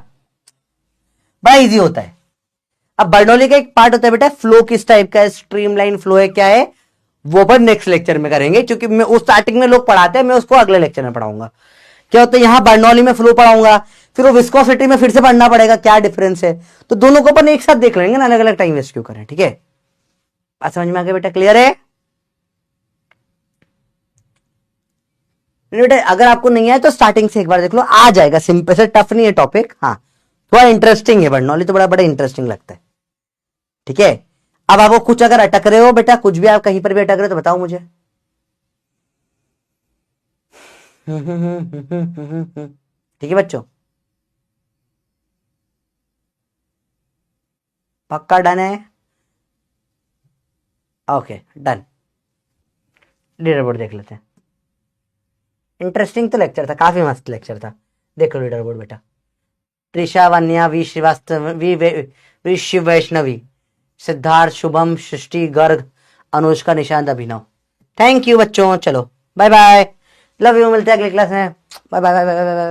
बड़ा इजी होता है। अब बर्नौली का एक पार्ट होता है बेटा फ्लो किस टाइप का है, स्ट्रीमलाइन फ्लो है क्या है, वो अपन नेक्स्ट लेक्चर में करेंगे, क्योंकि मैं उस स्टार्टिंग में लोग पढ़ाते हैं, मैं उसको अगले लेक्चर में पढ़ाऊंगा। क्या होता है, यहां बर्नौली में फ्लो पढ़ाऊंगा, फिर वो विस्कोसिटी में फिर से पढ़ना पड़ेगा क्या डिफरेंस है, तो दोनों को अपन एक साथ देख लेंगे ना, अलग अलग टाइम वेस्ट क्यों करें, ठीक है। बात समझ में आ गया बेटा, क्लियर है बेटा? अगर आपको नहीं आया तो स्टार्टिंग से एक बार देख लो, आ जाएगा, सिंपल से, टफ नहीं है टॉपिक, हाँ थोड़ा इंटरेस्टिंग है, बर्नौली तो बड़ा बड़ा इंटरेस्टिंग लगता है, ठीक है। अब आपको कुछ अगर अटक रहे हो बेटा, कुछ भी आप कहीं पर भी अटक रहे हो तो बताओ मुझे। ठीक है बच्चों, पक्का डन है? Okay done. लीडर बोर्ड देख लेते हैं। इंटरेस्टिंग तो लेक्चर था, काफी मस्त लेक्चर था। देखो लीडर बोर्ड बेटा, Trisha, Vanya, V Srivastava, V Shiv Vaishnavi, Siddharth, Shubham, Srishti, Garg, Anushka, Nishant, Abhinav. Thank you बच्चों, चलो बाय बाय, लव यू, मिलते हैं अगली क्लास में, bye bye bye bye bye.